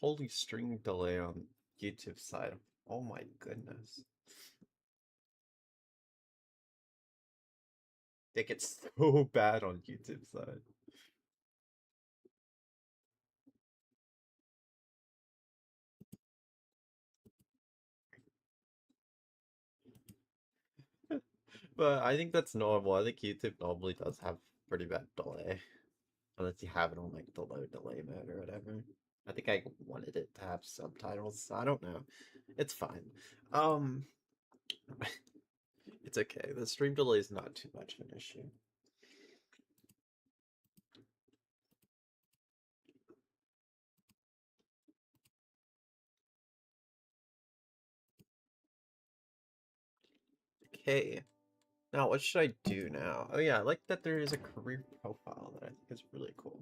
Holy string delay on YouTube side. Oh my goodness. It gets so bad on YouTube side. But I think that's normal. I think YouTube normally does have pretty bad delay. Unless you have it on like the low delay mode or whatever. I think I wanted it to have subtitles. I don't know. It's fine. Um it's okay. The stream delay is not too much of an issue. Okay. Now, what should I do now? Oh yeah, I like that there is a career profile that I think is really cool.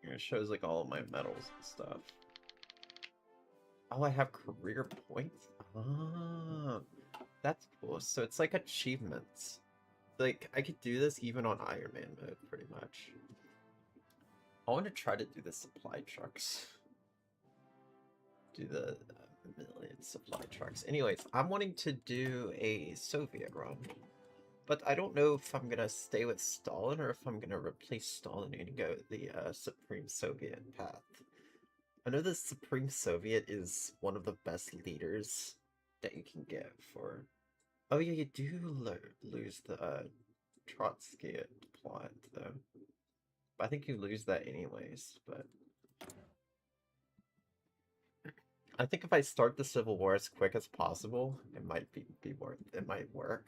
Here it shows like all of my medals and stuff. Oh, I have career points? Ah, that's cool. So it's like achievements. Like, I could do this even on Iron Man mode, pretty much. I want to try to do the supply trucks. Do the million supply trucks. Anyways, I'm wanting to do a Soviet run. But I don't know if I'm gonna stay with Stalin or if I'm gonna replace Stalin and go the Supreme Soviet path. I know the Supreme Soviet is one of the best leaders that you can get for. Oh yeah, you do lose the Trotsky plot though. I think you lose that anyways. But I think if I start the Civil War as quick as possible, it might be worth. It might work.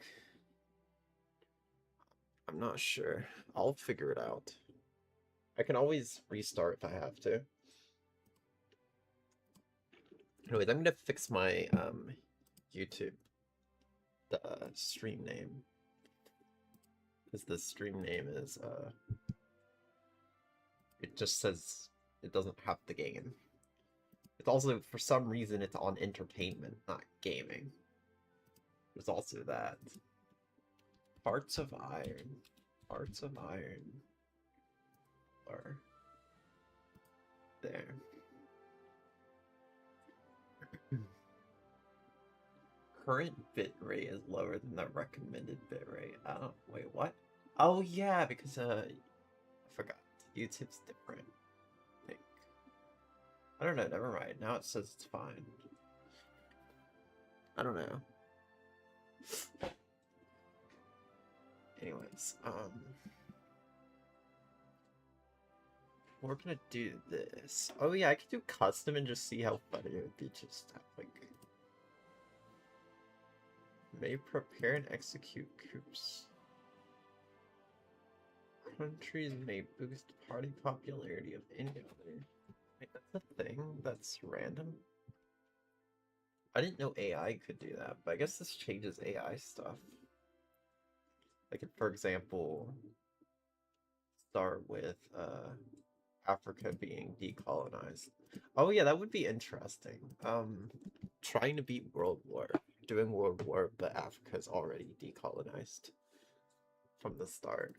I'm not sure. I'll figure it out. I can always restart if I have to. Anyways, I'm gonna fix my YouTube stream name because the stream name is it just says it doesn't have the game. It's also for some reason it's on entertainment, not gaming. There's also that. Parts of iron. Parts of iron are there. Current bitrate is lower than the recommended bitrate. Oh, wait, what? Oh yeah, because I forgot. YouTube's different. I think. I don't know, never mind. Now it says it's fine. I don't know. Anyways, we're gonna do this. Oh yeah, I could do custom and just see how funny it would be just have, like, may prepare and execute coups. Countries may boost party popularity of any other. Wait, that's a thing? That's random? I didn't know AI could do that, but I guess this changes AI stuff. Like, for example, start with Africa being decolonized. Oh yeah, that would be interesting. Trying to beat World War, doing World War, but Africa's already decolonized from the start.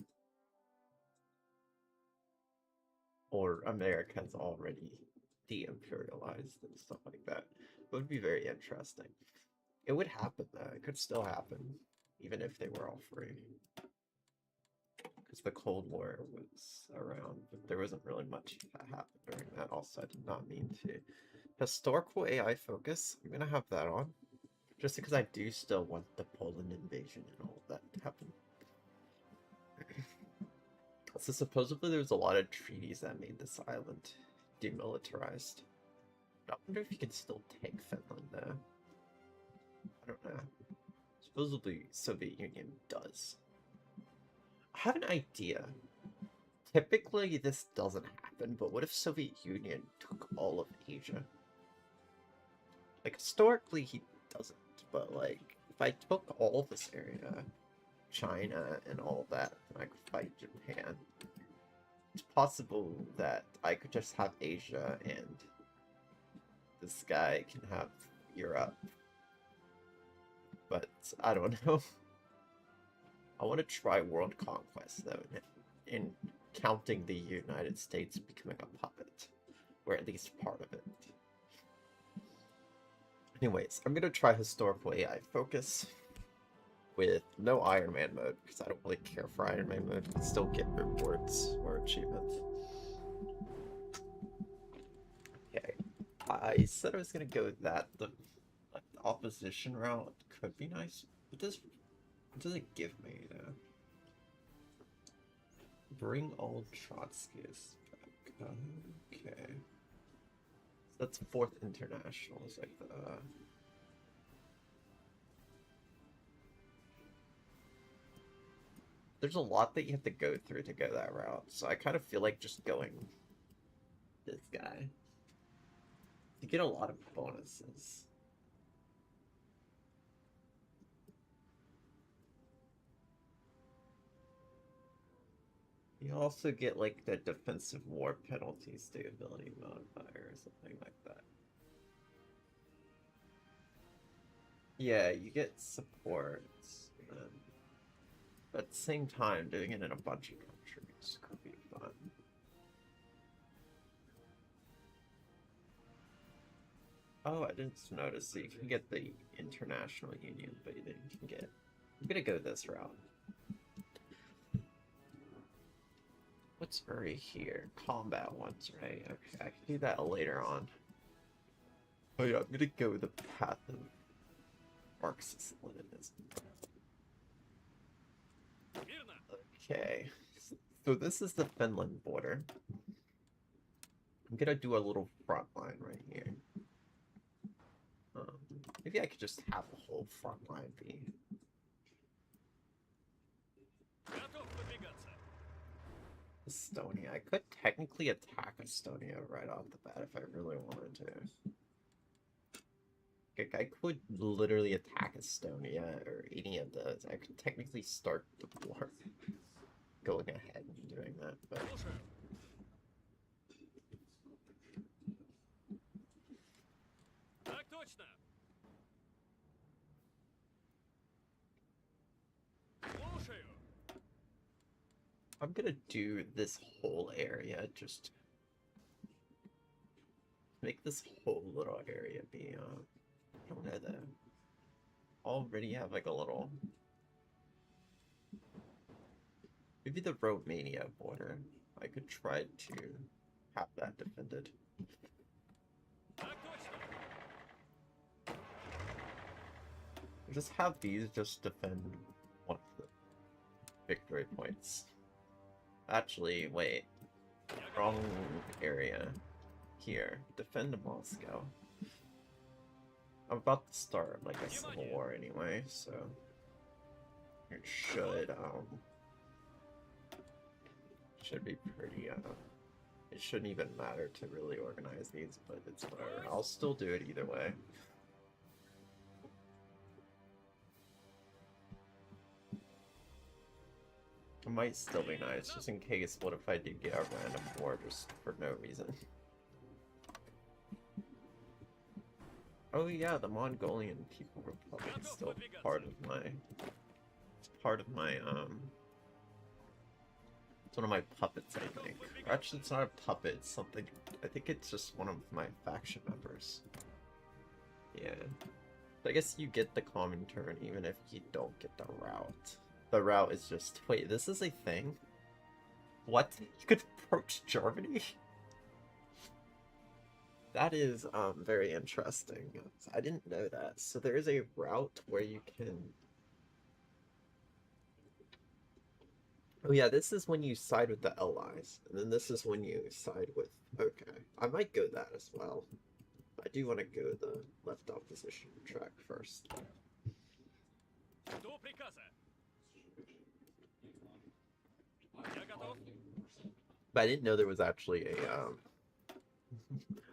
Or America's already de-imperialized and stuff like that. It would be very interesting. It would happen though. It could still happen, even if they were all free. Because the Cold War was around, but there wasn't really much that happened during that. Also, I did not mean to. Historical AI focus, I'm gonna have that on. Just because I do still want the Poland invasion and all of that to happen. So supposedly there's a lot of treaties that made this island demilitarized. I wonder if you can still take Finland though. I don't know. Supposedly Soviet Union does. I have an idea. Typically this doesn't happen, but what if Soviet Union took all of Asia? Like historically he doesn't, but like if I took all this area, China and all that, then I could fight Japan. It's possible that I could just have Asia and this guy can have Europe. But I don't know. I want to try World Conquest though, in counting the United States becoming a puppet. or at least part of it. Anyways, I'm gonna try historical AI focus with no Iron Man mode, because I don't really care for Iron Man mode. You can still get rewards or achievements. Okay, I said I was gonna go with that. The opposition route could be nice. What does it give me though? Bring all Trotskyists back. Okay. So that's 4th International. It's like the there's a lot that you have to go through to go that route, so I kind of feel like just going this guy. You get a lot of bonuses. You also get like the defensive war penalty stability modifier or something like that. Yeah, you get support. But at the same time, doing it in a bunch of countries could be fun. Oh, I didn't notice. So you can get the International Union, but you can get... I'm gonna go this route. What's already here? Combat ones, right? Okay, I can do that later on. Oh yeah, I'm gonna go the path of Marxist-Leninism. Okay, so this is the Finland border. I'm gonna do a little front line right here. Maybe I could just have the whole front line be... Estonia. I could technically attack Estonia right off the bat if I really wanted to. Like, I could literally attack Estonia or any of those. I could technically start the war going ahead and doing that, but... I'm gonna do this whole area, just make this whole little area be, I don't know though. Already have like a little... Maybe the Romania border. I could try to have that defended. Just have these just defend one of the victory points. Actually, wait. Wrong area. Here. Defend Moscow. I'm about to start, like, a civil war anyway, so... It should be pretty, it shouldn't even matter to really organize these, but it's whatever. I'll still do it either way. It might still be nice, just in case. What if I do get a random war just for no reason? Oh yeah, the Mongolian People Republic is still part of my... It's one of my puppets, I think. Or actually, it's not a puppet, it's something... I think it's just one of my faction members. Yeah. But I guess you get the common turn even if you don't get the route. The route is just... Wait, this is a thing? What? You could approach Germany? That is, very interesting. I didn't know that. So there is a route where you can... Oh yeah, this is when you side with the Allies. And then this is when you side with... Okay. I might go that as well. I do want to go the left opposition track first. But I didn't know there was actually a,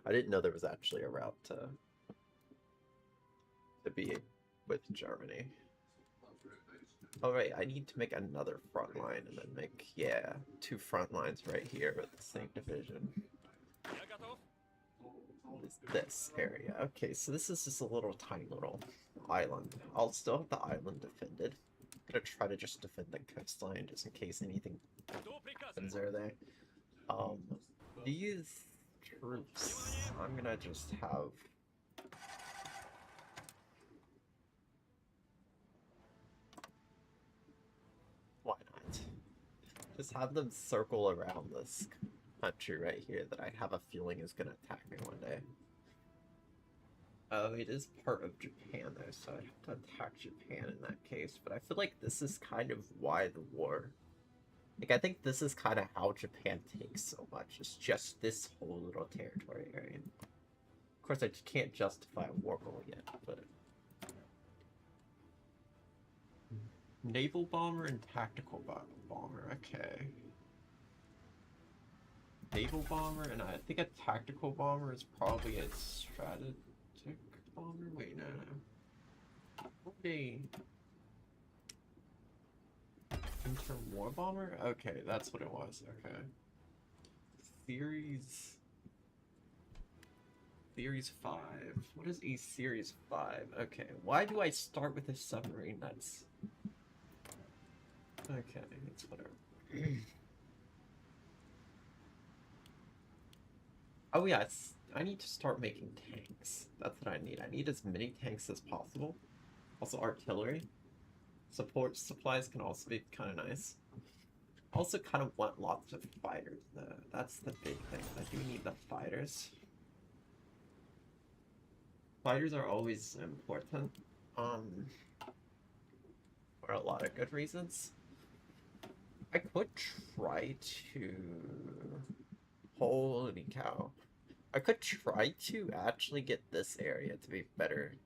I didn't know there was actually a route to be with Germany. Alright, I need to make another front line and then make, yeah, 2 front lines right here with the same division. This area. Okay, so this is just a little tiny little island. I'll still have the island defended. I'm gonna try to just defend the coastline just in case anything happens there. These troops, I'm gonna just have... Why not? Just have them circle around this country right here that I have a feeling is gonna attack me one day. Oh, it is part of Japan though, so I'd have to attack Japan in that case, but I feel like this is kind of why the war... Like, I think this is kind of how Japan takes so much. It's just this whole little territory area. Of course, I can't justify a war goal yet, but... Naval bomber and tactical bomber, okay. Naval bomber, and I think a tactical bomber is probably a strategic bomber? Wait, no. Okay. Inter-war bomber? Okay, that's what it was, okay. Series 5. What is a Series 5? Okay, why do I start with a submarine? That's... Okay, it's whatever. Oh yeah, I need to start making tanks. That's what I need. I need as many tanks as possible. Also artillery. Support supplies can also be kind of nice. Also kind of want lots of fighters though. That's the big thing. I do need the fighters. Fighters are always important. For a lot of good reasons. I could try to... Holy cow. I could try to actually get this area to be better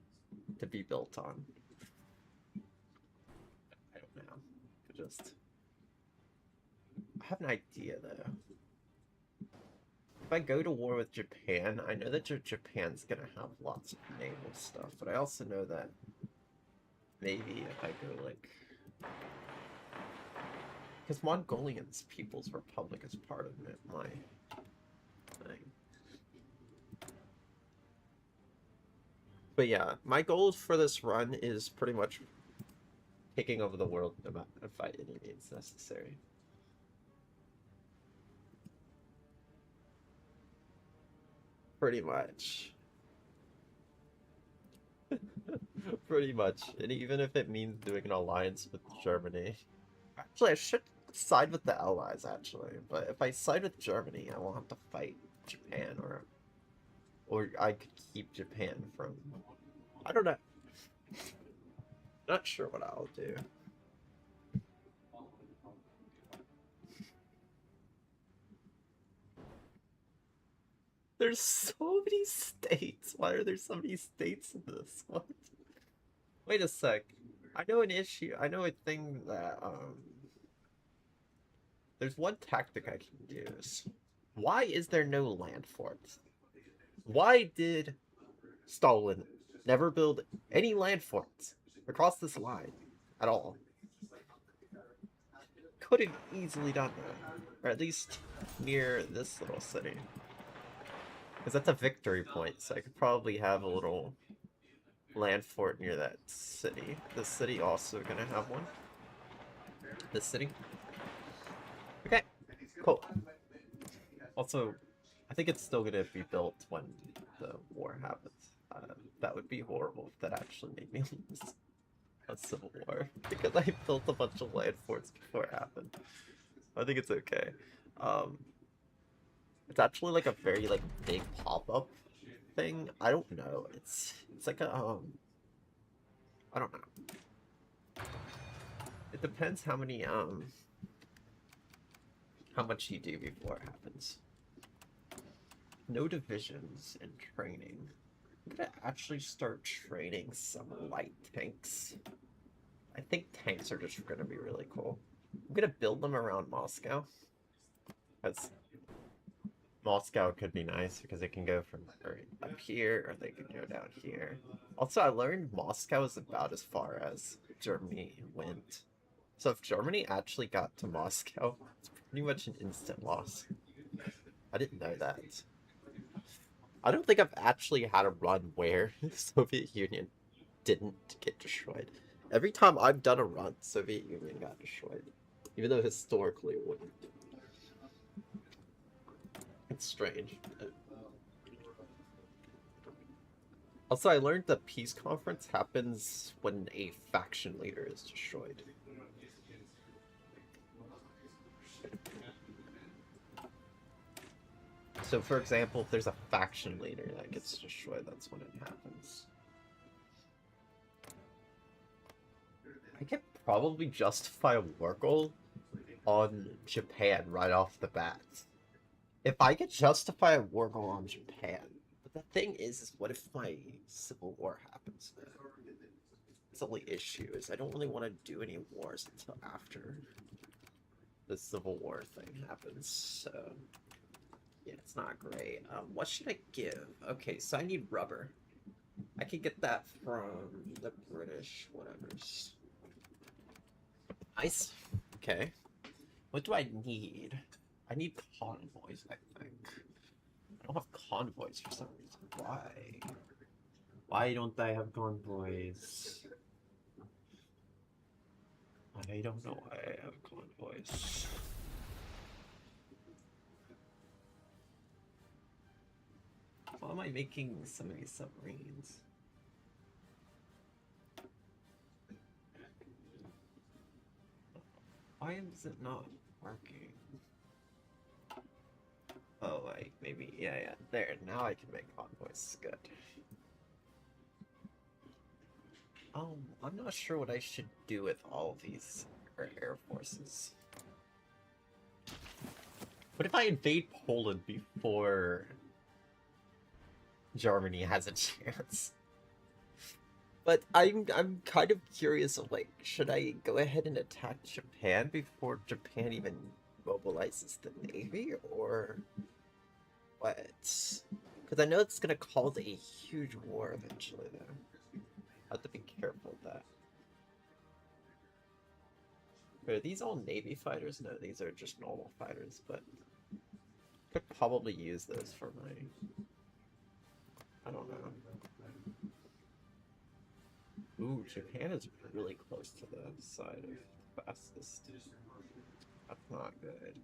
to be built on. I don't know. I have an idea though. If I go to war with Japan, I know that Japan's gonna have lots of naval stuff, but I also know that maybe if I go like... Because Mongolians People's Republic is part of it, my thing. But yeah, my goal for this run is pretty much taking over the world if by any means necessary. Pretty much. Pretty much. And even if it means doing an alliance with Germany. Actually, I should side with the Allies, actually. But if I side with Germany, I won't have to fight Japan, or I could keep Japan from... I don't know. Not sure what I'll do. There's so many states. Why are there so many states in this? What? Wait a sec. I know an issue. I know a thing that, there's one tactic I can use. Why is there no land forts? Why did Stalin never build any land forts across this line at all? Could have easily done that. Or at least near this little city. Because that's a victory point, so I could probably have a little land fort near that city. This city also gonna have one. This city. Okay, cool. Also, I think it's still gonna be built when the war happens. That would be horrible if that actually made me lose a civil war. Because I built a bunch of land forts before it happened. I think it's okay. It's actually like a very like big pop-up thing. I don't know. It's like a I don't know. It depends how many how much you do before it happens. No divisions and training. I'm gonna actually start training some light tanks. I think tanks are just gonna be really cool. I'm gonna build them around Moscow. Because Moscow could be nice because it can go from up here or they can go down here. Also, I learned Moscow is about as far as Germany went. So if Germany actually got to Moscow, it's pretty much an instant loss. I didn't know that. I don't think I've actually had a run where the Soviet Union didn't get destroyed. Every time I've done a run, Soviet Union got destroyed. Even though historically it wouldn't. It's strange. Also, I learned the peace conference happens when a faction leader is destroyed. So, for example, if there's a faction leader that gets destroyed, that's when it happens. I could probably justify a war goal on Japan right off the bat. If I could justify a war goal on Japan, but the thing is what if my civil war happens? It's the only issue is I don't really want to do any wars until after the civil war thing happens. So yeah, it's not great. What should I give? Okay, so I need rubber. I can get that from the British whatevers. Nice. Okay. What do I need? I need convoys, I think. I don't have convoys for some reason. Why? Why don't I have convoys? I don't know why I have convoys. Why am I making so many submarines? Why is it not working? Oh, like, maybe, yeah, there, now I can make convoys, good. I'm not sure what I should do with all these air forces. What if I invade Poland before Germany has a chance? But I'm kind of curious of, like, should I go ahead and attack Japan before Japan even mobilizes the navy, or what? Because I know it's gonna cause a huge war eventually, though. I have to be careful of that. Are these all navy fighters? No, these are just normal fighters, but I could probably use those for my... I don't know. Ooh, Japan is really close to the side of the fastest. That's not good.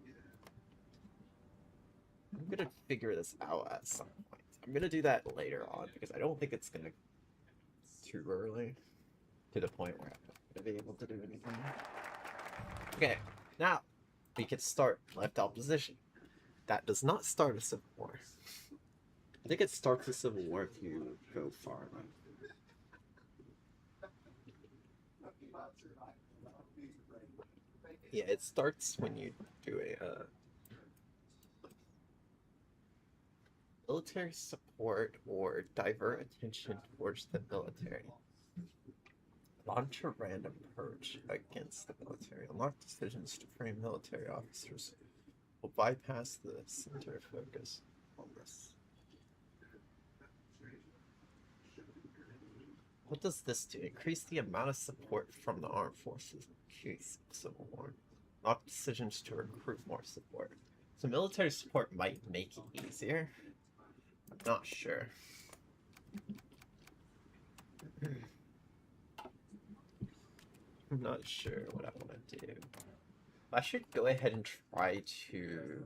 I'm gonna figure this out at some point. I'm gonna do that later on because I don't think it's gonna too early to the point where I'm not gonna be able to do anything. Okay, now we can start left opposition. That does not start a civil war. I think it starts a civil war if you go far enough. Yeah, it starts when you do a military support or divert attention towards the military. Launch a random purge against the military. Unlock decisions to frame military officers. Will bypass the center focus on this. What does this do? Increase the amount of support from the armed forces in case of civil war. Lock decisions to recruit more support. So military support might make it easier. I'm not sure. I'm not sure what I want to do. I should go ahead and try to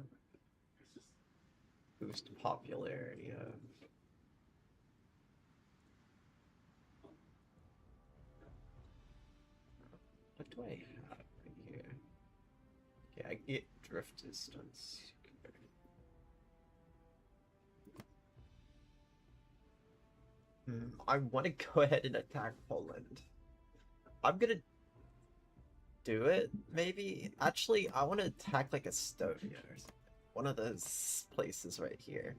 boost popularity of... What do I have right here? Okay, I get drift distance. I want to go ahead and attack Poland. I'm gonna do it, maybe. Actually, I want to attack like Estonia or something. One of those places right here.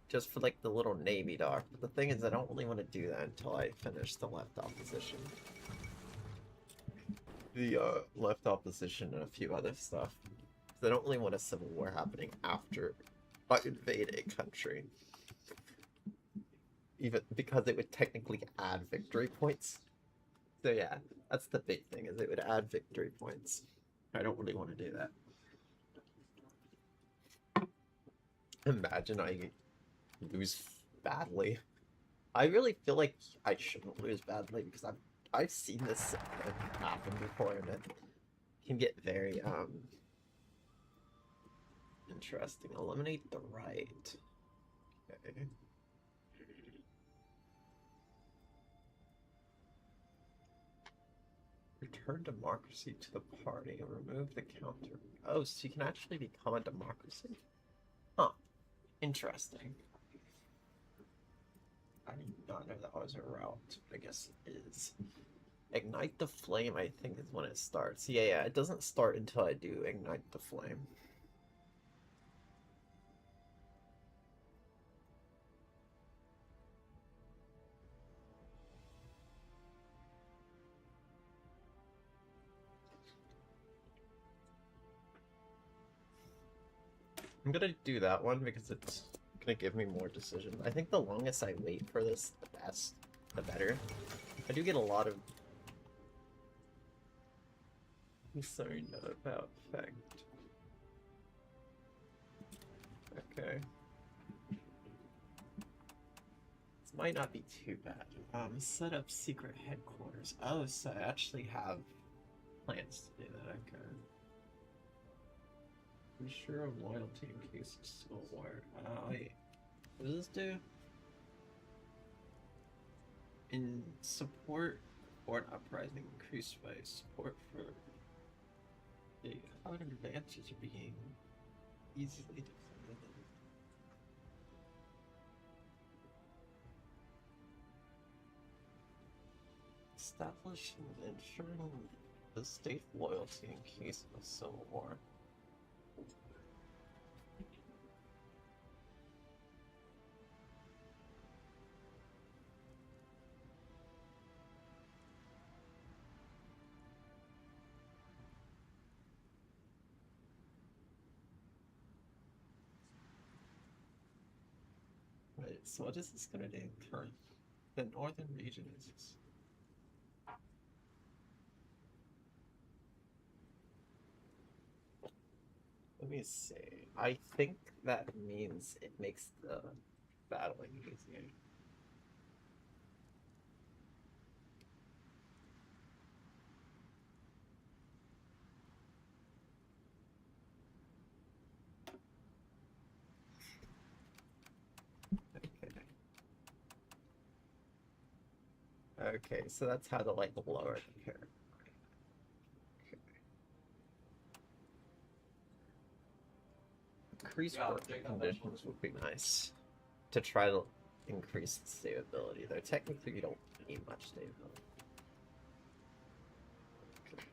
Just for like the little navy dock. But the thing is, I don't really want to do that until I finish the left opposition. The left opposition and a few other stuff. Because I don't really want a civil war happening after I invade a country. Even because it would technically add victory points. So yeah, that's the big thing, is it would add victory points. I don't really want to do that. Imagine I lose badly. I really feel like I shouldn't lose badly because I've seen this happen before and it can get very interesting. Eliminate the right. Okay. Return democracy to the party and remove the counter. Oh, so you can actually become a democracy? Huh. Interesting. I did not know that was a route, but I guess it is. Ignite the flame, I think, is when it starts. Yeah, it doesn't start until I do ignite the flame. I'm gonna do that one because it's gonna give me more decision. I think the longest I wait for this, the best, the better. I do get a lot of concern about effect. Okay. This might not be too bad. Set up secret headquarters. Oh, so I actually have plans to do that. Okay. Ensure of loyalty in case of civil war. Wait. What does this do? In support for an uprising increased by support for the outer advances are being easily defended. Establish and ensuring the state loyalty in case of a civil war. Right, so what is this gonna do current? The northern region is. Let me see. I think that means it makes the battling easier. Okay, so that's how to like lower the character. Okay. Increase work conditions would be nice to try to increase the stability. Though technically you don't need much stability. Okay.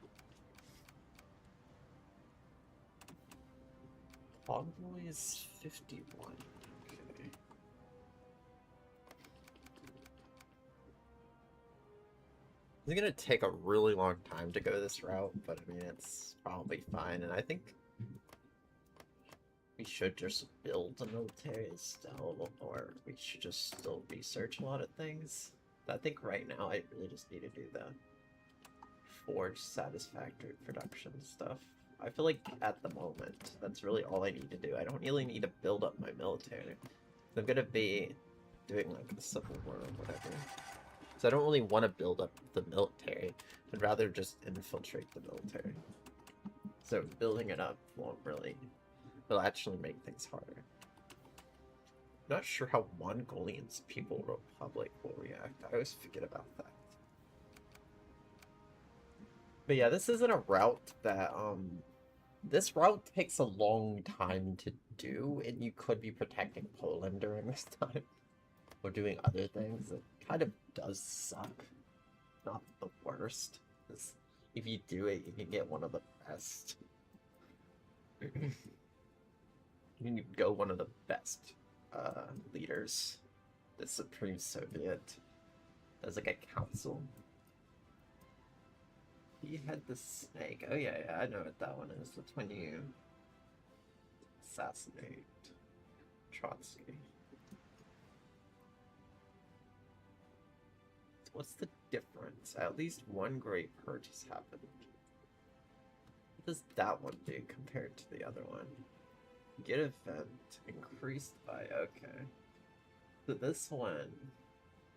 Envoy is 51. Okay. It's gonna take a really long time to go this route, but I mean, it's probably fine, and I think we should just build a military still, or we should just still research a lot of things. I think right now I really just need to do the forge satisfactory production stuff. I feel like at the moment, that's really all I need to do. I don't really need to build up my military. I'm gonna be doing like a civil war or whatever. So I don't really want to build up the military. I'd rather just infiltrate the military. So building it up won't really... It'll actually make things harder. Not sure how Mongolian's People Republic will react. I always forget about that. But yeah, this isn't a route that, this route takes a long time to do, and you could be protecting Poland during this time. Or doing other things. It kind of does suck. Not the worst. If you do it, you can get one of the best. You can go one of the best leaders. The Supreme Soviet. There's like a council. He had the snake. Oh yeah, I know what that one is. That's when you assassinate Trotsky. What's the difference? At least one great purge has happened. What does that one do compared to the other one? Get event increased by, okay. So this one,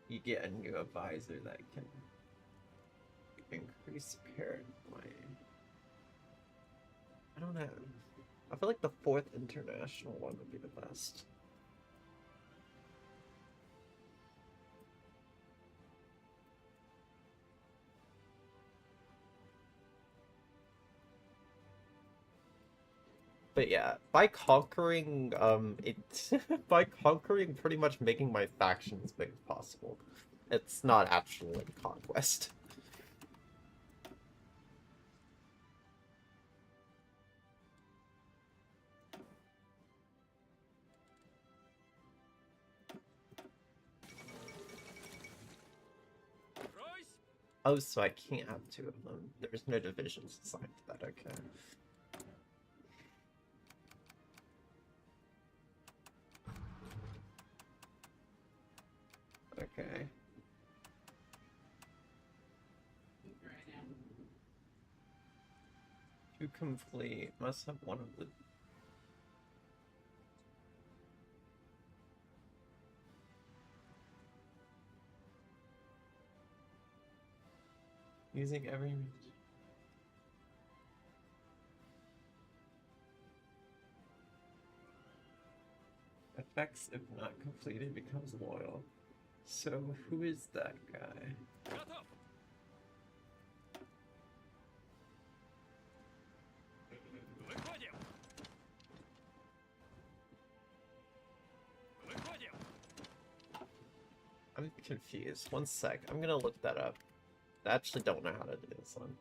you get a new advisor that can increase parent might. I don't know. I feel like the 4th international one would be the best. But yeah, by conquering by conquering pretty much making my faction as big as possible. It's not actually like conquest. Oh, so I can't have two of them. There's no divisions assigned to that, okay. Okay. To complete, must have one of the... Using every... Effects, if not completed, becomes loyal. So, who is that guy? I'm confused. One sec. I'm gonna look that up. I actually don't know how to do this one.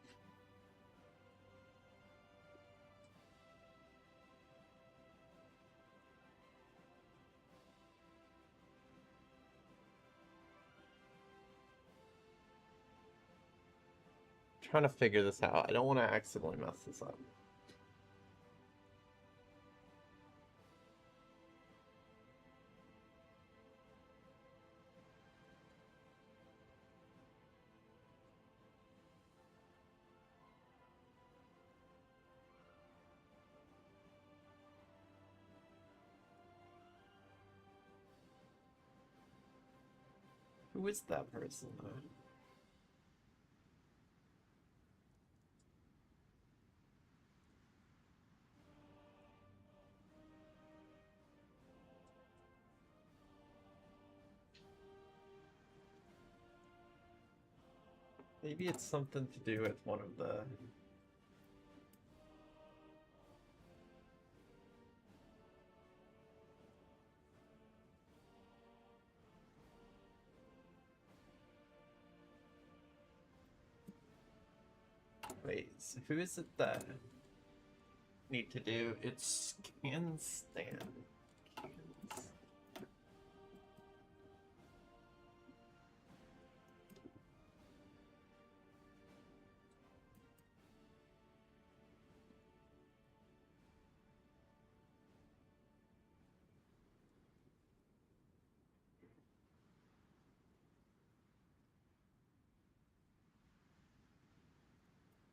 Trying to figure this out. I don't want to accidentally mess this up. Who is that person, though? Maybe it's something to do with one of the... Wait, so who is it that need to do? It's can stand.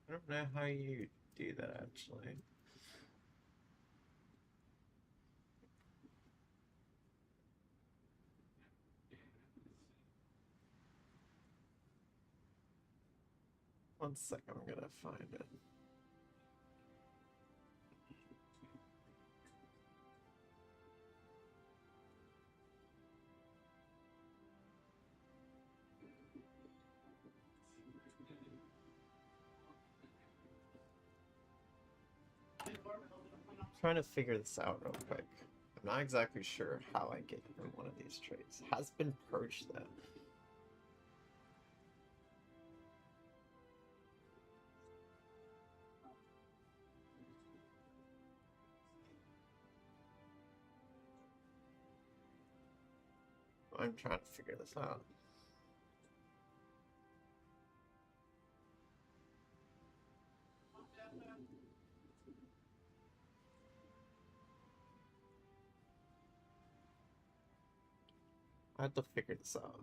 I don't know how you do that, actually. One sec, I'm gonna find it. I'm trying to figure this out real quick. I'm not exactly sure how I get from one of these traits. Has been purged, though. I'm trying to figure this out. I have to figure this out.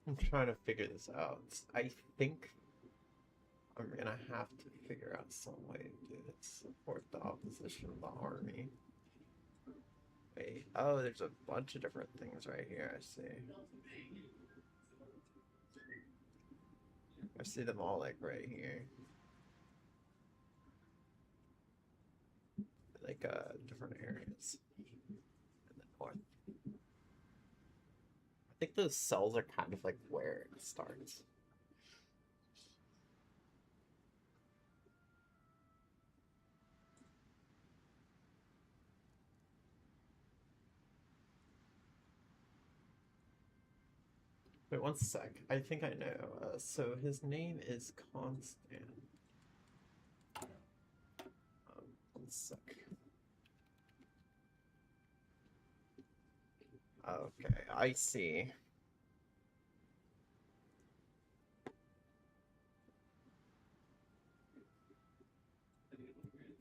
I'm trying to figure this out. I think I'm gonna have to figure out some way to do this. Support the opposition of the army. Wait, oh, there's a bunch of different things right here, I see. I see them all, like, right here. Like, different areas. In the north think those cells are kind of like where it starts. Wait, one sec. I think I know. So his name is Constant. One sec. Okay, I see.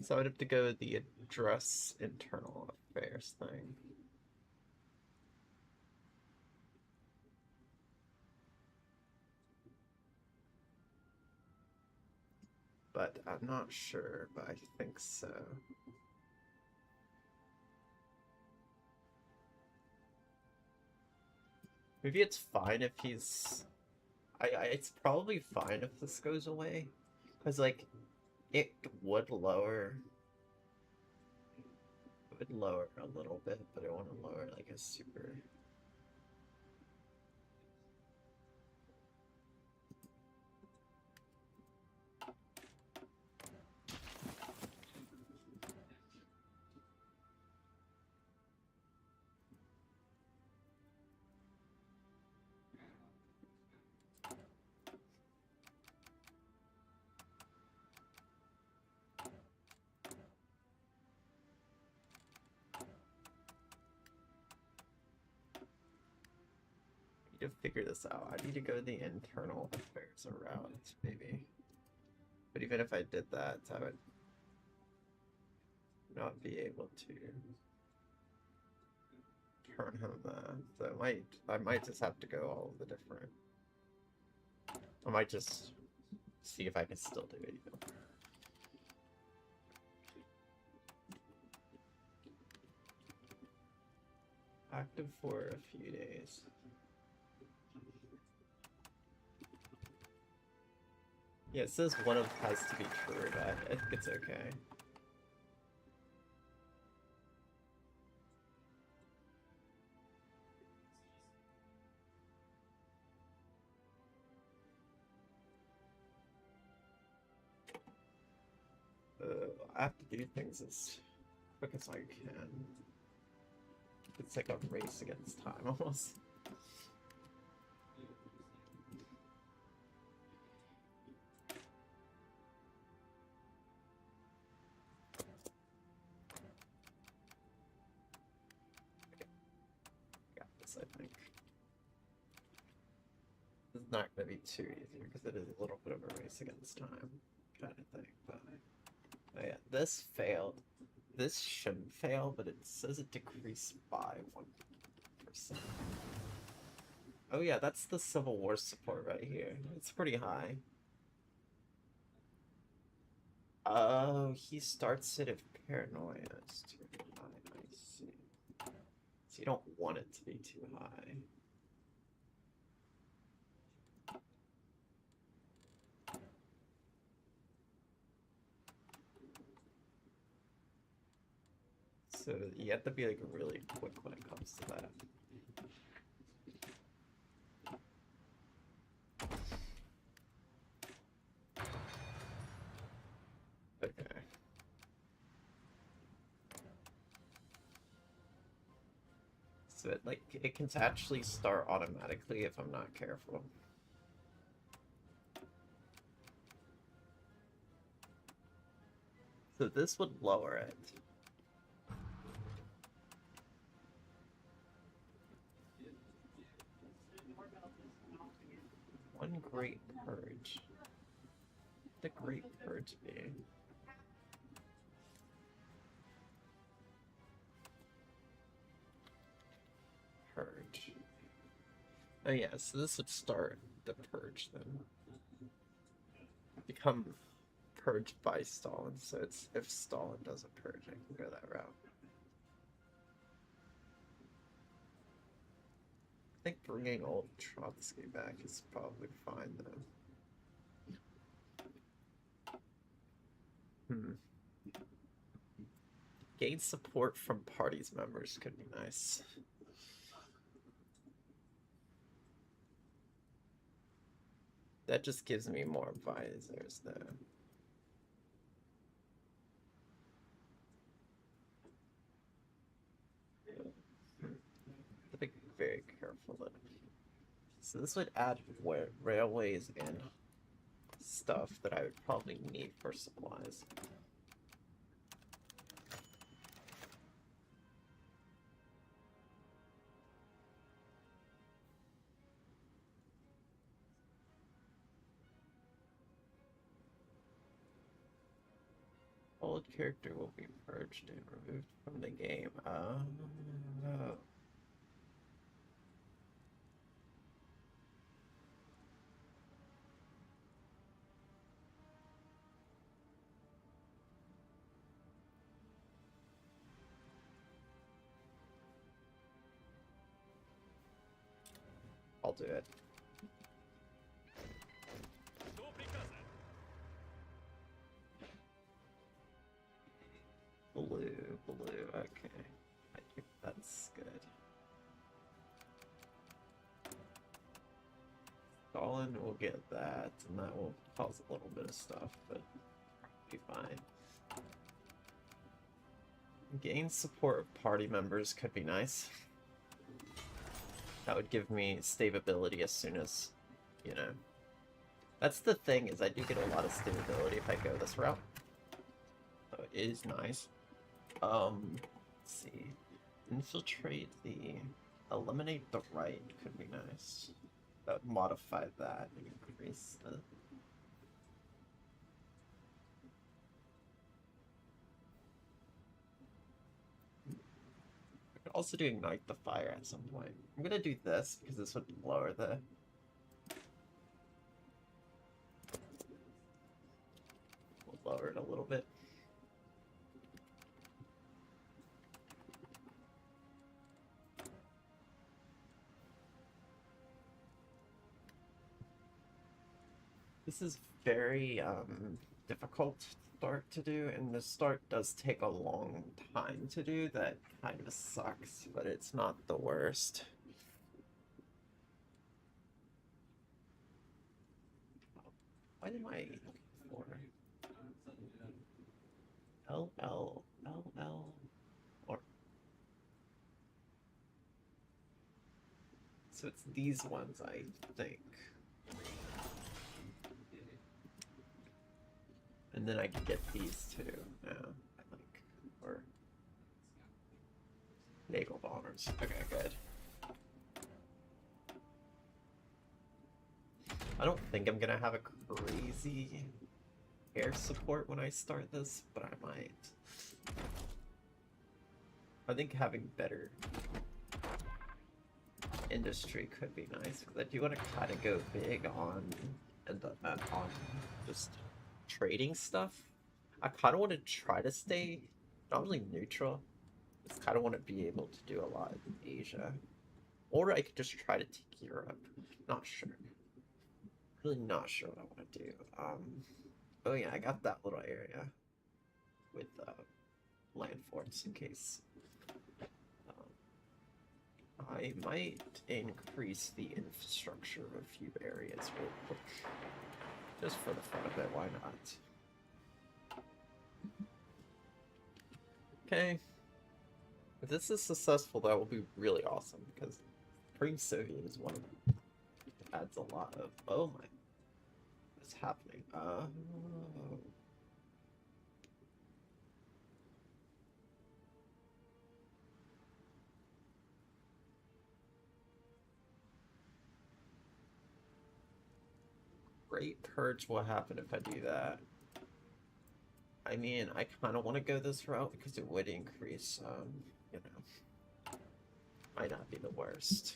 So I'd have to go with the address internal affairs thing. But I'm not sure, but I think so. Maybe it's fine if he's... it's probably fine if this goes away. Because, like, it would lower... It would lower a little bit, but it wouldn't lower, like, a super... To figure this out. I need to go the internal affairs route, maybe. But even if I did that, I would not be able to turn him that. So I might just have to go all of the different. I might just see if I can still do it even. Active for a few days. Yeah, it says one of has to be true, but I think it's okay. I have to do things as quick as I can. It's like a race against time, almost. I think this is not going to be too easy because it is a little bit of a race against time kind of thing. But oh yeah, this failed. This shouldn't fail, but it says it decreased by 1%. Oh yeah, that's the Civil War support right here. It's pretty high. Oh, he starts it if paranoia is too high. I see. So you don't want it to be too high. So you have to be like really quick when it comes to that. Okay. So it can actually start automatically if I'm not careful. So this would lower it. One great purge. The great purge be. Purge. Oh yeah, so this would start the purge then. Become purged by Stalin, so it's if Stalin does a purge, I can go that route. I think bringing old Trotsky back is probably fine though. Gain support from party's members could be nice. That just gives me more visors, though. Be very careful, though. So this would add railways and stuff that I would probably need for supplies. Old character will be purged and removed from the game. I'll do it. Blue, okay. I think that's good. Stalin will get that, and that will cause a little bit of stuff, but be fine. Gain support of party members could be nice. That would give me stability as soon as, you know. That's the thing, is I do get a lot of stability if I go this route. So it is nice. Let's see. Infiltrate the... Eliminate the right could be nice. That would modify that and increase the... I could also do ignite the fire at some point. I'm gonna do this because this would lower the... We'll lower it a little bit. This is very difficult start to do, and the start does take a long time to do. That kind of sucks, but it's not the worst. What am I looking for? LL, or... So it's these ones, I think. And then I can get these two now, I think. Or... naval bombers. Okay, good. I don't think I'm gonna have a crazy air support when I start this, but I might. I think having better industry could be nice, because I do want to kind of go big on just trading stuff. I kind of want to try to stay not really neutral. Just kind of want to be able to do a lot in Asia, or I could just try to take Europe. Not sure. Really not sure what I want to do. Oh yeah, I got that little area with land forts in case. I might increase the infrastructure of a few areas real quick. Just for the fun of it, why not? Okay. If this is successful, that will be really awesome, because pre-Soviet is one of them. It adds a lot of... Oh my... What's happening? Oh... Great Purge will happen if I do that. I mean, I kind of want to go this route because it would increase, you know, might not be the worst.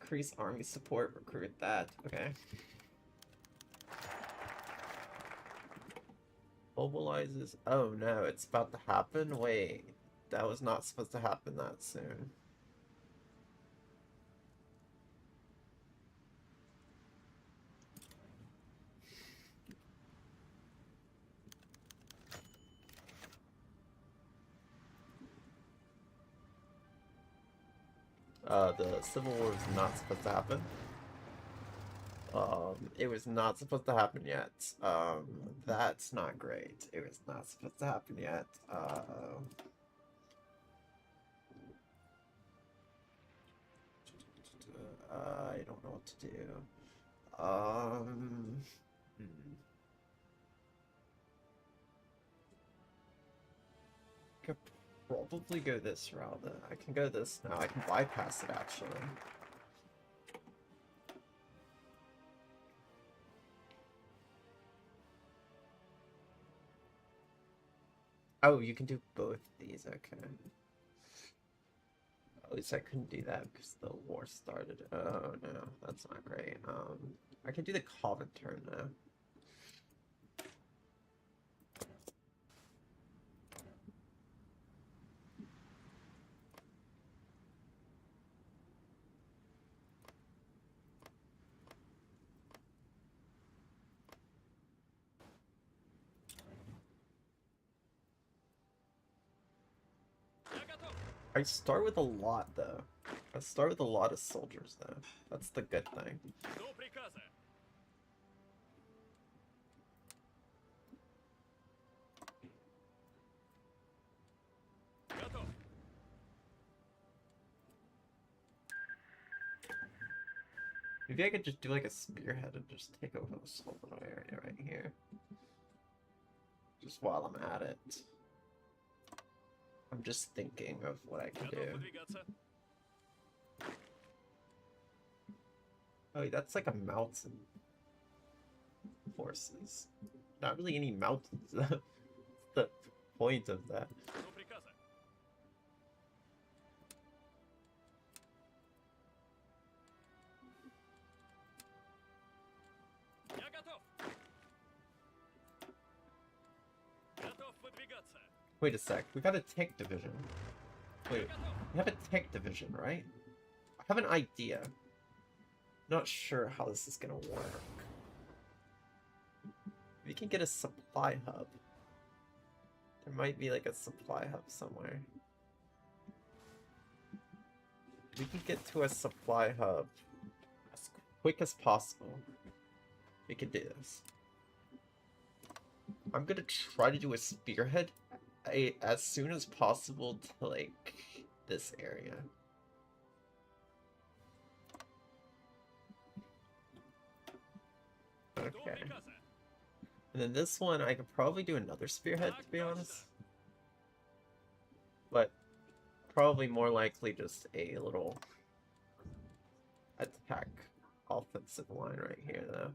Increase army support, recruit that, okay. Mobilizes, oh no, it's about to happen? Wait, that was not supposed to happen that soon. The Civil War was not supposed to happen. It was not supposed to happen yet. That's not great. It was not supposed to happen yet. I don't know what to do. Could probably go this route then. I can go this now. I can bypass it actually. Oh, you can do both these, okay. At least I couldn't do that because the war started. Oh no, that's not great. I can do the Coven turn though. I start with a lot though. I start with a lot of soldiers though. That's the good thing. Maybe I could just do like a spearhead and just take over this whole little area right here. Just while I'm at it. I'm just thinking of what I can do. Oh, that's like a mountain. Forces. Not really any mountains. That's the point of that. Wait a sec, we got a tank division. Wait, we have a tank division, right? I have an idea. Not sure how this is gonna work. We can get a supply hub. There might be like a supply hub somewhere. We can get to a supply hub as quick as possible. We can do this. I'm gonna try to do a spearhead as soon as possible to like this area. Okay. And then this one, I could probably do another spearhead, to be honest. But probably more likely just a little attack offensive line right here, though.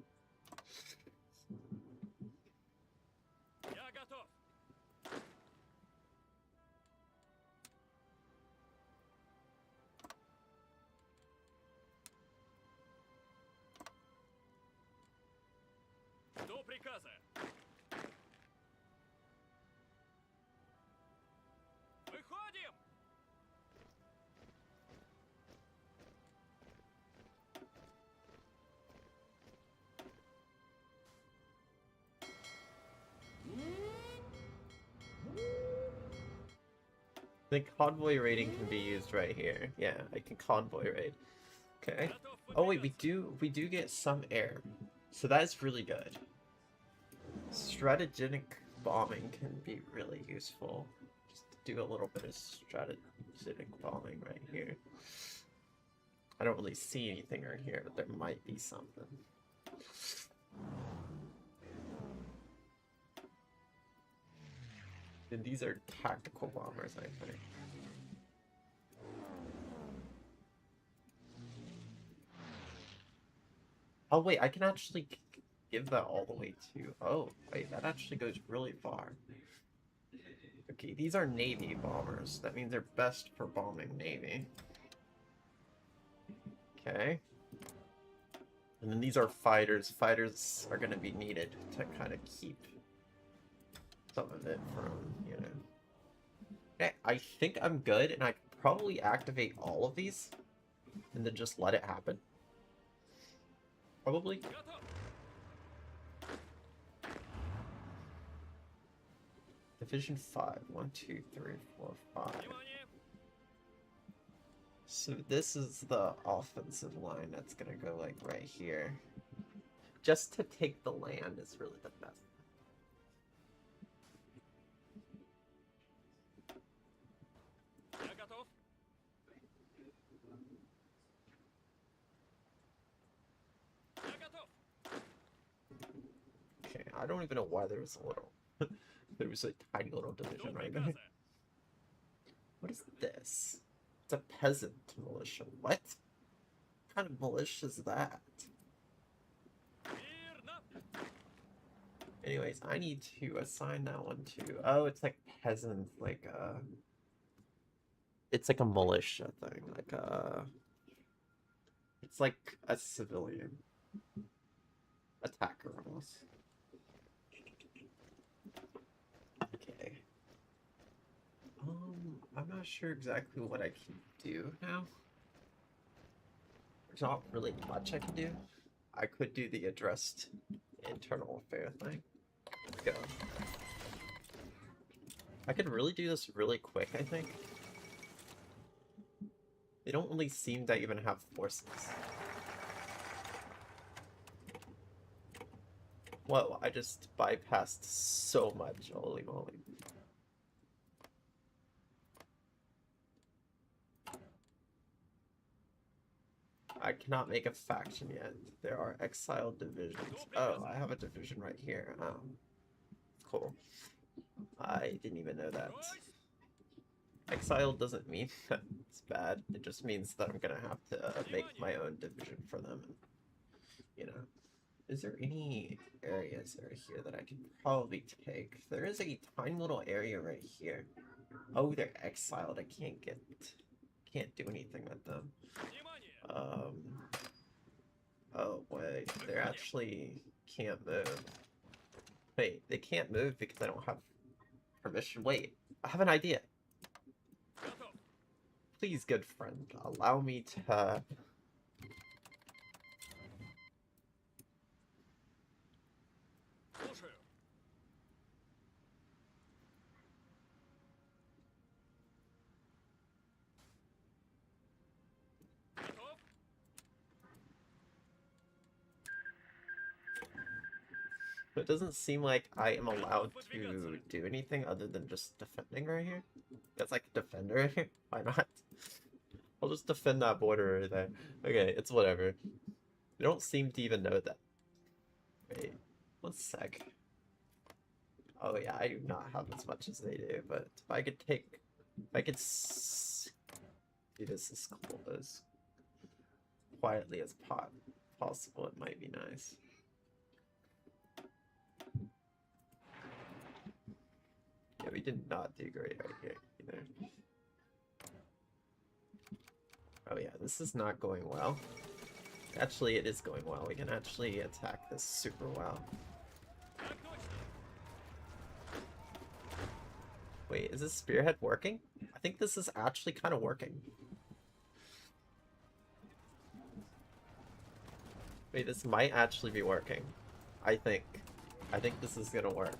I think convoy raiding can be used right here. Yeah, I can convoy raid. Okay. Oh wait, we do get some air. So that is really good. Strategic bombing can be really useful. Just to do a little bit of strategic bombing right here. I don't really see anything right here, but there might be something. And these are tactical bombers, I think. Oh wait, I can actually give that all the way to... Oh, wait, that actually goes really far. Okay, these are Navy bombers. That means they're best for bombing Navy. Okay. And then these are fighters. Fighters are going to be needed to kind of keep some of it from, you know... Okay, I think I'm good, and I can probably activate all of these, and then just let it happen. Probably. Division 5. 1, 2, 3, 4, 5. So this is the offensive line that's gonna go like right here. Just to take the land is really the best. Okay, I don't even know why there was a little... there was a tiny little division right there. What is this? It's a peasant militia. What? What kind of militia is that? Anyways, I need to assign that one to... Oh, it's like peasant, like it's like a militia thing, like it's like a civilian attacker almost. Okay. I'm not sure exactly what I can do now. There's not really much I can do. I could do the addressed internal affair thing. Let's go. I could really do this really quick, I think. They don't really seem to even have forces. Whoa, I just bypassed so much, holy moly. I cannot make a faction yet. There are exiled divisions. Oh, I have a division right here. Cool. I didn't even know that. Exiled doesn't mean that it's bad. It just means that I'm gonna have to make my own division for them. You know. Is there any areas that are here that I can probably take? There is a tiny little area right here. Oh, they're exiled. I can't do anything with them. Oh wait, they actually can't move. Wait, they can't move because I don't have permission. Wait, I have an idea. Please, good friend, allow me to... It doesn't seem like I am allowed to do anything other than just defending right here. That's like a defender right here. Why not? I'll just defend that border right there. Okay, it's whatever. They don't seem to even know that. Wait, 1 sec. Oh yeah, I do not have as much as they do, but if I could take... If I could do this as quietly as possible, it might be nice. Yeah, we did not do great right here either. Oh yeah, this is not going well. Actually, it is going well. We can actually attack this super well. Wait, is this spearhead working? I think this is actually kind of working. Wait, this might actually be working. I think this is gonna work.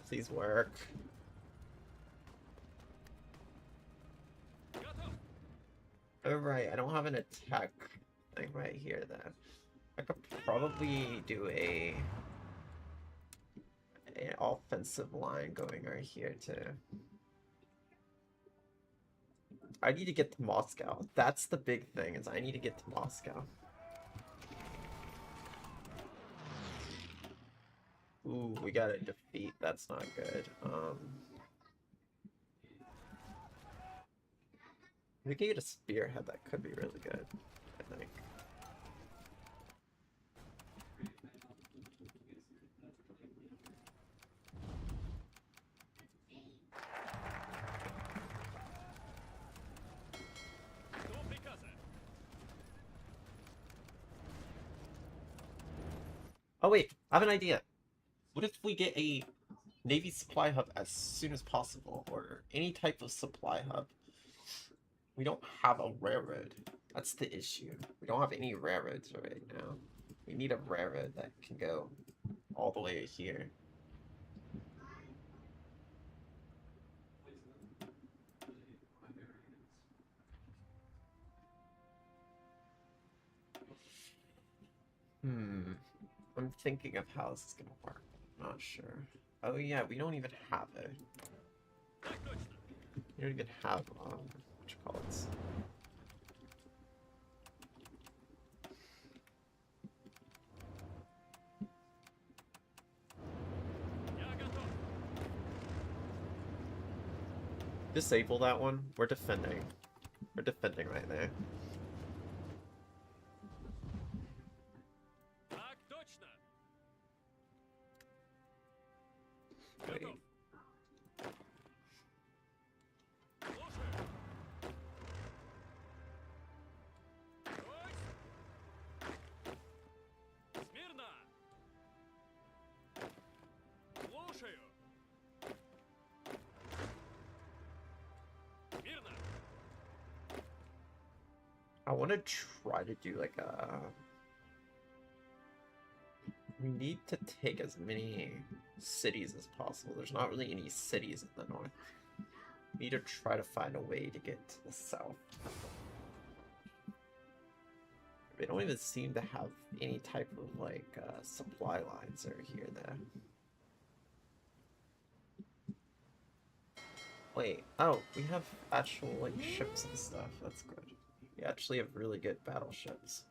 Please work. Alright, I don't have an attack thing right here then. I could probably do an offensive line going right here too. I need to get to Moscow. That's the big thing, is I need to get to Moscow. Ooh, we got a defeat. That's not good. We can get a spearhead. That could be really good, I think. Oh wait, I have an idea. What if we get a Navy supply hub as soon as possible, or any type of supply hub? We don't have a railroad. That's the issue. We don't have any railroads right now. We need a railroad that can go all the way here. I'm thinking of how this is gonna work. I'm not sure. Oh yeah, we don't even have it. We don't even have, what you call it? Disable that one. We're defending. We're defending right there. Wait. I want to try to do like a... We need to take as many cities as possible. There's not really any cities in the north. We need to try to find a way to get to the south. They don't even seem to have any type of like supply lines over here there. Wait, oh, we have actual like ships and stuff. That's good. We actually have really good battleships.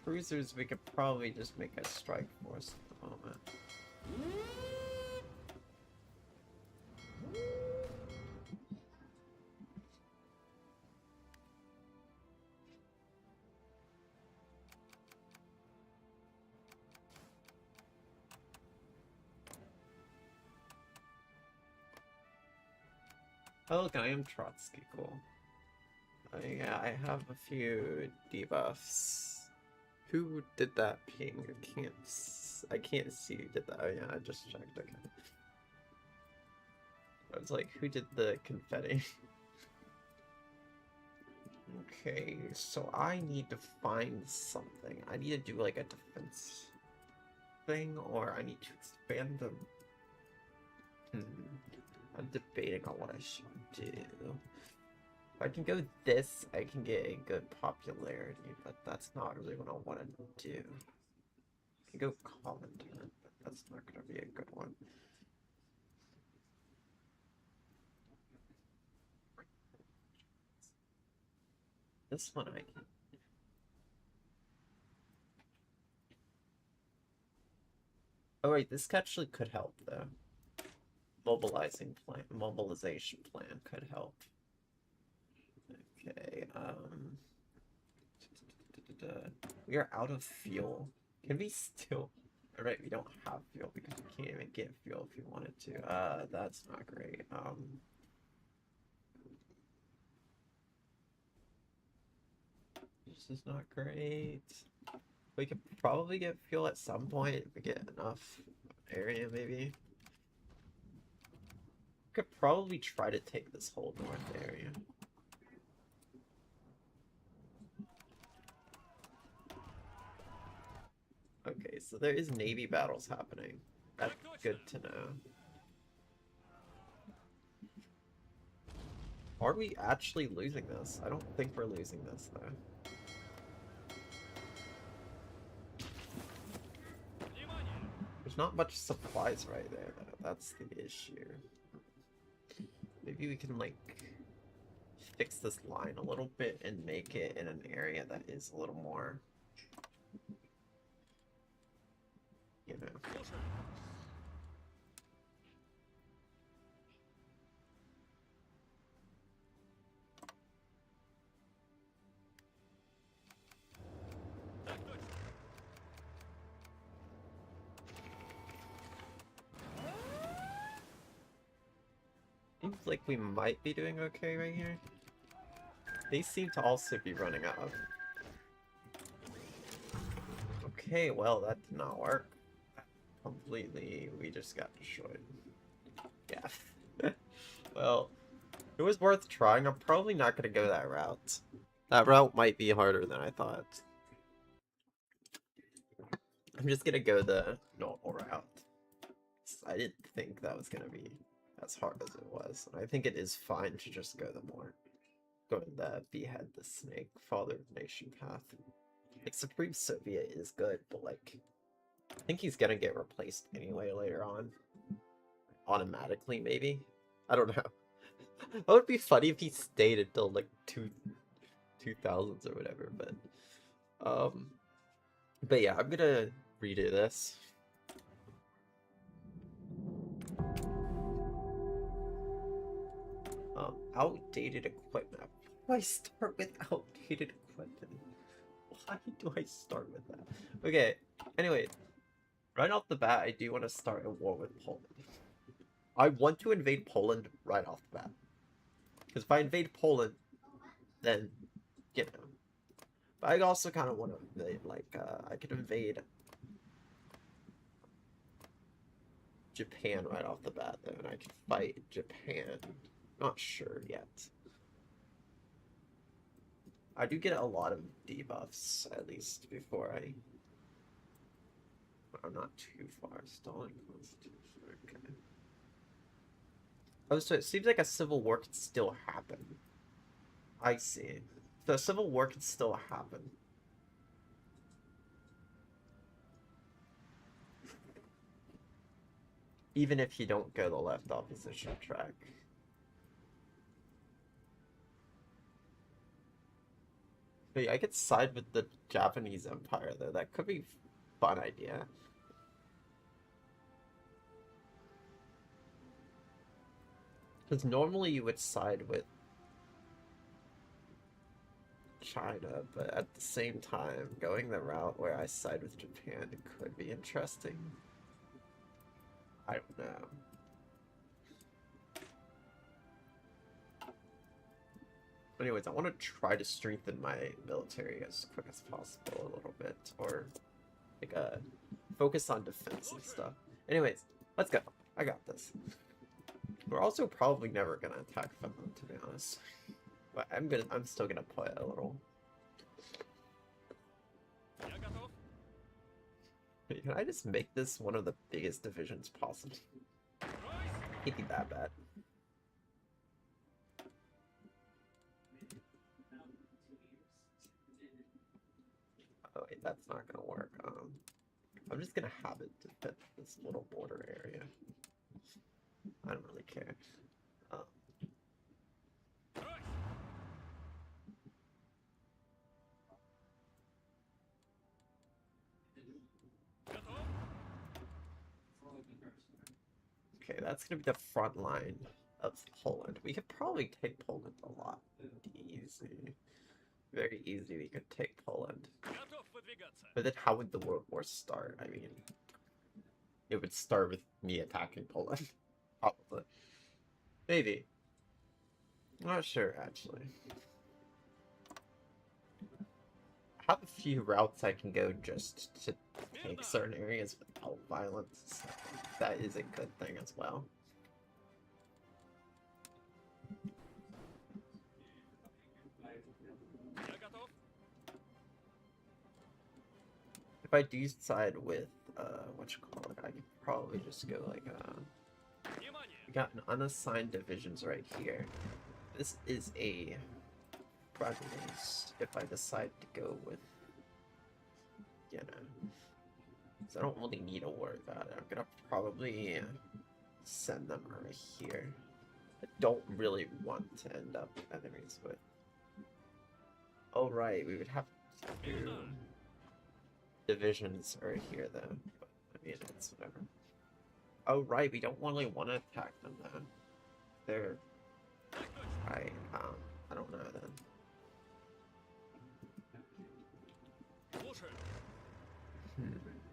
Cruisers, we could probably just make a strike force at the moment. Oh look, I am Trotsky, cool. Yeah, I have a few debuffs. Who did that ping? I can't see who did that. Oh yeah, I just checked, okay. I was like, who did the confetti? Okay, so I need to find something. I need to do like a defense thing, or I need to expand them. I'm debating on what I should do. If I can go this, I can get a good popularity, but that's not really what I want to do. I can go commenter, but that's not going to be a good one. This one I can. Oh wait, this actually could help though. Mobilization plan could help. Okay, we are out of fuel. Can we still... Alright, we don't have fuel because we can't even get fuel if we wanted to. That's not great. This is not great. We could probably get fuel at some point if we get enough area, maybe. Could probably try to take this whole north area. Okay, so there is navy battles happening. That's good to know. Are we actually losing this? I don't think we're losing this, though. There's not much supplies right there, though. That's the issue. Maybe we can, like, fix this line a little bit and make it in an area that is a little more... You know. Seems like we might be doing okay right here. They seem to also be running out of... Okay, well, that did not work. Completely, we just got destroyed. Yeah. Well, it was worth trying. I'm probably not going to go that route. That route might be harder than I thought. I'm just gonna go the normal route. I didn't think that was gonna be as hard as it was. And I think it is fine to just go going the behead the snake, father of nation path. Like Supreme Soviet is good, but like I think he's gonna get replaced anyway later on. Automatically, maybe? I don't know. That would be funny if he stayed until like 2000s or whatever, but yeah, I'm gonna redo this. Outdated equipment. Why do I start with outdated equipment? Why do I start with that? Okay, anyway, right off the bat, I do want to start a war with Poland. I want to invade Poland right off the bat. Because if I invade Poland, then, you know. But I also kind of want to invade, like, I could invade Japan right off the bat, though, and I could fight Japan. Not sure yet. I do get a lot of debuffs, at least, before I'm not too far. Stalling Constitution, okay. Oh, so it seems like a civil war could still happen. I see. So a civil war could still happen. Even if you don't go the left opposition track. But yeah, I could side with the Japanese Empire, though. That could be a fun idea. Because normally you would side with China, but at the same time, going the route where I side with Japan could be interesting. I don't know. Anyways, I want to try to strengthen my military as quick as possible a little bit, or like focus on defense and stuff. Anyways, let's go. I got this. We're also probably never gonna attack Finland, to be honest. But I'm still gonna play a little. Can I just make this one of the biggest divisions possible? Can't be that bad. Oh wait, that's not gonna work. I'm just gonna have it to fit this little border area. I don't really care. Okay, that's gonna be the front line of Poland. We could probably take Poland a lot easy. Very easy, we could take Poland. But then how would the World War start? I mean, it would start with me attacking Poland. Probably. Maybe. I'm not sure, actually. I have a few routes I can go just to take certain areas without violence. So that is a good thing as well. If I do side with, whatchamacallit, I could probably just go like, we got an unassigned divisions right here. This is a front list if I decide to go with, you know, so I don't really need to worry about it. I'm gonna probably send them right here. I don't really want to end up enemies with. Oh right, we would have to do divisions right here though. But, I mean, it's whatever. Oh right, we don't really want to attack them though. They're I don't know then.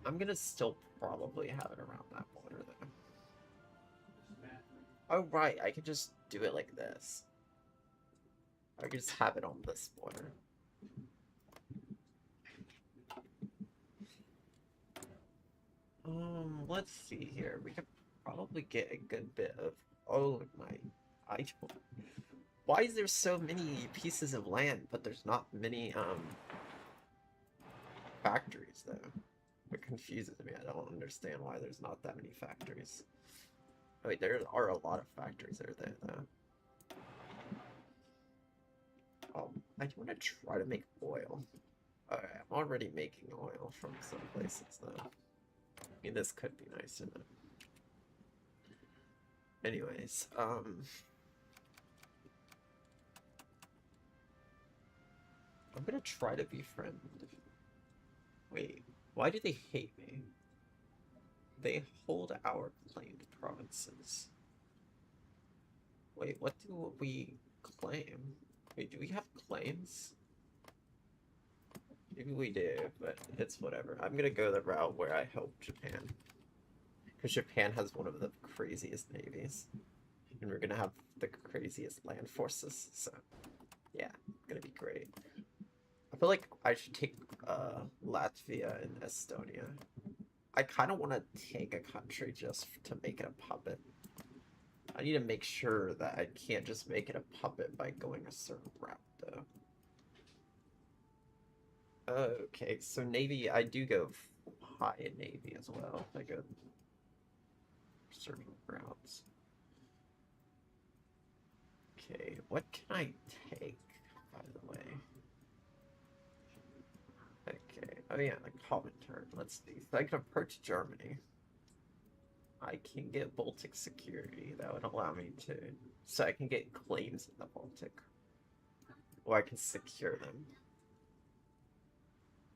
I'm gonna still probably have it around that border though. Oh right, I could just do it like this. I could just have it on this border. Let's see here. We could probably get a good bit of. Oh my! I don't. Why is there so many pieces of land, but there's not many factories though? It confuses me. I don't understand why there's not that many factories. Oh, wait, there are a lot of factories there, though. I do want to try to make oil. Alright, I'm already making oil from some places, though. I mean, this could be nice, isn't it? Anyways, I'm gonna try to befriend. Wait, why do they hate me? They hold our claimed provinces. Wait, what do we claim? Wait, do we have claims? Maybe we do, but it's whatever. I'm gonna go the route where I help Japan. Because Japan has one of the craziest navies. And we're gonna have the craziest land forces, so yeah, gonna be great. I feel like I should take Latvia and Estonia. I kind of want to take a country just to make it a puppet. I need to make sure that I can't just make it a puppet by going a certain route, though. Okay, so Navy, I do go high in Navy as well. I go certain routes. Okay, what can I take, by the way? Okay, oh yeah, the Comintern. Let's see. So I can approach Germany. I can get Baltic security. That would allow me to... So I can get claims in the Baltic. Or I can secure them.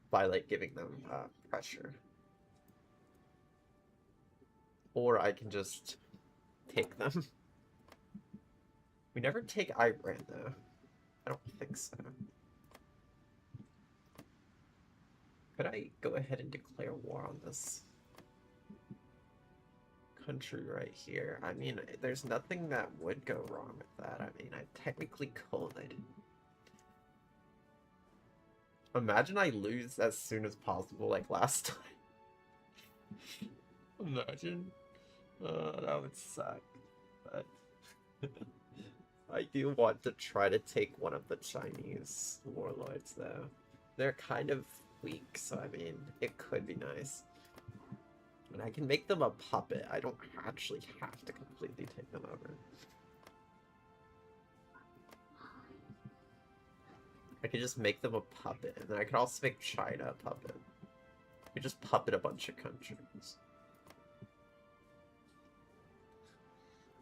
By, like, giving them pressure. Or I can just take them. We never take Iran, though. I don't think so. Could I go ahead and declare war on this country right here? I mean, there's nothing that would go wrong with that. I mean, I technically could. Imagine I lose as soon as possible, like last time. Imagine. That would suck. But I do want to try to take one of the Chinese warlords, though. They're kind of weak, so I mean, it could be nice. And I can make them a puppet. I don't actually have to completely take them over. I could just make them a puppet, and then I could also make China a puppet. I could just puppet a bunch of countries.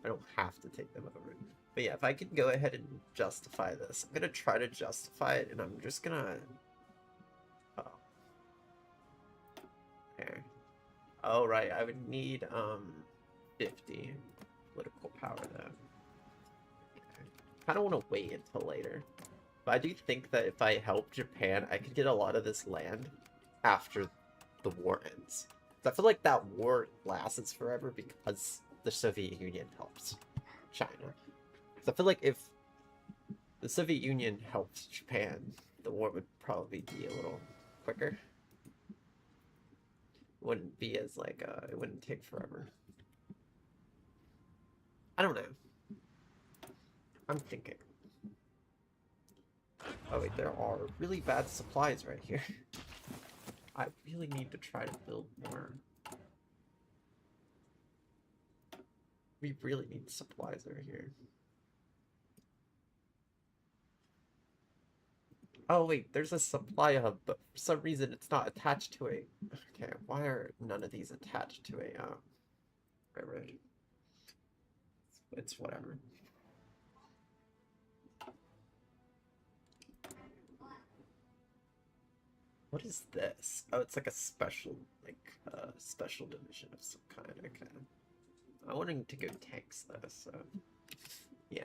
I don't have to take them over. But yeah, if I can go ahead and justify this, I'm gonna try to justify it, and I'm just gonna... Oh. There. Oh, right, I would need, 50 political power, though. Okay. I don't want to wait until later. But I do think that if I help Japan, I could get a lot of this land after the war ends. So I feel like that war lasts forever because the Soviet Union helps China. So I feel like if the Soviet Union helped Japan, the war would probably be a little quicker. It wouldn't be as, like, it wouldn't take forever. I don't know. I'm thinking. Oh wait, there are really bad supplies right here. I really need to try to build more. We really need supplies over here. Oh wait, there's a supply hub, but for some reason it's not attached to a... Okay, why are none of these attached to a, railroad? It's whatever. What is this? Oh, it's like a special, special division of some kind. Okay. I wanted to go tanks, though, so... Yeah.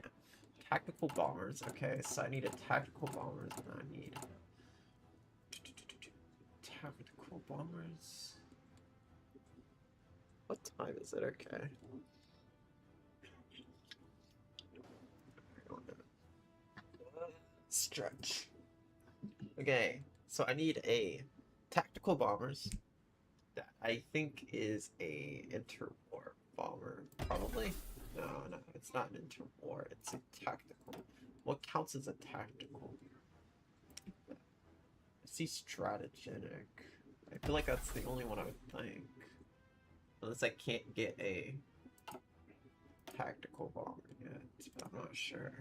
Tactical bombers. Okay, so I need a tactical bombers, and I need... Tactical bombers... What time is it? Okay. Stretch. Okay, so I need a tactical bombers that I think is a interwar bomber. Probably? No, it's not an interwar. It's a tactical. What counts as a tactical? I see strategic. I feel like that's the only one I would think. Unless I can't get a tactical bomber yet, but I'm not sure.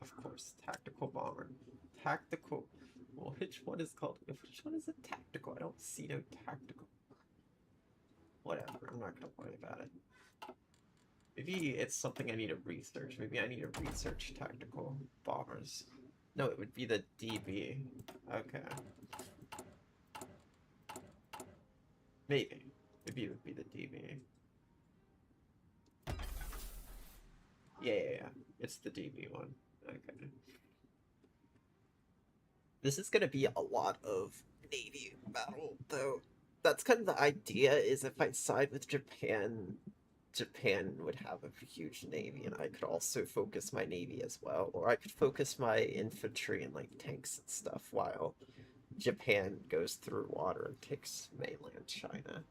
Of course, tactical bomber. Tactical. Well, which one is called? Which one is a tactical? I don't see no tactical. Whatever, I'm not gonna worry about it. Maybe it's something I need to research. Maybe I need to research tactical bombers. No, it would be the DB. Okay. Maybe. Maybe it would be the DB. Yeah. It's the DB one. Okay. This is gonna be a lot of Navy battle, though. That's kind of the idea, is if I side with Japan, Japan would have a huge Navy, and I could also focus my Navy as well. Or I could focus my infantry and, like, tanks and stuff, while Japan goes through water and takes mainland China.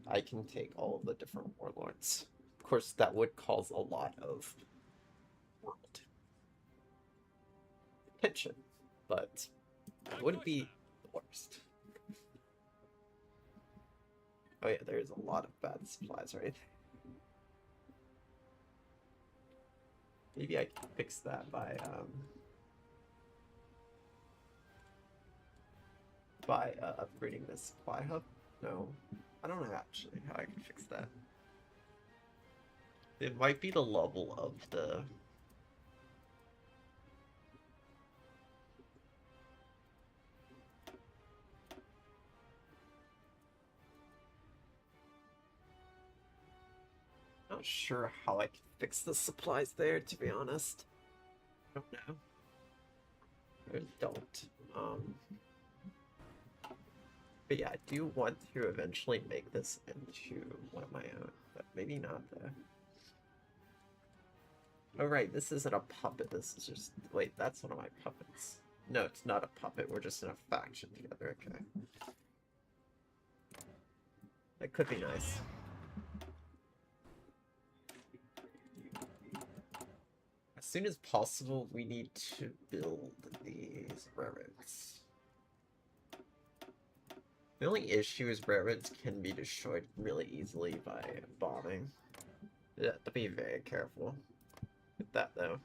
I can take all of the different warlords. Of course, that would cause a lot of world tension, but it wouldn't be the worst. Oh yeah, there's a lot of bad supplies, right? Maybe I can fix that by upgrading this supply hub. No, I don't know actually how I can fix that. It might be the level of the... Not sure how I can fix the supplies there, to be honest. I don't know. I really don't. But yeah, I do want to eventually make this into one of my own, but maybe not though. Oh right, this isn't a puppet, this is just... Wait, that's one of my puppets. No, it's not a puppet, we're just in a faction together, okay. That could be nice. As soon as possible, we need to build these railroads. The only issue is railroads can be destroyed really easily by bombing. You have to be very careful with that, though.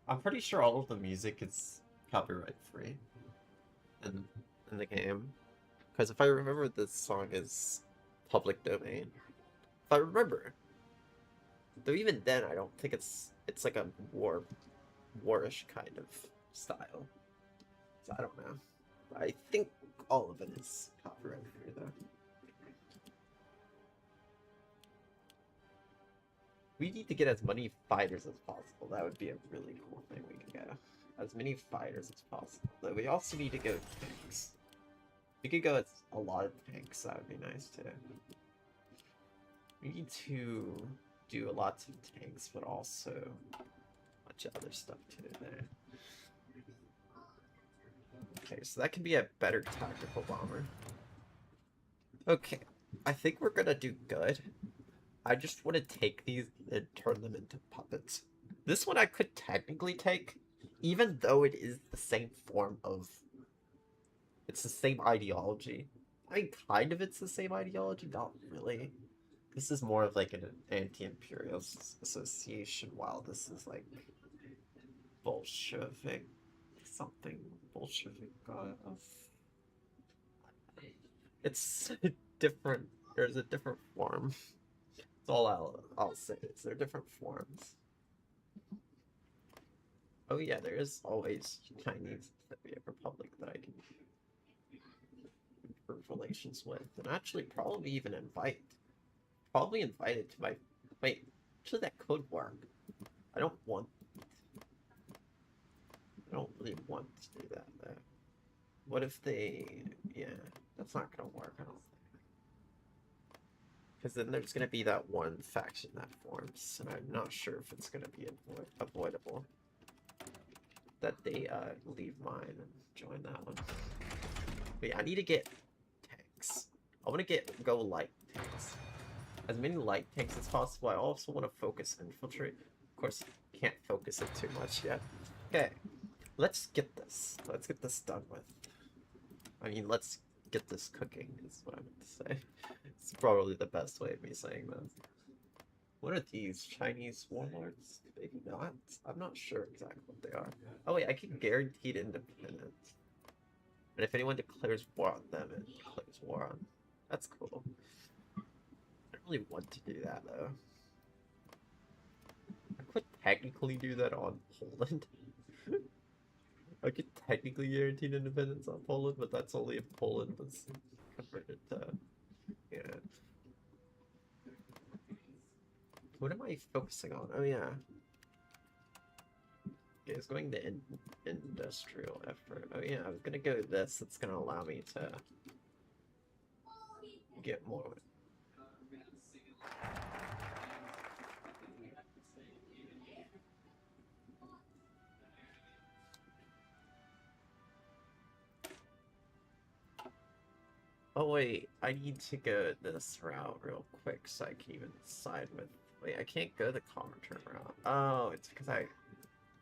I'm pretty sure all of the music is copyright free in the game. Because if I remember, this song is public domain. If I remember. Though even then, I don't think it's like a warish kind of style. So I don't know. I think all of it is copyright free, though. We need to get as many fighters as possible. That would be a really cool thing we could get. As many fighters as possible. Though we also need to go tanks. We could go with a lot of tanks, that would be nice too. We need to do lots of tanks, but also a bunch of other stuff too there. Okay, so that can be a better tactical bomber. Okay, I think we're gonna do good. I just want to take these and turn them into puppets. This one I could technically take, even though it is the same form of... It's the same ideology. I mean, kind of it's the same ideology, not really. This is more of like an anti-imperialist association, while this is like Bolshevik something. Bolshevik it's different. There's a different form. That's all I'll say. They're different forms. Oh yeah, there is always Chinese Republic that I can improve relations with, and actually probably even invite. Probably invited to my... Wait, actually that could work. I don't really want to do that though. What if they... Yeah, that's not gonna work, I don't think. Because then there's gonna be that one faction that forms, and I'm not sure if it's gonna be avoidable. That they leave mine and join that one. But yeah, I need to get tanks. I want to go light tanks. as many light tanks as possible. I also want to focus infiltrate. Of course, can't focus it too much yet. Okay, let's get this. Let's get this done with. I mean, let's get this cooking is what I meant to say. It's probably the best way of me saying this. What are these? Chinese warlords? Maybe not. I'm not sure exactly what they are. Oh wait, I can guaranteed independence. And if anyone declares war on them, it declares war on. That's cool. I don't really want to do that though. I could technically do that on Poland. I could technically guaranteed independence on Poland, but that's only if Poland was converted to, yeah. What am I focusing on? Oh yeah. Okay, it's going to industrial effort. Oh yeah, I was gonna go this. It's gonna allow me to get more. Oh wait, I need to go this route real quick so I can even side with. Wait, I can't go the Comintern route. Oh, it's because I.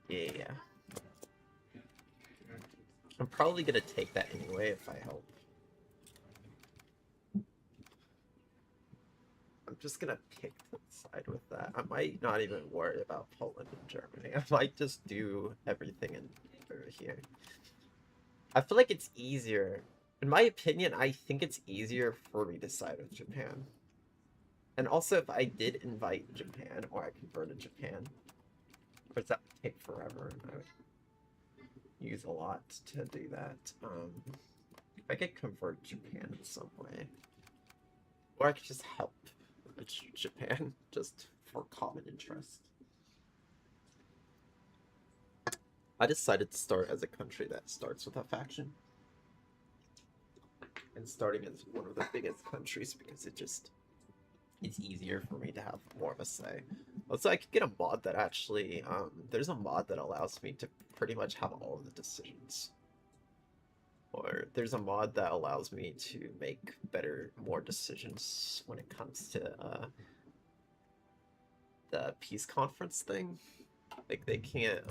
Yeah. I'm probably gonna take that anyway if I help. I'm just gonna pick the side with that. I might not even worry about Poland and Germany. I might just do everything in over here. I feel like it's easier. In my opinion, I think it's easier for me to side with Japan. And also, if I did invite Japan, or I converted Japan, of course that would take forever, and I would use a lot to do that. If I could convert Japan in some way, or I could just help Japan, just for common interest. I decided to start as a country that starts with a faction. And starting as one of the biggest countries because it's easier for me to have more of a say. Also, I could get a mod that actually, there's a mod that allows me to pretty much have all of the decisions. Or there's a mod that allows me to make more decisions when it comes to the peace conference thing. Like, they can't,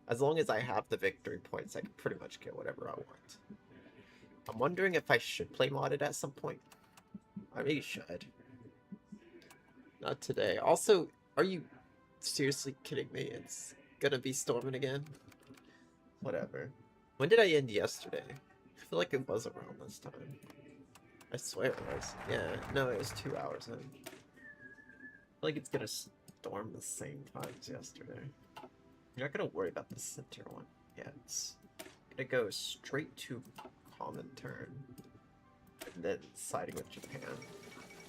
as long as I have the victory points, I can pretty much get whatever I want. I'm wondering if I should play modded at some point. I maybe should. Not today. Also, are you seriously kidding me? It's gonna be storming again? Whatever. When did I end yesterday? I feel like it was around this time. I swear it was. Yeah, no, it was 2 hours in. I feel like it's gonna storm the same time as yesterday. You're not gonna worry about the center one. Yeah, it's gonna go straight to Comintern. And then siding with Japan.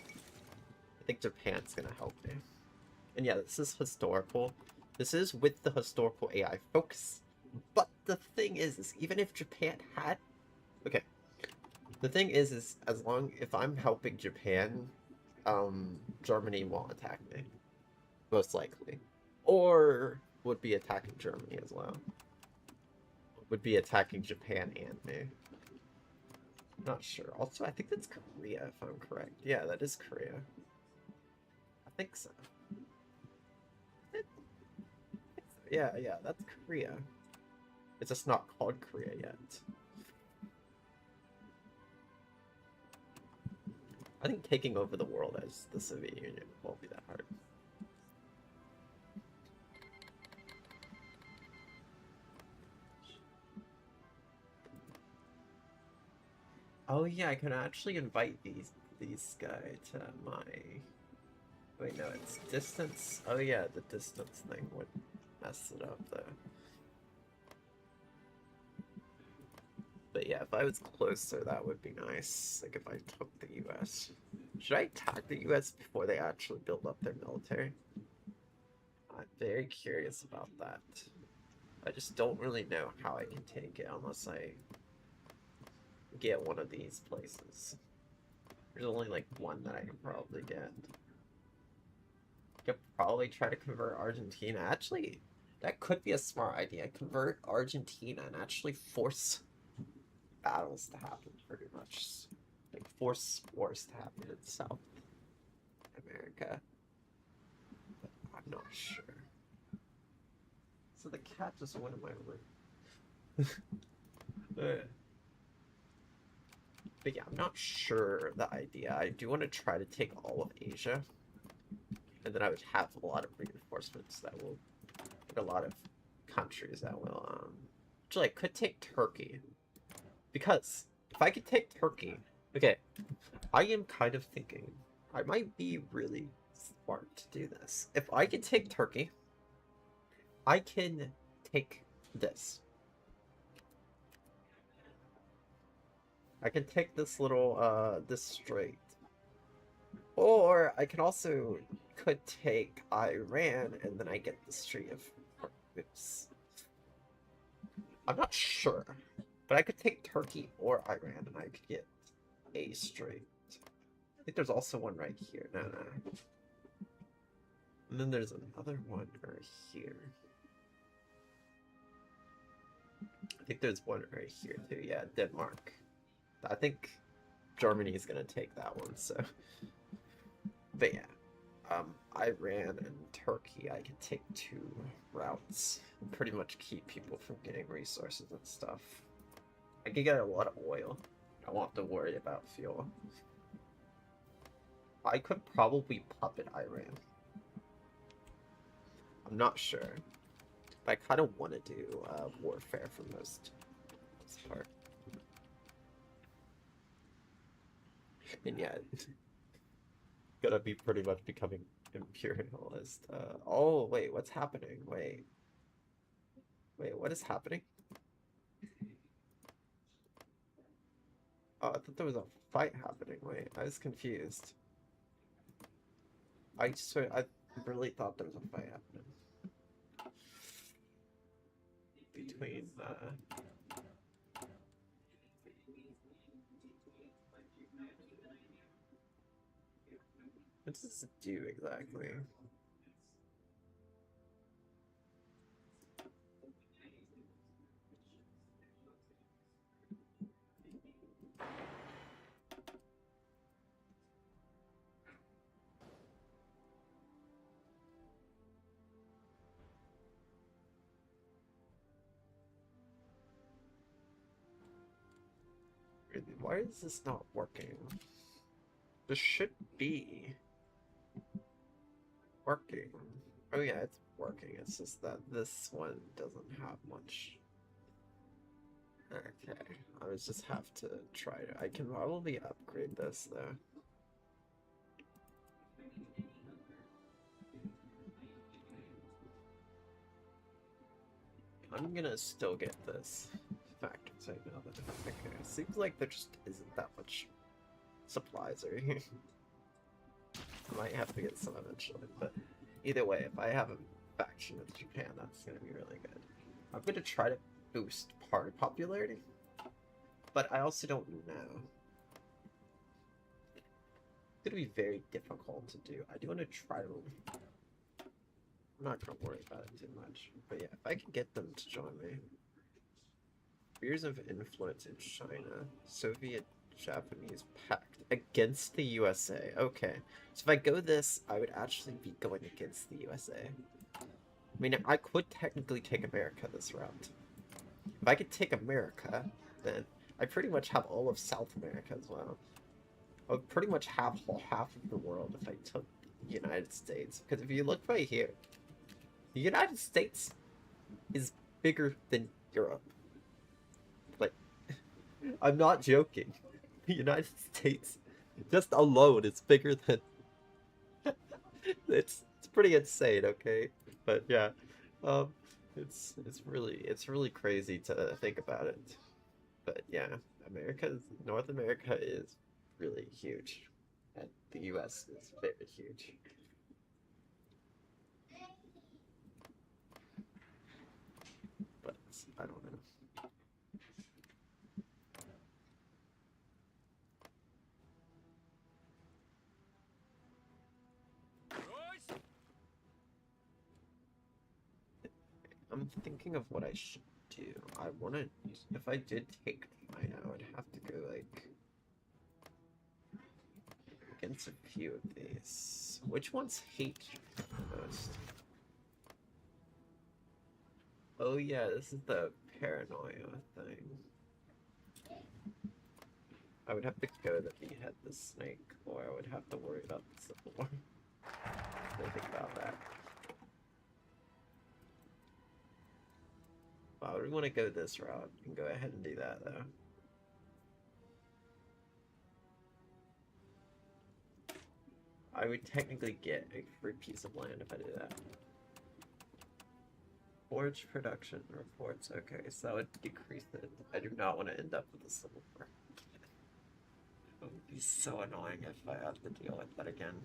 I think Japan's gonna help me. And yeah, this is historical. This is with the historical AI focus. But the thing is even if Japan had... Okay. The thing is if I'm helping Japan, Germany won't attack me. Most likely. Or would be attacking Germany as well. Would be attacking Japan and me. Not sure. Also, I think that's Korea, if I'm correct. Yeah, that is Korea. I think so. Yeah, that's Korea. It's just not called Korea yet. I think taking over the world as the Soviet Union won't be that hard. Oh yeah, I can actually invite these guys to my... Wait, no, it's distance. Oh yeah, the distance thing would mess it up though. But yeah, if I was closer, that would be nice. Like if I took the US. Should I attack the US before they actually build up their military? I'm very curious about that. I just don't really know how I can take it unless I get one of these places. There's only like one that I can probably get. I could probably try to convert Argentina. Actually, that could be a smart idea. Convert Argentina and actually force battles to happen, pretty much. Like, force wars to happen itself. America. But I'm not sure. So the cat just went in my room. But yeah, I'm not sure the idea. I do want to try to take all of Asia. And then I would have a lot of reinforcements that will... a lot of countries that will... Actually, I could take Turkey. Because if I could take Turkey... Okay, I am kind of thinking I might be really smart to do this. If I could take Turkey, I can take this. I can take this little, this strait. Or I can also could take Iran, and then I get the Strait of Hormuz. I'm not sure, but I could take Turkey or Iran, and I could get a strait. I think there's also one right here. No. And then there's another one right here. I think there's one right here too. Yeah, Denmark. I think Germany is gonna take that one. So, but yeah, Iran and Turkey. I can take 2 routes and pretty much keep people from getting resources and stuff. I can get a lot of oil. I won't have to worry about fuel. I could probably puppet Iran. I'm not sure. But I kind of want to do warfare for most part. And yeah, gonna be pretty much becoming imperialist. Oh, wait, what's happening? Wait, what is happening? Oh, I thought there was a fight happening. Wait, I was confused. I really thought there was a fight happening. Between, what does it do exactly? Why is this not working? This should be working. Oh yeah, it's working. It's just that this one doesn't have much. Okay, I would just have to try it. I can probably upgrade this though. I'm gonna still get this factors right now. Okay, seems like there just isn't that much supplies right here. I might have to get some eventually, but either way, if I have a faction with Japan, that's gonna be really good. I'm gonna try to boost party popularity, but I also don't know. It's gonna be very difficult to do. I do want to try to. I'm not gonna worry about it too much, but yeah, if I can get them to join me. Spheres of influence in China, Soviet-Japanese pact against the USA. Okay, so if I go this, I would actually be going against the USA. I mean, I could technically take America this route. If I could take America, then I pretty much have all of South America as well. I would pretty much have half of the world if I took the United States. Because if you look right here, the United States is bigger than Europe. Like, I'm not joking. The United States, just alone, is bigger than... it's pretty insane, okay? But yeah, it's really crazy to think about it. But yeah, North America is really huge, and the U.S. is very huge. But I don't know. I'm thinking of what I should do. I want to, if I did take China, I would have to go like, against a few of these. Which ones hate you the most? Oh yeah, this is the paranoia thing. I would have to go that we had the snake, or I would have to worry about the civil war. Think about that. Wow, we want to go this route and go ahead and do that though. I would technically get a free piece of land if I did that. Forge production reports. Okay, so that would decrease it. I do not want to end up with a civil war. It would be so annoying if I have to deal with that again.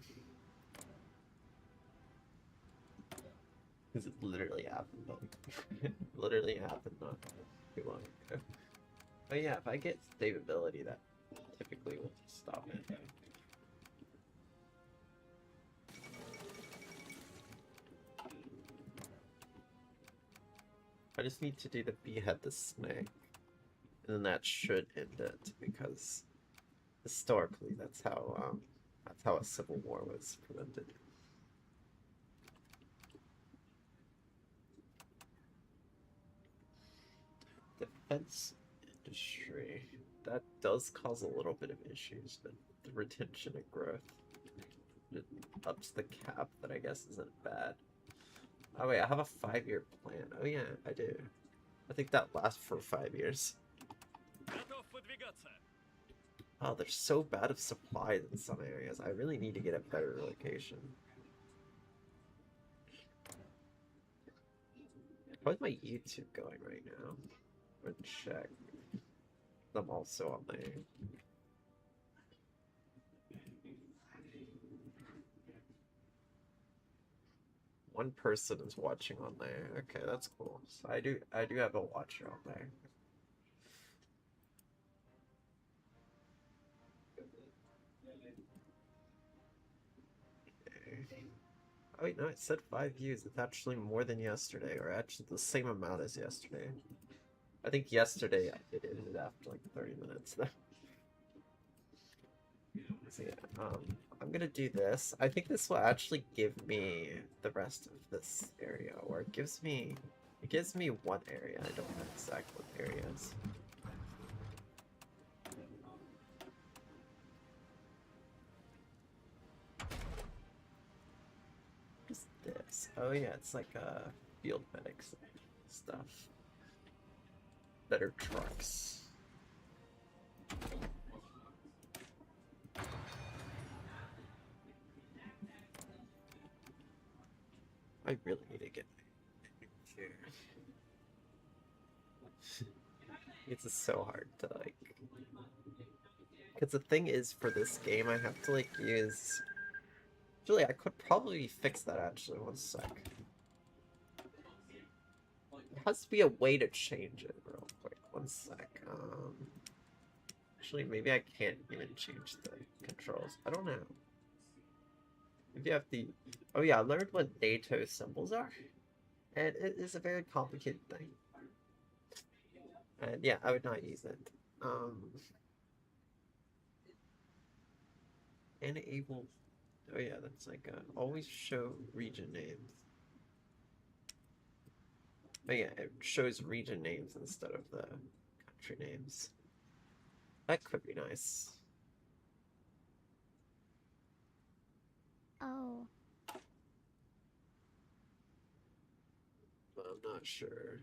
Because it literally happened. It literally happened not too long ago. But yeah, if I get stability, that typically will stop it. I just need to do the behead the snake, and then that should end it, because historically that's how a civil war was prevented. Defense industry, that does cause a little bit of issues, but the retention and growth, it ups the cap, that I guess isn't bad. Oh wait, I have a 5-year plan. Oh yeah, I do. I think that lasts for 5 years. Oh, they're so bad of supplies in some areas. I really need to get a better location. How's my YouTube going right now? I'm gonna check. I'm also on there. One person is watching on there. Okay, that's cool. So I do have a watcher on there. Okay. Oh wait, no, it said 5 views. It's actually more than yesterday, or actually the same amount as yesterday. I think yesterday it ended after like 30 minutes though. So yeah, I'm gonna do this. I think this will actually give me the rest of this area, or it gives me one area. I don't know exactly what area is. What is this? Oh yeah, it's like field medics stuff. Better trucks. I really need to get here. It's just so hard to like, because the thing is, for this game I have to like use. Actually, I could probably fix that actually. One sec. There has to be a way to change it real quick. One sec. Actually, maybe I can't even change the controls. I don't know. Maybe I have the. Oh yeah, I learned what NATO symbols are, and it is a very complicated thing. And yeah, I would not use it. Enable. Oh yeah, that's like always show region names. But yeah, it shows region names instead of the country names. That could be nice. Oh. But I'm not sure.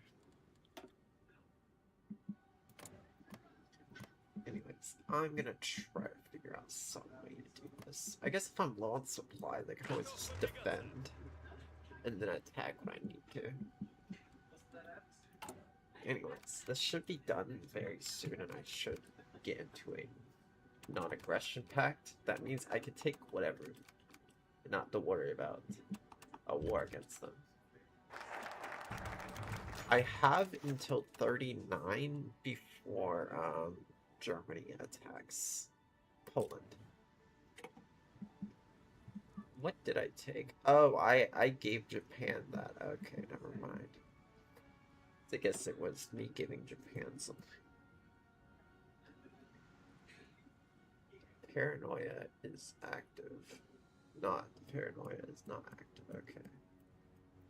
Anyways, I'm gonna try to figure out some way to do this. I guess if I'm low on supplies, I can always just defend and then attack when I need to. Anyways, this should be done very soon, and I should get into a non-aggression pact. That means I can take whatever, and not to worry about a war against them. I have until 39 before Germany attacks Poland. What did I take? Oh, I gave Japan that. Okay, never mind. I guess it was me giving Japan something. Paranoia is active. Not paranoia is not active. Okay.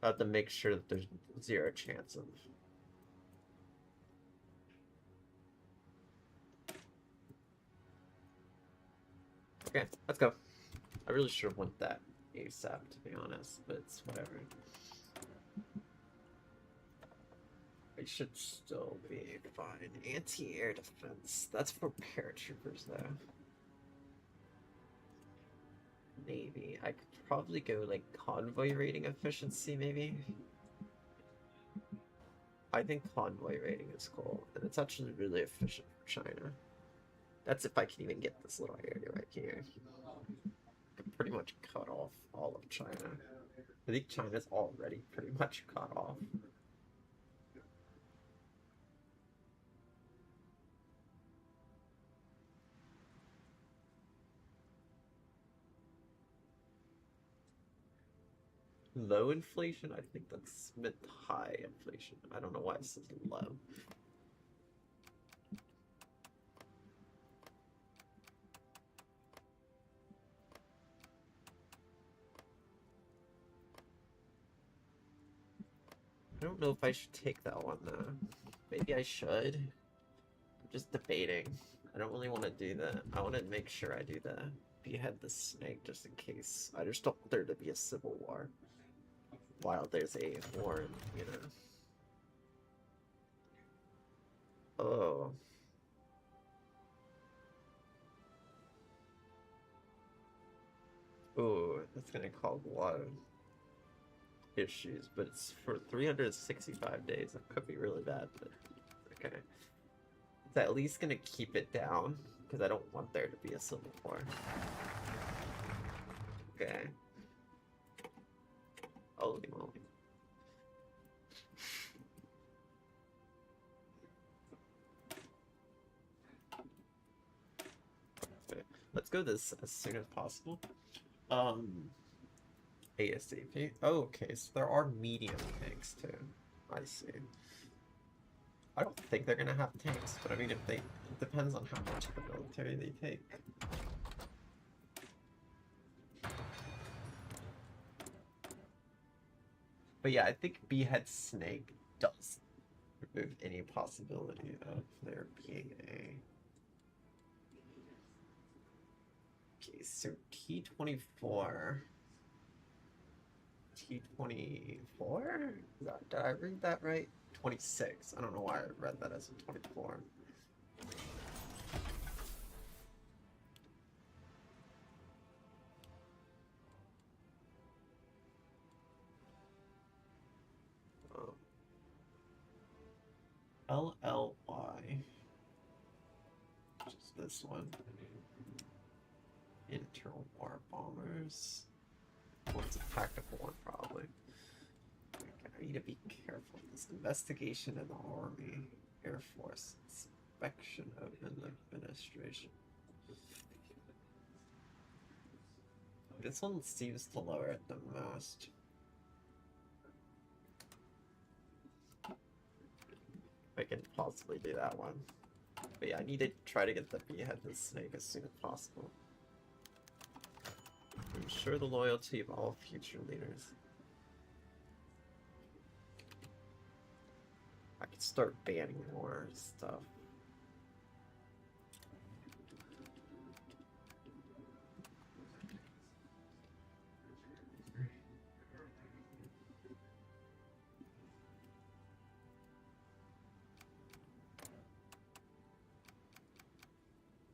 I have to make sure that there's 0 chance of. Okay, let's go. I really should have went that ASAP, to be honest, but it's whatever. I should still be fine. Anti-air defense. That's for paratroopers, though. Maybe. I could probably go, like, convoy rating efficiency, maybe? I think convoy rating is cool, and it's actually really efficient for China. That's if I can even get this little area right here. I can pretty much cut off all of China. I think China's already pretty much cut off. Low inflation? I think that's mid to high inflation. I don't know why it says low. I don't know if I should take that one though. Maybe I should. I'm just debating. I don't really want to do that. I want to make sure I do that. Behead the snake just in case. I just don't want there to be a civil war. While there's a war, you know. Oh. Ooh, that's gonna cause a lot of issues, but it's for 365 days. That could be really bad, but okay. It's at least gonna keep it down, because I don't want there to be a civil war. Okay. Holy moly. Okay. Let's go this as soon as possible. ASAP. Oh, okay, so there are medium tanks too. I see. I don't think they're gonna have tanks, but I mean, if they, it depends on how much of the military they take. But yeah, I think Behead Snake does remove any possibility of there being a... Okay, so T-24... T-24? Did I read that right? 26. I don't know why I read that as a 24. LLY. Which is this one. Internal War Bombers. Well, it's a tactical one, probably. Okay, I need to be careful. This investigation in the Army, Air Force, inspection of an administration. This one seems to lower it the most. I can possibly do that one. But yeah, I need to try to get the Behead the Snake as soon as possible. Ensure the loyalty of all future leaders. I could start banning more stuff.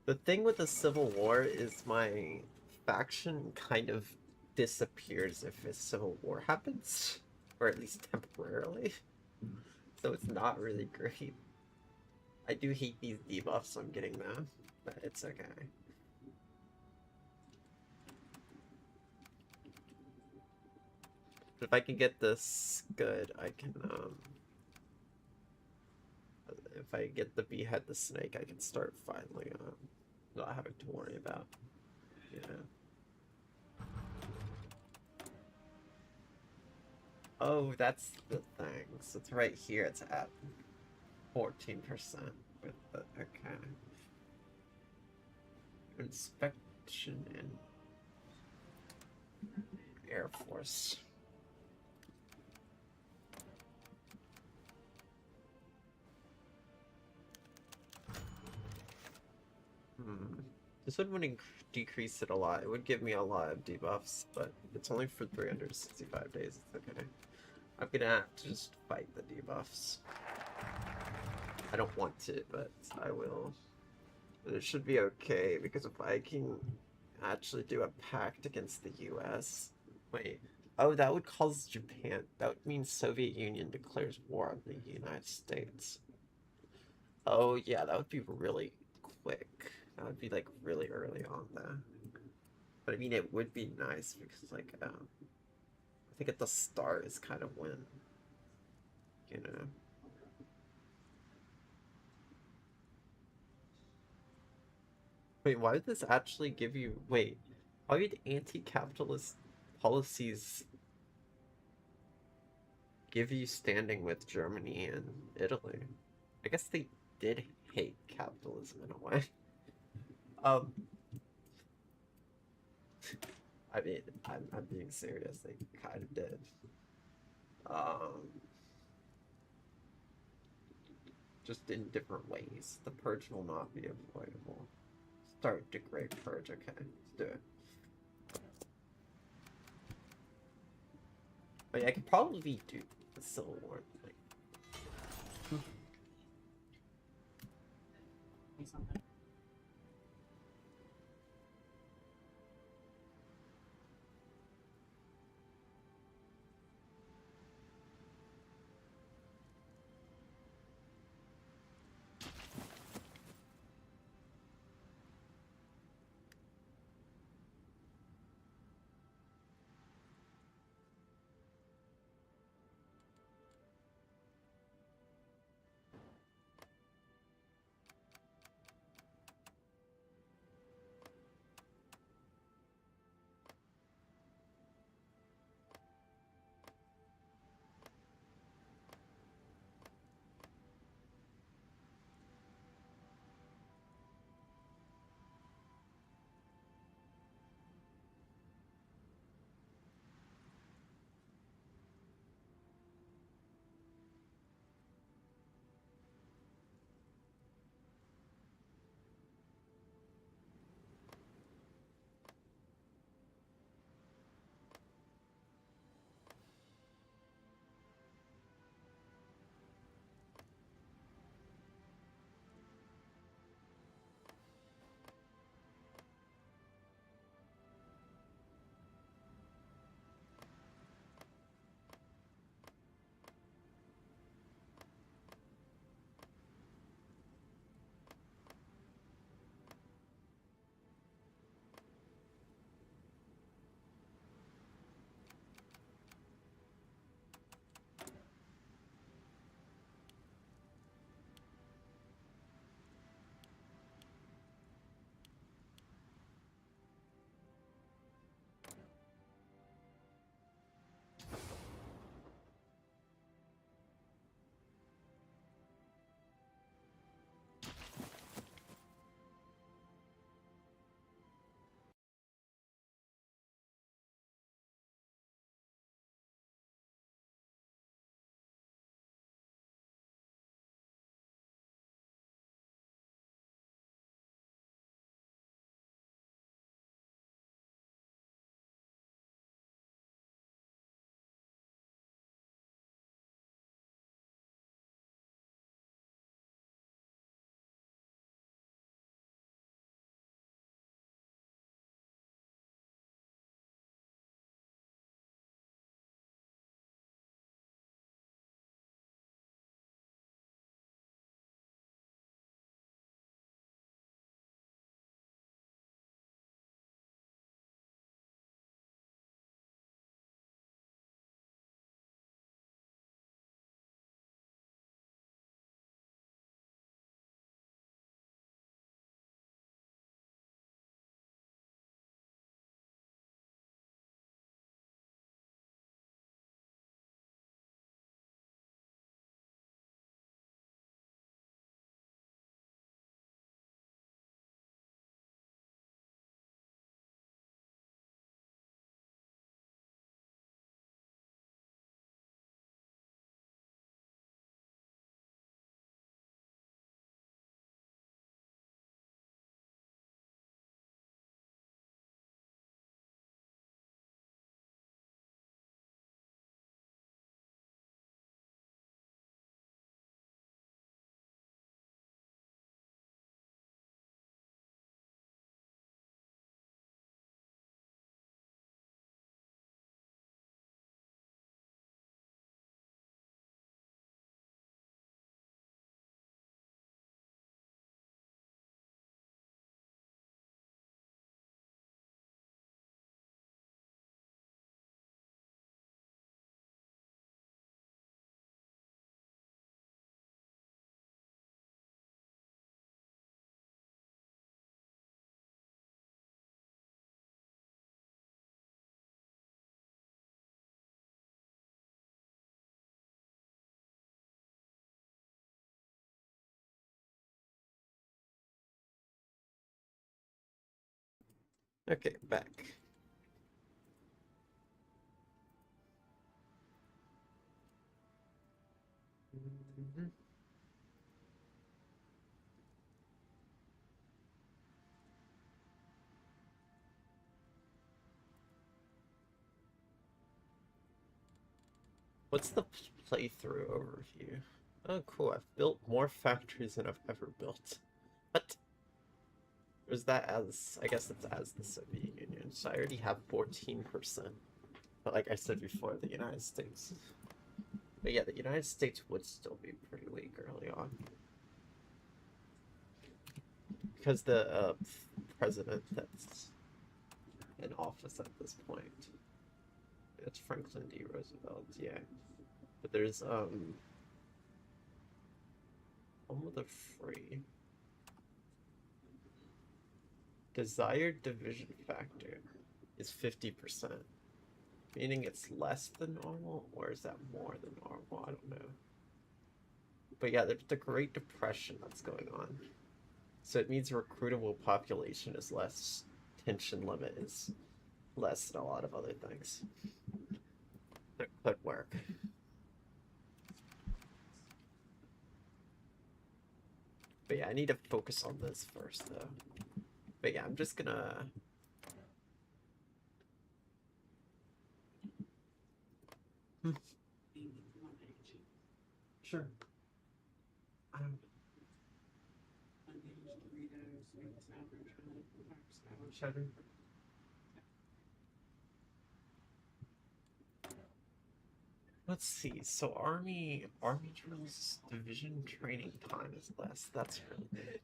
The thing with the Civil War is my faction kind of disappears if a civil war happens, or at least temporarily. So it's not really great. I do hate these debuffs I'm getting though, but it's okay. If I can get this good, I can, if I get the Behead the Snake, I can start finally, not having to worry about, you know. Oh, that's the thing. So it's right here, it's at 14% with the, okay. Inspection in Air Force. This would decrease it a lot. It would give me a lot of debuffs, but it's only for 365 days. It's okay. I'm gonna have to just fight the debuffs. I don't want to, but I will. But it should be okay, because if I can actually do a pact against the US... Wait. Oh, that would cause Japan. That would mean Soviet Union declares war on the United States. Oh, yeah, that would be really quick. That would be, like, really early on, though. But, I mean, it would be nice, because, like, I think at the start is kind of when, you know... Wait, why did this actually give you... Wait, why would anti-capitalist policies give you standing with Germany and Italy? I guess they did hate capitalism in a way. I mean, I'm being serious, they kind of did. Just in different ways. The purge will not be avoidable. Start degrade purge, okay, let's do it. But yeah, I could probably do the Civil War thing. Something. Okay, back. Mhm. What's the playthrough overview? Oh, cool. I've built more factories than I've ever built. What? Or is that as... I guess it's as the Soviet Union. So I already have 14%. But like I said before, the United States. But yeah, the United States would still be pretty weak early on. Because the president that's in office at this point. It's Franklin D. Roosevelt, yeah. But there's home of the free. Desired division factor is 50%. Meaning it's less than normal, or is that more than normal? I don't know. But yeah, there's the Great Depression that's going on. So it means recruitable population is less, tension limit is less than a lot of other things. That could work. But yeah, I need to focus on this first, though. But yeah, I'm just gonna... Sure. Let's see. So army drills division training time is less. That's really good.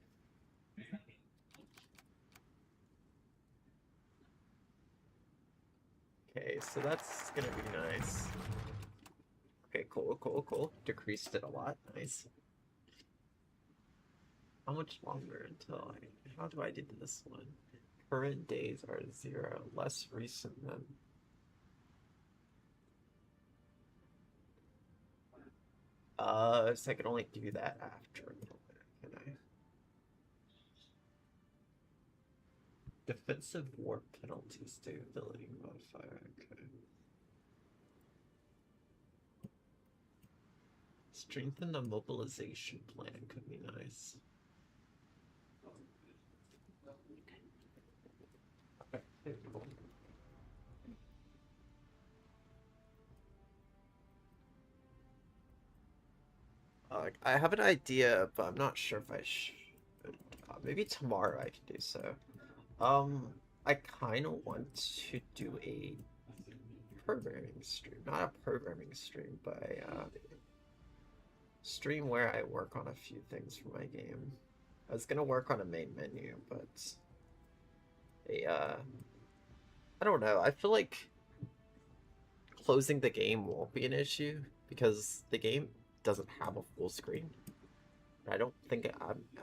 Okay, so that's gonna be nice. Okay, cool. Decreased it a lot. Nice. How much longer until I... How do I do this one? Current days are 0. Less recent than... So I can only do that after a moment, can I? Defensive war penalty stability modifier, okay. Strengthen the mobilization plan could be nice. Okay, cool. I have an idea, but I'm not sure if I should. Maybe tomorrow I can do so. I kind of want to do a programming stream. Not a programming stream, but a stream where I work on a few things for my game. I was gonna work on a main menu, but I don't know. I feel like closing the game won't be an issue because the game doesn't have a full screen. I don't think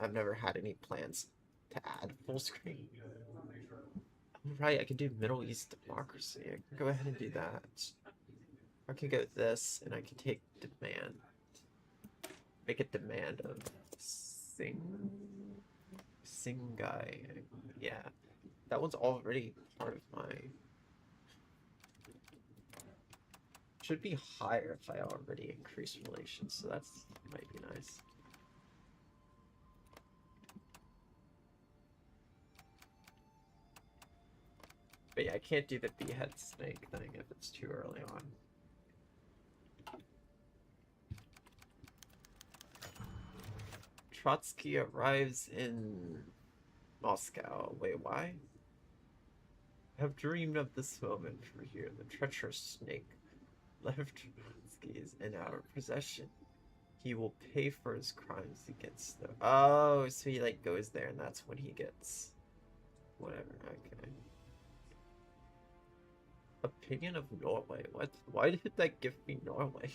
I've never had any plans to add full screen. Right, I can do Middle East democracy. I can go ahead and do that. I can go this, and I can take demand. Make a demand of guy. Yeah, that one's already part of my... Should be higher if I already increase relations, so that's might be nice. But yeah, I can't do the behead snake thing if it's too early on. Trotsky arrives in Moscow. Wait, why? I have dreamed of this moment for here. The treacherous snake left Trotsky is in our possession. He will pay for his crimes against the... Oh, so he like goes there and that's when he gets... Whatever, okay. Opinion of Norway. What? Why did that give me Norway?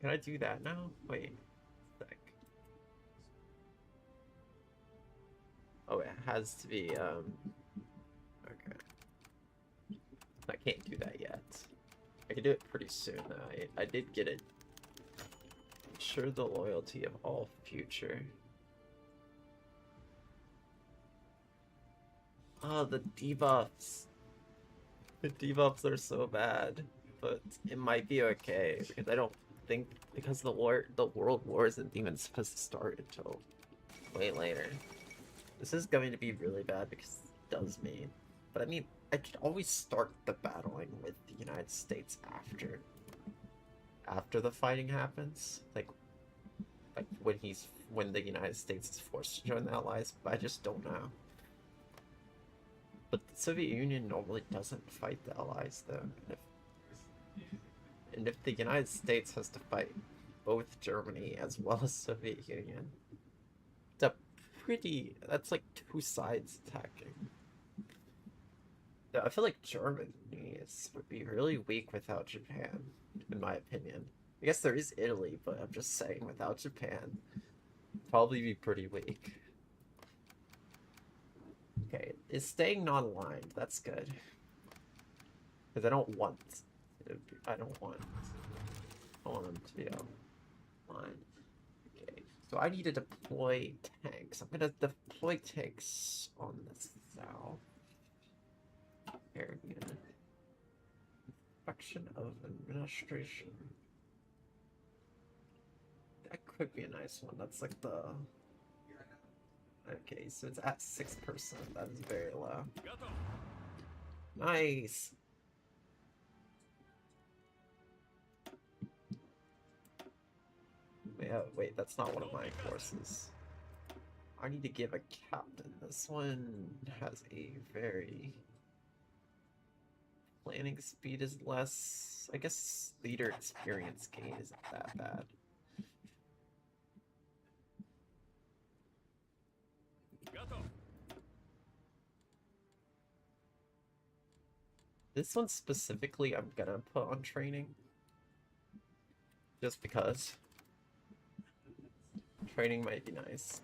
Can I do that now? Wait. Sec. Oh, it has to be, okay. I can't do that yet. I can do it pretty soon, though. I did get it. Ensure the loyalty of all future. Oh, the debuffs. The debuffs are so bad, but it might be okay because I don't think the world wars and demons supposed to start until way later. This is going to be really bad because it does mean. But I mean, I could always start the battling with the United States after the fighting happens, like when the United States is forced to join the Allies. But I just don't know. But the Soviet Union normally doesn't fight the Allies, though. And if the United States has to fight both Germany as well as Soviet Union, that's like two sides attacking. I feel like Germany would be really weak without Japan, in my opinion. I guess there is Italy, but I'm just saying without Japan, probably be pretty weak. Okay, is staying non-aligned. That's good. Because I don't want them to be online. Okay, so I need to deploy tanks. I'm gonna deploy tanks on the south. Area. Inspection of administration. That could be a nice one. That's like the... Okay, so it's at 6%. That is very low. Nice! Yeah, wait, that's not one of my forces. I need to give a captain. This one has a very... Planning speed is less... I guess leader experience gain isn't that bad. This one specifically I'm gonna put on training. Just because. Training might be nice.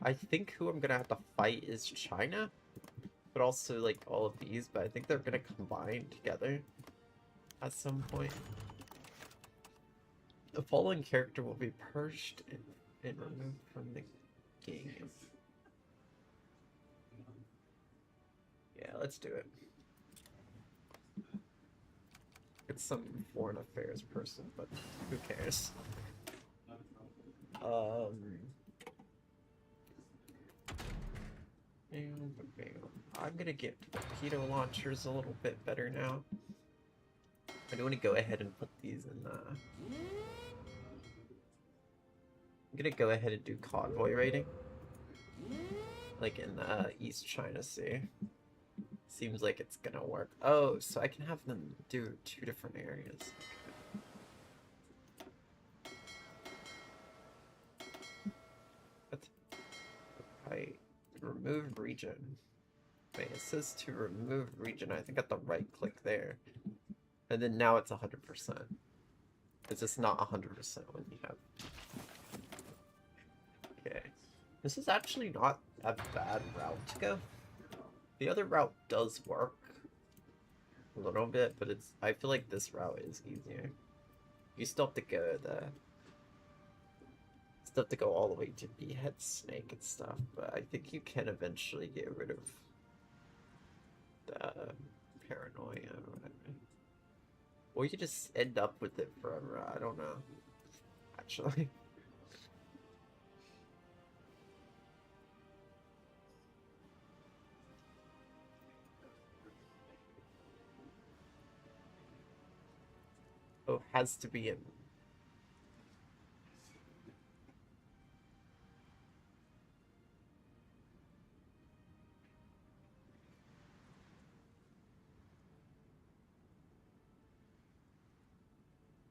I think who I'm gonna have to fight is China. But also, like, all of these, but I think they're gonna combine together at some point. The following character will be purged and removed from the game. Yeah, let's do it. It's some foreign affairs person, but who cares? I'm gonna get torpedo launchers a little bit better now. I do want to go ahead and put these in I'm gonna go ahead and do convoy raiding. Like in the East China Sea. Seems like it's gonna work. Oh, so I can have them do 2 different areas. Okay. Right. Remove region. Wait, it says to remove region. I think I have to right click there. And then now it's 100%. It's just not 100% when you have... Okay. This is actually not a bad route to go. The other route does work a little bit, but I feel like this route is easier. You still have to go all the way to Behead Snake and stuff, but I think you can eventually get rid of the paranoia or whatever. Or you just end up with it forever, I don't know. Actually. Oh, has to be in.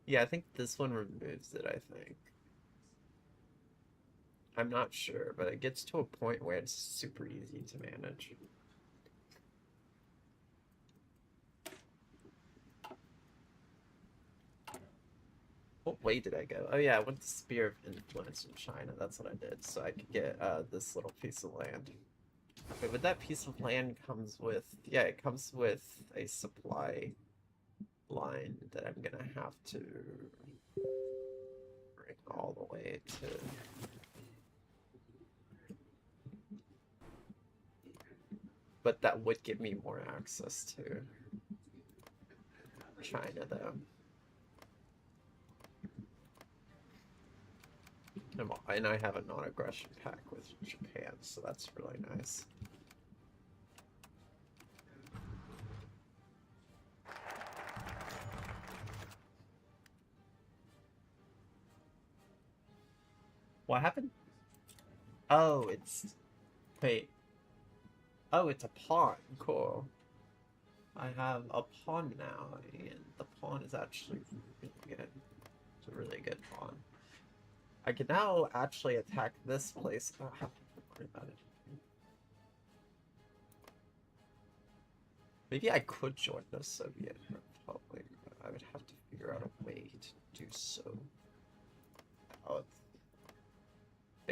Yeah, I think this one removes it, I think. I'm not sure, but it gets to a point where it's super easy to manage. What way did I go? Oh yeah, I went to Spear of Influence in China. That's what I did, so I could get this little piece of land. Wait, but that piece of land comes with... Yeah, it comes with a supply line that I'm gonna have to bring all the way to... But that would give me more access to China, though. And I have a non-aggression pact with Japan, so that's really nice. What happened? Oh, it's... Wait. Oh, it's a pawn. Cool. I have a pawn now, and the pawn is actually really good. It's a really good pawn. I can now actually attack this place. I don't have to worry about it. Maybe I could join the Soviet Republic, but I would have to figure out a way to do so. But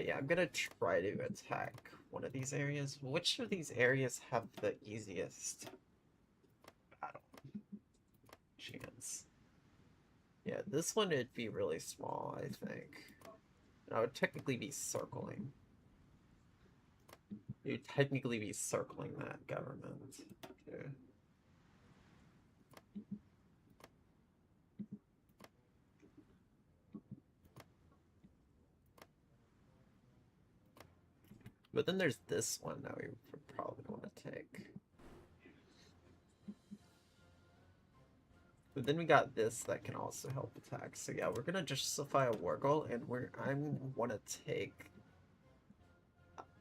yeah, I'm gonna try to attack one of these areas. Which of these areas have the easiest battle chance? Yeah, this one would be really small, I think. And I would technically be circling. You'd technically be circling that government. Okay. But then there's this one that we would probably want to take. But then we got this that can also help attack. So yeah, we're gonna justify a war goal, and I'm want to take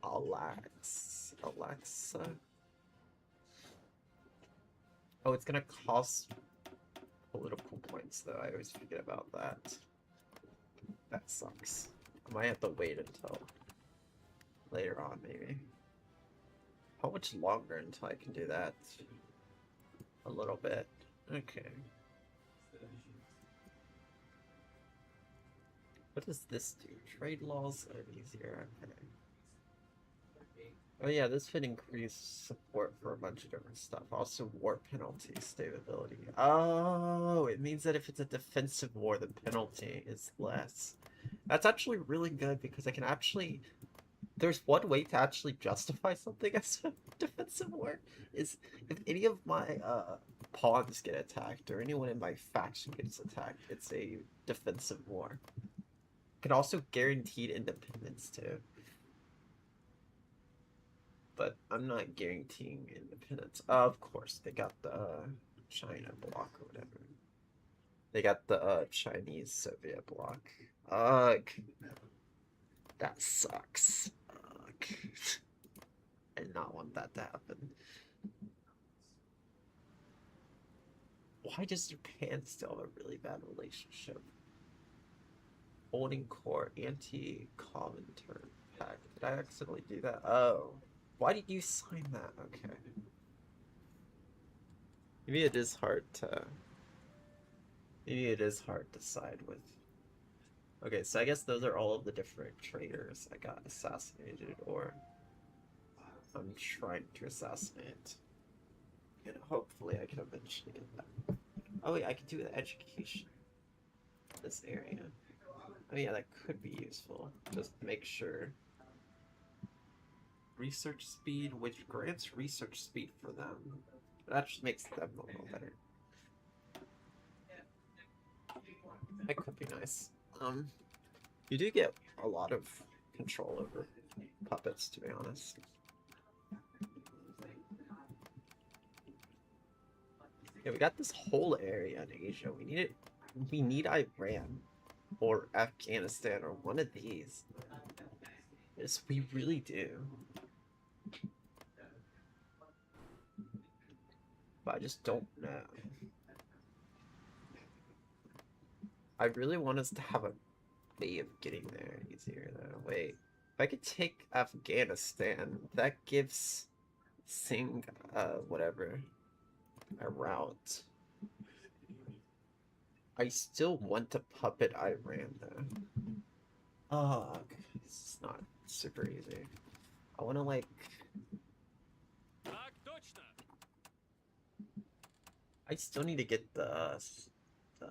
Alexa. Oh, it's gonna cost political points though. I always forget about that. That sucks. I might have to wait until later on, maybe. How much longer until I can do that? A little bit. Okay. What does this do? Trade laws are easier. Okay. Oh yeah, this could increase support for a bunch of different stuff. Also, war penalty stability. Oh, it means that if it's a defensive war, the penalty is less. That's actually really good because I can actually... There's one way to actually justify something as a defensive war, is if any of my pawns get attacked or anyone in my faction gets attacked, it's a defensive war. Can also guaranteed independence too. But I'm not guaranteeing independence. Of course, they got the China block or whatever. They got the Chinese Soviet block. Ugh. That sucks. Ugh. I did not want that to happen. Why does Japan still have a really bad relationship? Holding core anti-Comintern pact. Did I accidentally do that? Oh. Why did you sign that? Okay. Maybe it is hard to... Maybe it is hard to side with. Okay, so I guess those are all of the different traitors I got assassinated, or I'm trying to assassinate. And hopefully I can eventually get that. Oh wait, I can do the education. This area. Oh yeah, that could be useful. Just make sure. Research speed, which grants research speed for them. It actually makes them a little better. That could be nice. You do get a lot of control over puppets, to be honest. Yeah, we got this whole area in Asia. We need Iran or Afghanistan or one of these. Yes, we really do. But I just don't know. I really want us to have a way of getting there easier though. Wait, if I could take Afghanistan, that gives Singh, whatever, a route. I still want to puppet Iran though. Oh, okay. This is not super easy. I want to like still need to get the what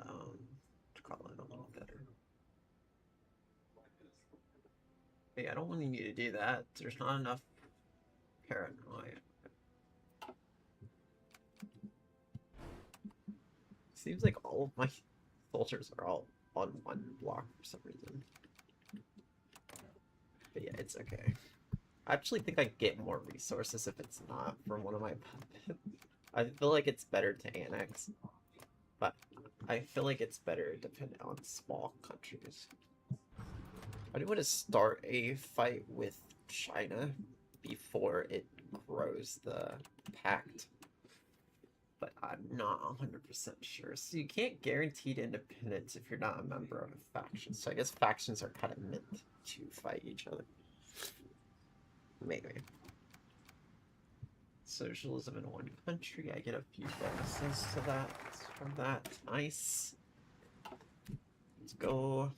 you call it, a little better. Hey, I don't really need to do that. There's not enough paranoia. Seems like all of my soldiers are all on one block for some reason. But yeah, it's okay. I actually think I get more resources if it's not from one of my puppets. I feel like it's better to annex, but I feel like it's better depending on small countries. I do want to start a fight with China before it grows the pact, but I'm not 100% sure. So you can't guarantee independence if you're not a member of a faction. So I guess factions are kind of meant to fight each other. Maybe. Socialism in one country. I get a few bonuses to that from that. Nice. Let's go.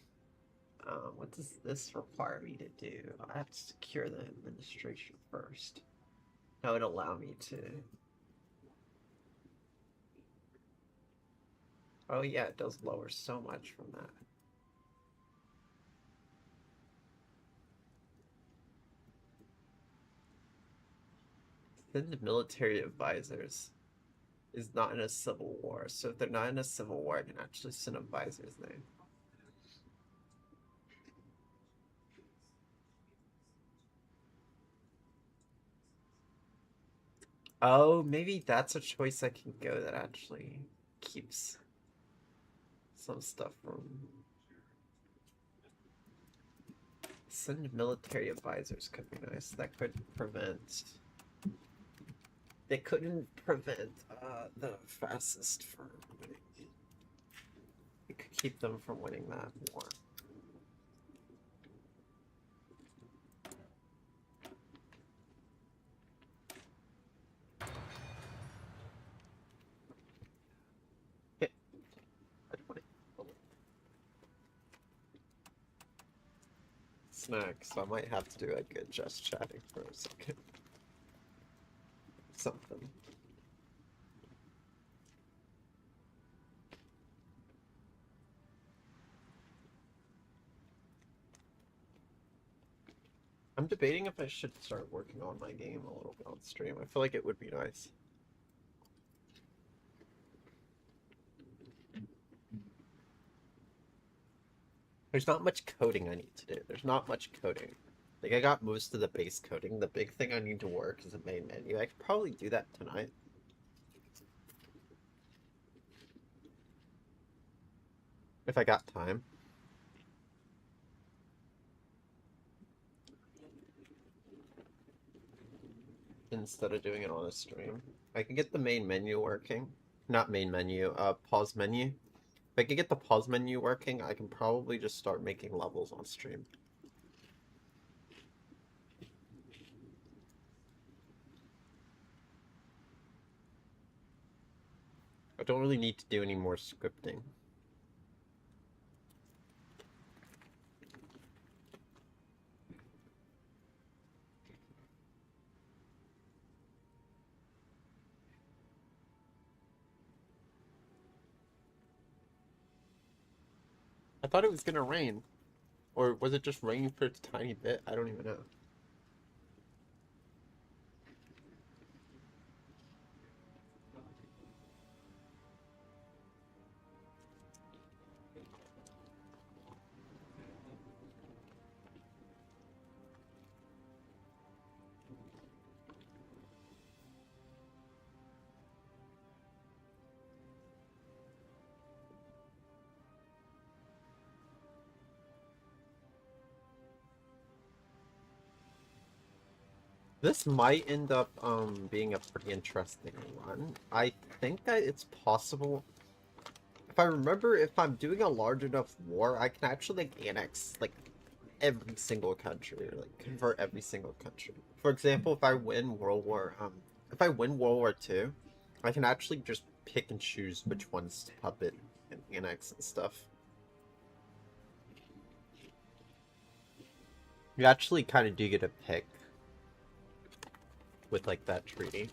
What does this require me to do? I have to secure the administration first. That would allow me to... Oh yeah, it does lower so much from that. Send military advisors is not in a civil war. So if they're not in a civil war, I can actually send advisors there. Oh, maybe that's a choice I can go that actually keeps some stuff from... Send military advisors could be nice. That could prevent... They couldn't prevent the fastest from winning. It could keep them from winning that war. Snack, so I might have to do a good just chatting for a second. Something. I'm debating if I should start working on my game a little bit on stream. I feel like it would be nice. There's not much coding I need to do. There's not much coding. Like, I got most of the base coding. The big thing I need to work is the main menu. I could probably do that tonight. If I got time. Instead of doing it on a stream. I can get the main menu working. Not main menu, pause menu. If I can get the pause menu working, I can probably just start making levels on stream. I don't really need to do any more scripting. I thought it was gonna rain. Or was it just raining for a tiny bit? I don't even know. This might end up being a pretty interesting run. I think that it's possible. If I remember, if I'm doing a large enough war, I can actually like annex like every single country, or like convert every single country. For example, if I win World War II, I can actually just pick and choose which ones to puppet and annex and stuff. You actually kind of do get a pick with like that treaty.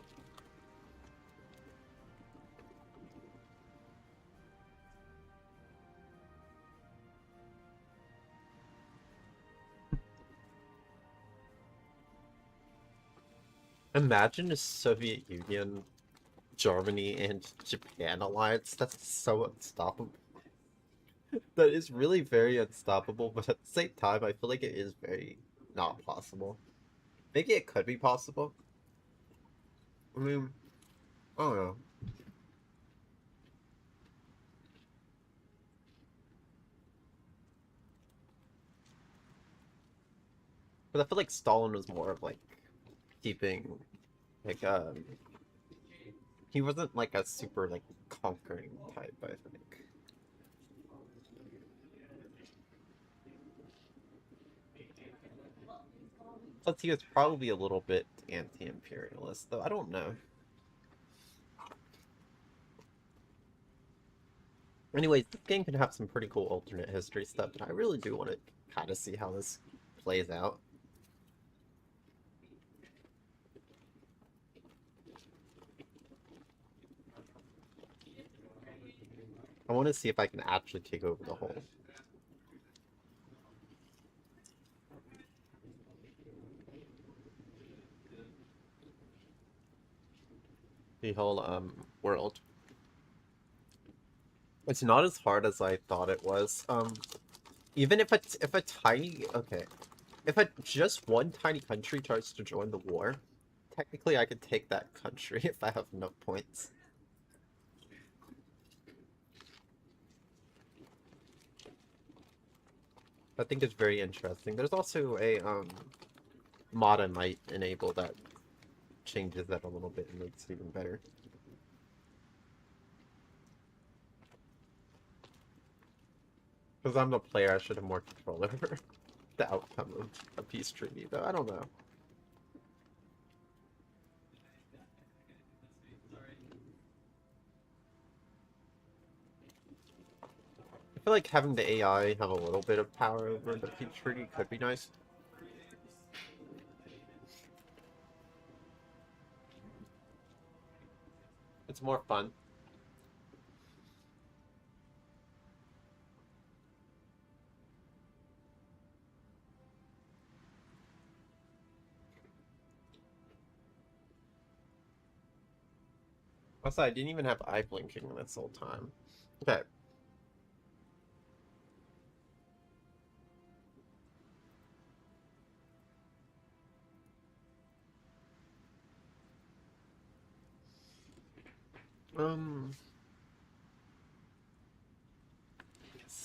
Imagine a Soviet Union, Germany, and Japan alliance. That's so unstoppable. That is really very unstoppable, but at the same time, I feel like it is very not possible. Maybe it could be possible. I mean, I don't know. But I feel like Stalin was more of like keeping, like, he wasn't like a super like conquering type, I think. Plus, he was probably a little bit anti-imperialist, though I don't know. Anyways, this game can have some pretty cool alternate history stuff, and I really do want to kind of see how this plays out. I want to see if I can actually take over the whole. The whole world. It's not as hard as I thought it was. Even if a tiny if just one tiny country tries to join the war, technically I could take that country if I have enough points. I think it's very interesting. There's also a mod I might enable that changes that a little bit and makes it even better. Because I'm the player, I should have more control over the outcome of a peace treaty, though I don't know. I feel like having the AI have a little bit of power over the peace treaty could be nice. It's more fun. Also, I didn't even have eye blinking this whole time. Okay.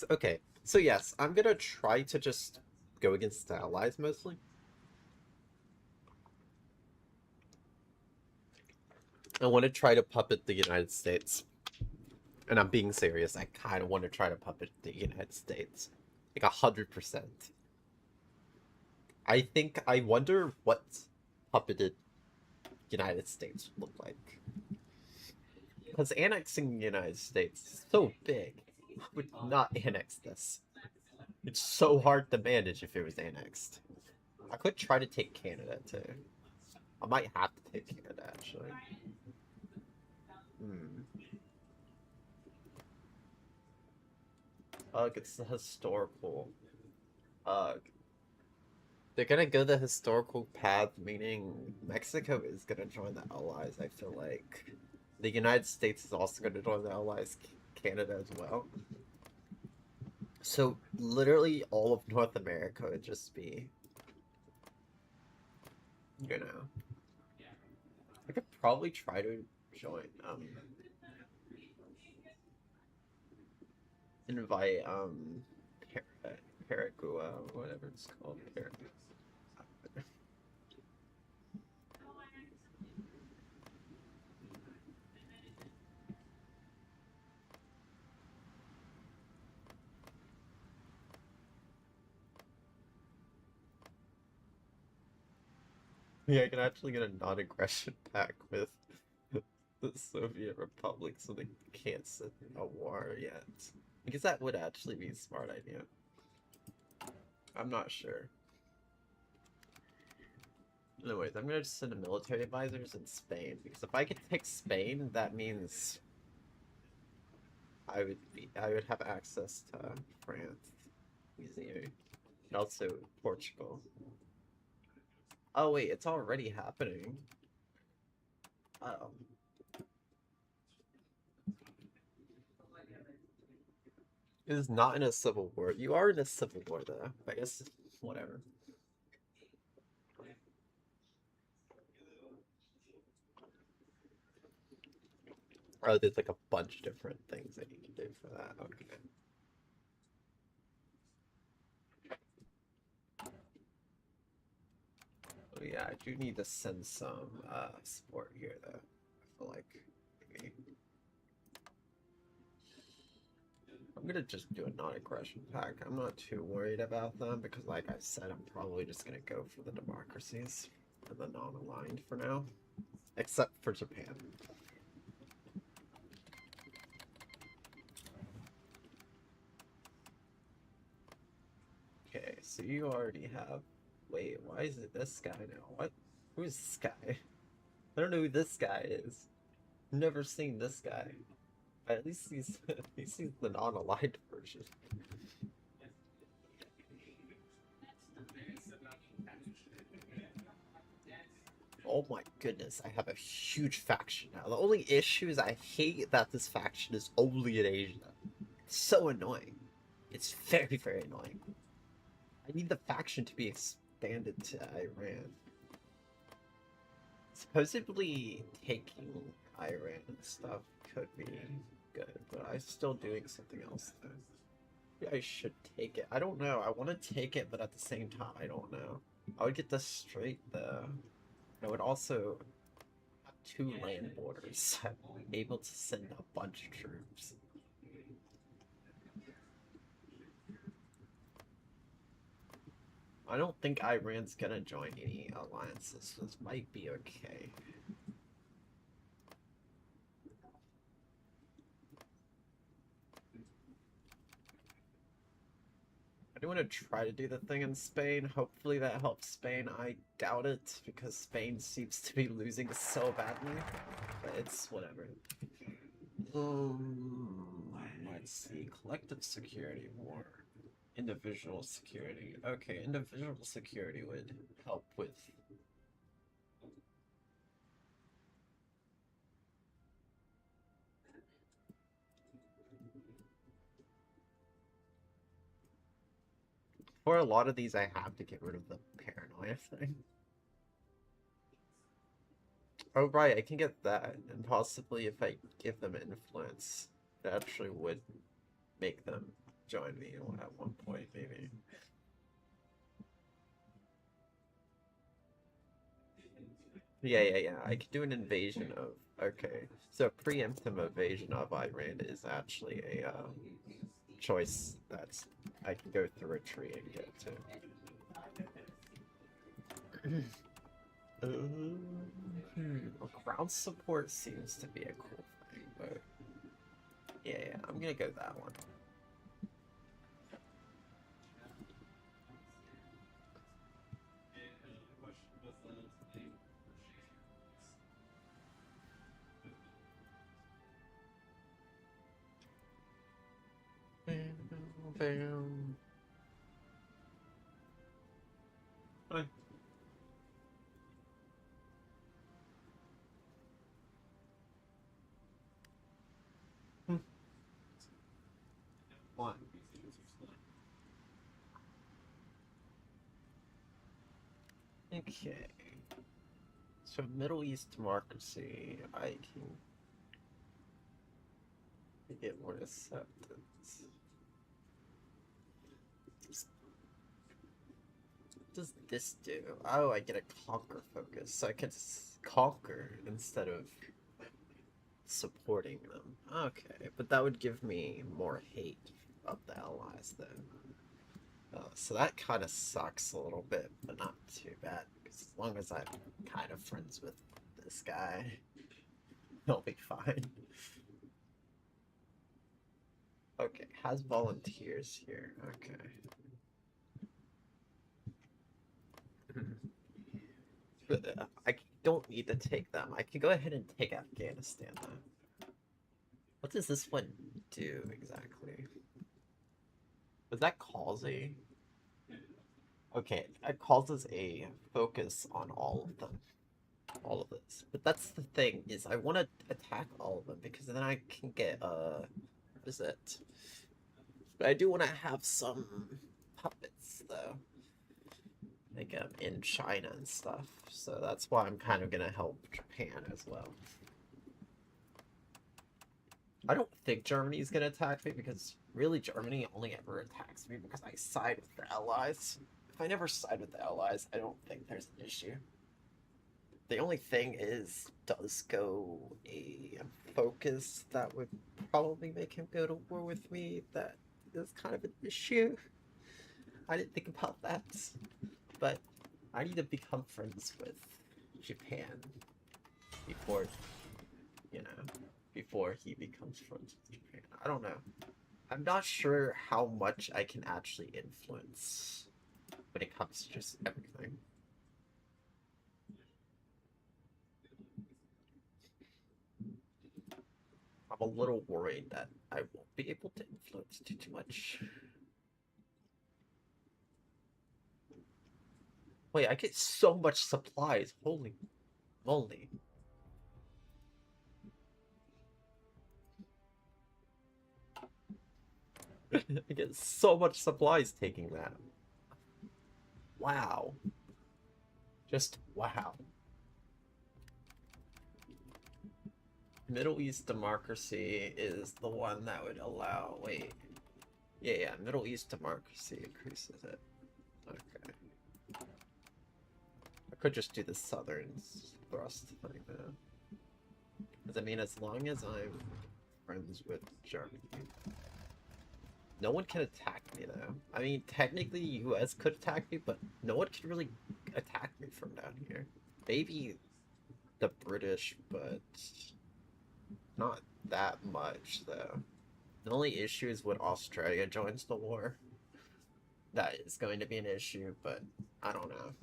Okay. So yes, I'm gonna try to just go against the allies mostly. I want to try to puppet the United States. And I'm being serious, I kind of want to try to puppet the United States. Like 100%. I wonder what puppeted United States would look like. Because annexing the United States is so big. I would not annex this. It's so hard to manage if it was annexed. I could try to take Canada too. I might have to take Canada actually. Ugh, it's the historical. Ugh. They're gonna go the historical path, meaning Mexico is gonna join the Allies, I feel like. The United States is also gonna join the Allies, Canada as well. So, literally all of North America would just be, you know. I could probably try to join, invite, Paraguay, whatever it's called. Yeah, I can actually get a non-aggression pact with the Soviet Republic so they can't sit a war yet. I guess that would actually be a smart idea. I'm not sure. Anyways, I'm gonna just send a military advisors in Spain, because if I could take Spain, that means I would have access to France easier. And also Portugal. Oh wait, it's already happening. It is not in a civil war. You are in a civil war, though. I guess, whatever. Oh, there's like a bunch of different things that you can do for that. Okay. Oh, yeah, I do need to send some support here, though. I feel like maybe. I'm gonna just do a non-aggression pack. I'm not too worried about them because, like I said, I'm probably just gonna go for the democracies and the non-aligned for now, except for Japan. Okay, so you already have. Wait, why is it this guy now? What? Who's this guy? I don't know who this guy is. Never seen this guy. At least he's he's the non-aligned version. Oh my goodness, I have a huge faction now. The only issue is I hate that this faction is only in Asia. It's so annoying. It's very, very annoying. I need the faction to be expanded to Iran. Supposedly taking Iran and stuff could be good, but I'm still doing something else though. Maybe I should take it. I don't know. I want to take it, but at the same time, I don't know. I would get this straight though. I would also have 2 land borders. I'm able to send a bunch of troops. I don't think Iran's gonna join any alliances, so this might be okay. I do want to try to do the thing in Spain. Hopefully that helps Spain. I doubt it, because Spain seems to be losing so badly. But it's whatever. Let's see. Collective security war. Individual security. Okay, individual security would help with... For a lot of these, I have to get rid of the paranoia thing. Oh, right, I can get that, and possibly if I give them influence, it actually would make them join me at one point, maybe. Yeah. I could do an invasion of... Okay, so preemptive invasion of Iran is actually a choice that's... I can go through a tree and get to. Ground support seems to be a cool thing, but... Yeah, I'm gonna go that one. Bam. Hi. What? Okay. So Middle East democracy, I can get more acceptance. What does this do? Oh, I get a conquer focus, so I can conquer instead of supporting them. Okay, but that would give me more hate of the allies then. So that kind of sucks a little bit, but not too bad, because as long as I'm kind of friends with this guy, he'll be fine. Okay, has volunteers here. Okay. But, I don't need to take them. I can go ahead and take Afghanistan, though. What does this one do, exactly? Was that causing? Okay, it causes a focus on all of them. all of this. But that's the thing, is I want to attack all of them, because then I can get, what is it? But I do want to have some puppets, though. Like, in China and stuff. So that's why I'm kind of going to help Japan as well. I don't think Germany's going to attack me, because really Germany only ever attacks me because I side with the Allies. If I never side with the Allies, I don't think there's an issue. The only thing is, does go a focus that would probably make him go to war with me. That is kind of an issue. I didn't think about that. But I need to become friends with Japan before, you know, before he becomes friends with Japan. I don't know. I'm not sure how much I can actually influence when it comes to just everything. I'm a little worried that I won't be able to influence too much. Wait, I get so much supplies. Holy moly. I get so much supplies taking that. Wow. Just wow. Middle East democracy is the one that would allow... Wait. Yeah, Middle East democracy increases it. Okay. I could just do the southern thrust thing, though. Because, I mean, as long as I'm friends with Germany... No one can attack me, though. I mean, technically, US could attack me, but no one can really attack me from down here. Maybe the British, but not that much, though. The only issue is when Australia joins the war. That is going to be an issue, but I don't know.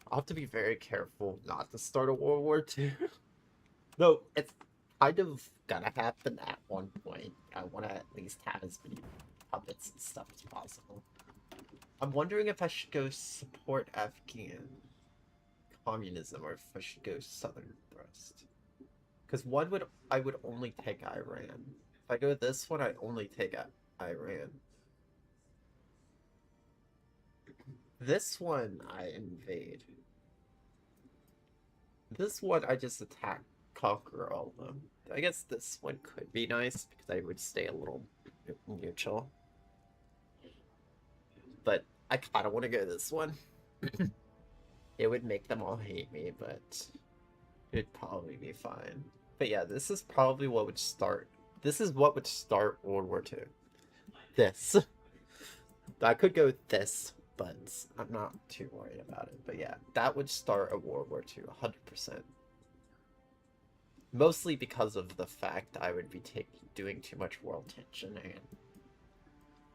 I'll have to be very careful not to start a World War II. No, it's kind of gonna happen at one point. I want to at least have as many puppets and stuff as possible. I'm wondering if I should go support Afghan communism or if I should go Southern Thrust. Because I would only take Iran. If I go this one, I'd only take Iran. This one, I invade. This one, I just attack, conquer all of them. I guess this one could be nice because I would stay a little neutral. But I kind of want to go this one. It would make them all hate me, but it'd probably be fine. But yeah, this is probably what would start. This is what would start World War II. This. I could go with this, but I'm not too worried about it. But yeah, that would start a World War II, 100%. Mostly because of the fact I would be doing too much world tension, and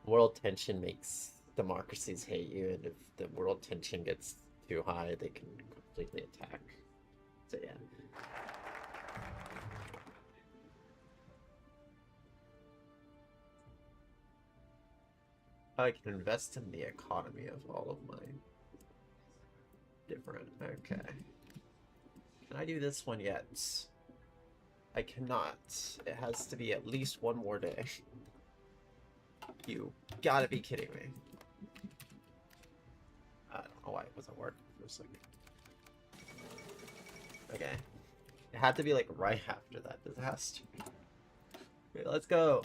world tension makes democracies hate you, and if the world tension gets too high, they can completely attack. So yeah. I can invest in the economy of all of my different... Okay. Can I do this one yet? I cannot. It has to be at least one more day. You gotta be kidding me. I don't know why it wasn't working for a second. Okay. It had to be like right after that disaster. Okay, let's go.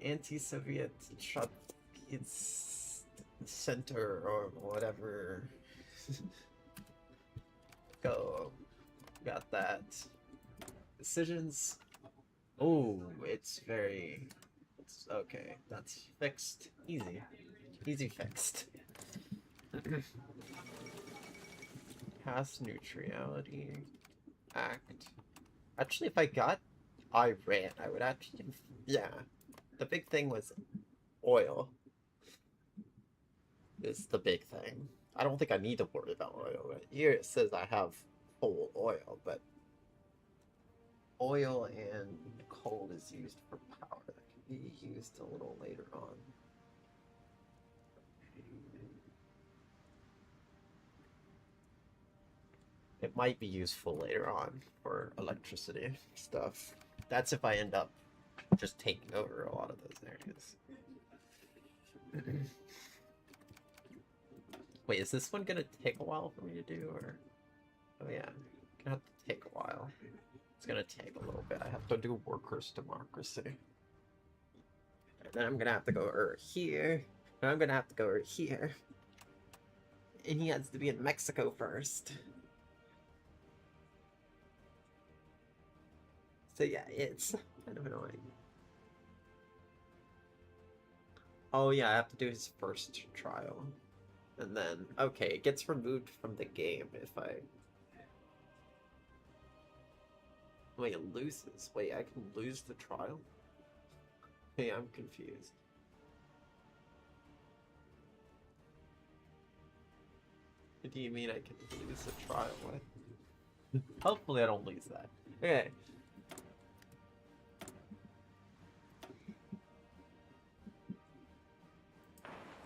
Anti-Soviet Trotsky's center or whatever. Go. Got that. Decisions. Oh, it's okay. That's fixed. Easy. Easy fixed. Pass neutrality. Act. Actually, if I got Iran, I would actually... Yeah. The big thing was oil. Is the big thing. I don't think I need to worry about oil. Right? Here it says I have full oil, but oil and coal is used for power. That can be used a little later on. It might be useful later on for electricity stuff. That's if I end up just taking over a lot of those areas. Wait, is this one gonna take a while for me to do, or... Oh yeah, gonna have to take a while. It's gonna take a little bit. I have to do workers' democracy. And then I'm gonna have to go over here. And I'm gonna have to go over here. And he has to be in Mexico first. So yeah, it's kind of annoying. Oh yeah, I have to do his first trial. And then, okay, it gets removed from the game if I... Wait, it loses. Wait, I can lose the trial? Hey, I'm confused. What do you mean I can lose the trial? What? Hopefully I don't lose that. Okay.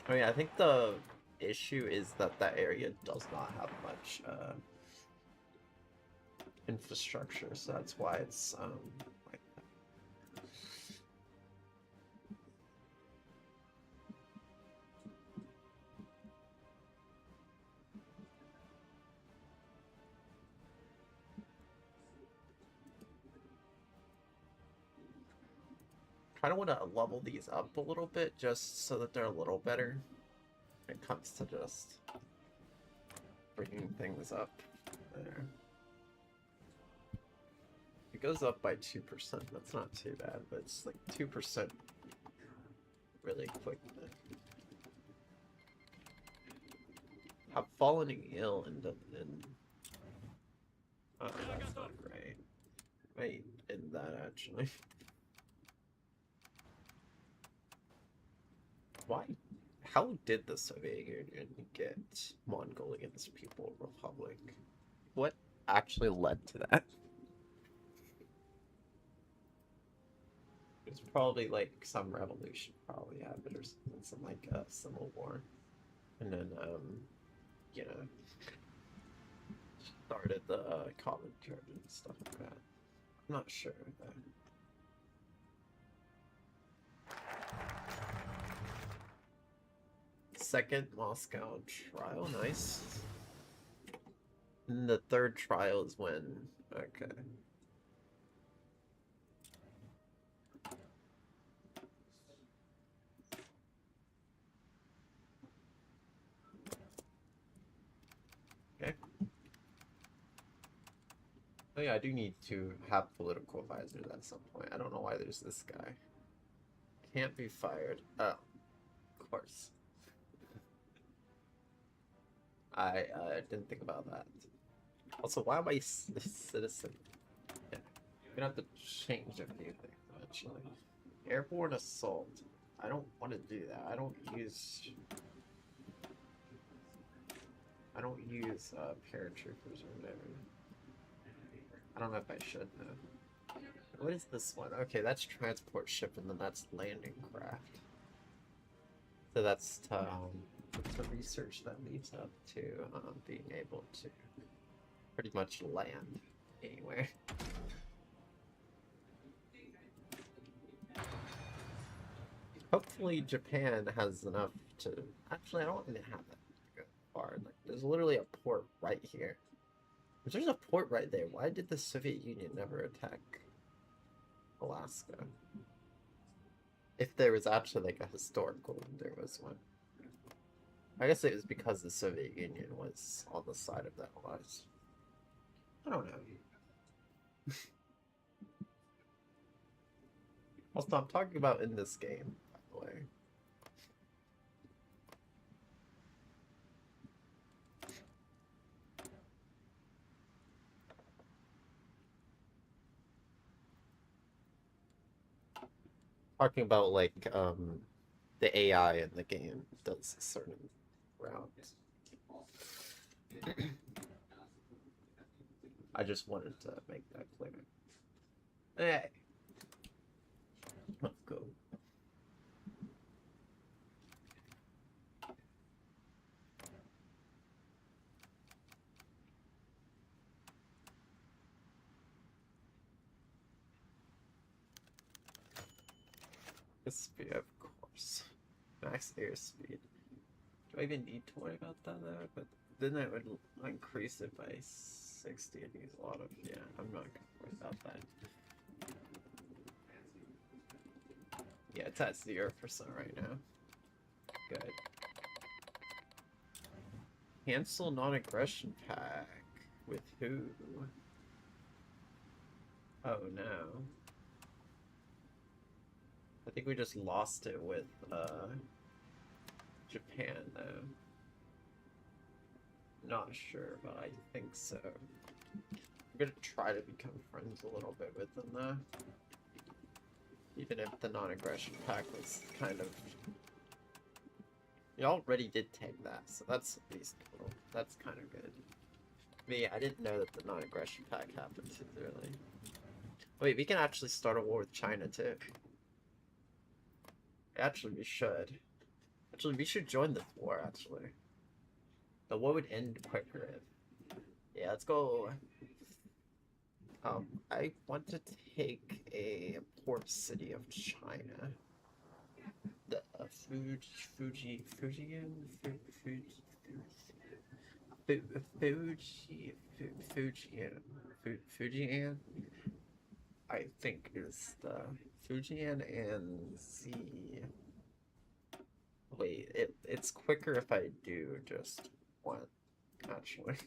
Oh yeah, I think the issue is that that area does not have much infrastructure, so that's why it's like that. Kind of want to level these up a little bit just so that they're a little better when it comes to just bringing things up there. It goes up by 2%. That's not too bad, but it's like 2% really quick. Have fallen ill and oh, that's not great. Wait, in that actually. Why? How did the Soviet Union get Mongolians People Republic? What actually led to that? It's probably like some revolution probably happened or something, some like civil war. And then, you know, started the common church and stuff like that. I'm not sure. Second Moscow trial, nice. And the third trial is when, okay. Okay. Oh yeah, I do need to have political advisors at some point. I don't know why there's this guy. Can't be fired. Oh, of course. I didn't think about that. Also, why am I citizen? Yeah. I'm gonna have to change a few things eventually. Airborne assault. I don't want to do that. I don't use paratroopers or whatever. I don't know if I should though. What is this one? Okay, that's transport ship, and then that's landing craft. So that's to research that leads up to being able to pretty much land anywhere. Hopefully Japan has enough to... Actually, I don't even have that go far. Like, there's literally a port right here. If there's a port right there, why did the Soviet Union never attack Alaska? If there was actually like a historical, there was one. I guess it was because the Soviet Union was on the side of the Allies. I don't know. Also, I'm talking about in this game, by the way. Talking about like the AI in the game does certain routes. I just wanted to make that clear. Hey, let's go. Speed, of course. Max airspeed. Do I even need to worry about that though? But then that would increase it by 60 and use a lot of, yeah, I'm not gonna worry about that. Yeah, it's at 0% right now. Good. Cancel non-aggression pack. With who? Oh no. I think we just lost it with Japan though. Not sure, but I think so. I'm gonna try to become friends a little bit with them though. Even if the non-aggression pack was kind of... You already did take that, so that's at least cool. That's kind of good. But yeah, I didn't know that the non-aggression pack happened too early. Wait, we can actually start a war with China too. Actually, we should. Actually, we should join this war, actually. The war would end quicker if... Yeah, let's go. I want to take a port city of China. The Fujian, I think is the Fujian and the... Wait, it's quicker if I do just one, actually.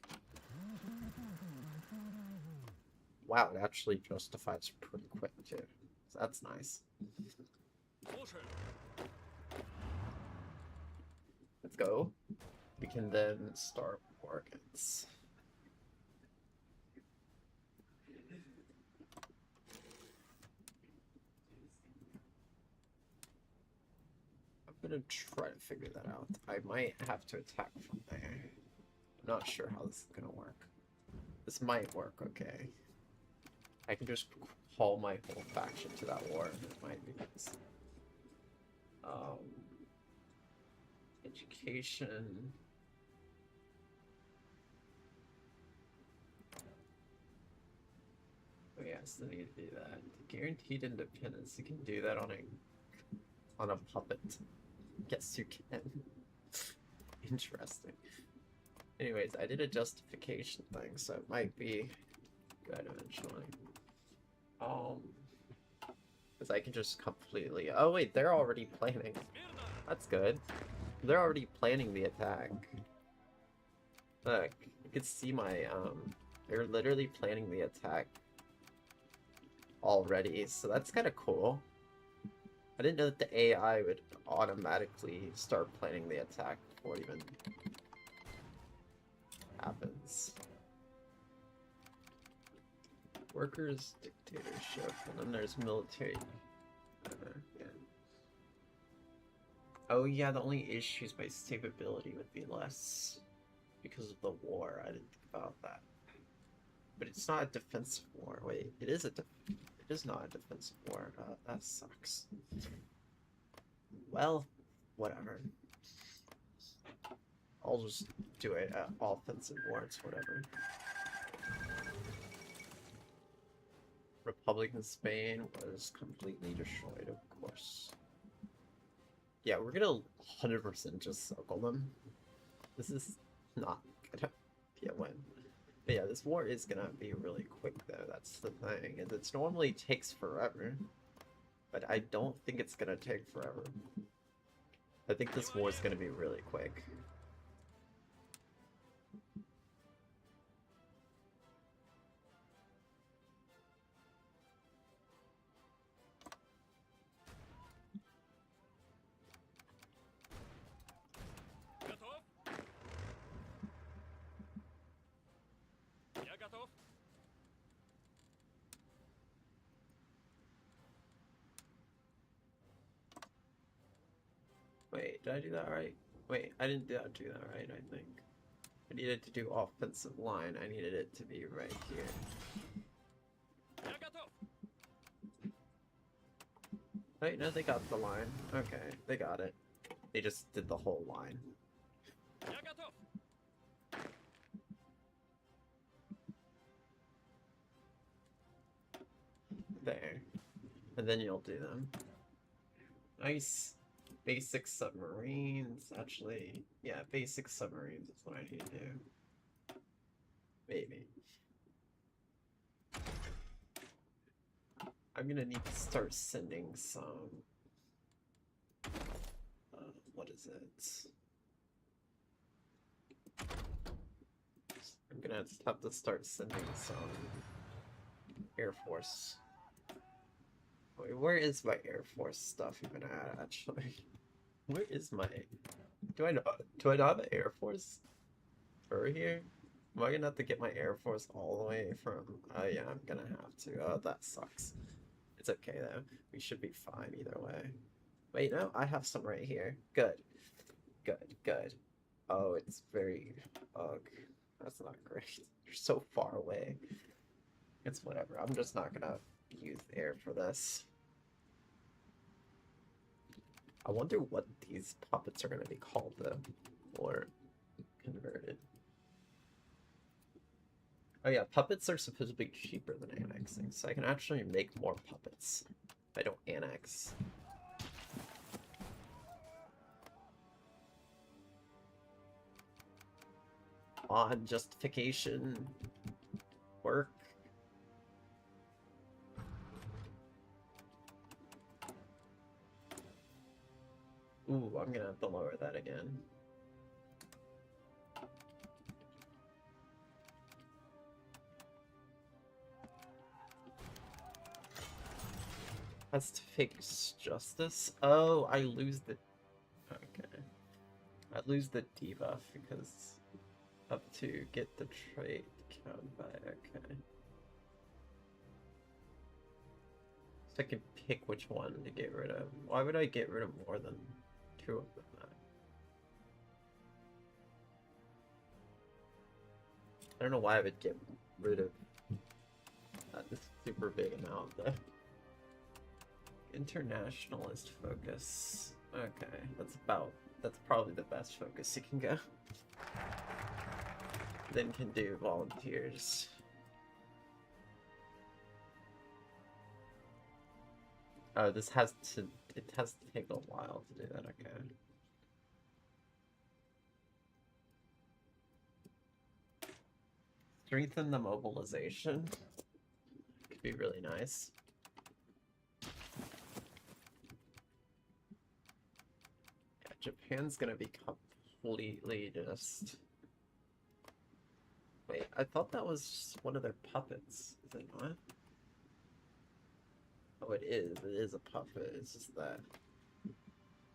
Wow, it actually justifies pretty quick too. So that's nice. Let's go. We can then start organs. I'm gonna try to figure that out. I might have to attack from there. I'm not sure how this is gonna work. This might work okay. I can just haul my whole faction to that war, and it might be nice. Education. Oh yeah, still need to do that. Guaranteed independence. You can do that on a puppet. Yes, you can. Interesting. Anyways, I did a justification thing, so it might be good eventually. Because I can just completely... Oh wait, they're already planning. That's good. They're already planning the attack. Look, you can see my, they're literally planning the attack already, so that's kind of cool. I didn't know that the AI would automatically start planning the attack before it even happens. Workers' dictatorship, and then there's military. Yeah. Oh yeah, the only issues by stability would be less because of the war. I didn't think about that. But it's not a defensive war. Wait, it is not a defensive war. That sucks. Well, whatever. I'll just do it at offensive wars, whatever. Republic in Spain was completely destroyed, of course. Yeah, we're gonna 100% just circle them. This is not gonna be a win. But yeah, this war is gonna be really quick though, that's the thing. And it normally takes forever. But I don't think it's gonna take forever. I think this war is gonna be really quick. Wait, did I do that right? Wait, I didn't do that right, I think. I needed to do offensive line. I needed it to be right here. Wait, no, they got the line. Okay, they got it. They just did the whole line. There. And then you'll do them. Nice. Basic submarines, actually. Yeah, basic submarines is what I need to do. Maybe. I'm gonna need to start sending some... what is it? I'm gonna have to start sending some Air Force. Wait, where is my Air Force stuff even at, actually? Where is my... Do I not have an Air Force over here? Am I gonna have to get my Air Force all the way from... Oh yeah, I'm gonna have to. Oh, that sucks. It's okay though. We should be fine either way. Wait, no, I have some right here. Good. Good, good. Oh, it's very... Ugh. That's not great. You're so far away. It's whatever. I'm just not gonna use air for this. I wonder what these puppets are gonna be called though, or converted. Oh yeah, puppets are supposed to be cheaper than annexing, so I can actually make more puppets if I don't annex. On justification work. Ooh, I'm gonna have to lower that again. That's to fake justice. Oh, I lose the... Okay. I lose the debuff because up to get the trait count by... Okay. So I can pick which one to get rid of. Why would I get rid of more than 2 of them? I don't know why I would get rid of this super big amount though. Internationalist focus. Okay, that's probably the best focus you can go. Then can do volunteers. Oh, it has to take a while to do that, okay. Strengthen the mobilization. Could be really nice. Yeah, Japan's gonna be completely just... Wait, I thought that was just one of their puppets. Is it not? Oh, it is. It is a puppet. It's just that.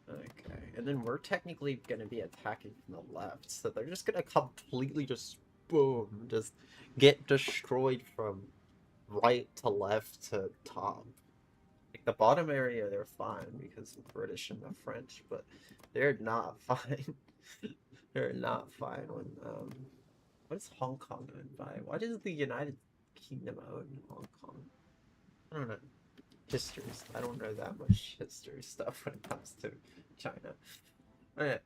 Okay. And then we're technically going to be attacking from the left. So they're just going to completely just, boom, just get destroyed from right to left to top. Like the bottom area, they're fine because of the British and the French, but they're not fine. They're not fine when, what is Hong Kong owned by? Why does the United Kingdom own Hong Kong? I don't know. History. I don't know that much history stuff when it comes to China. Okay.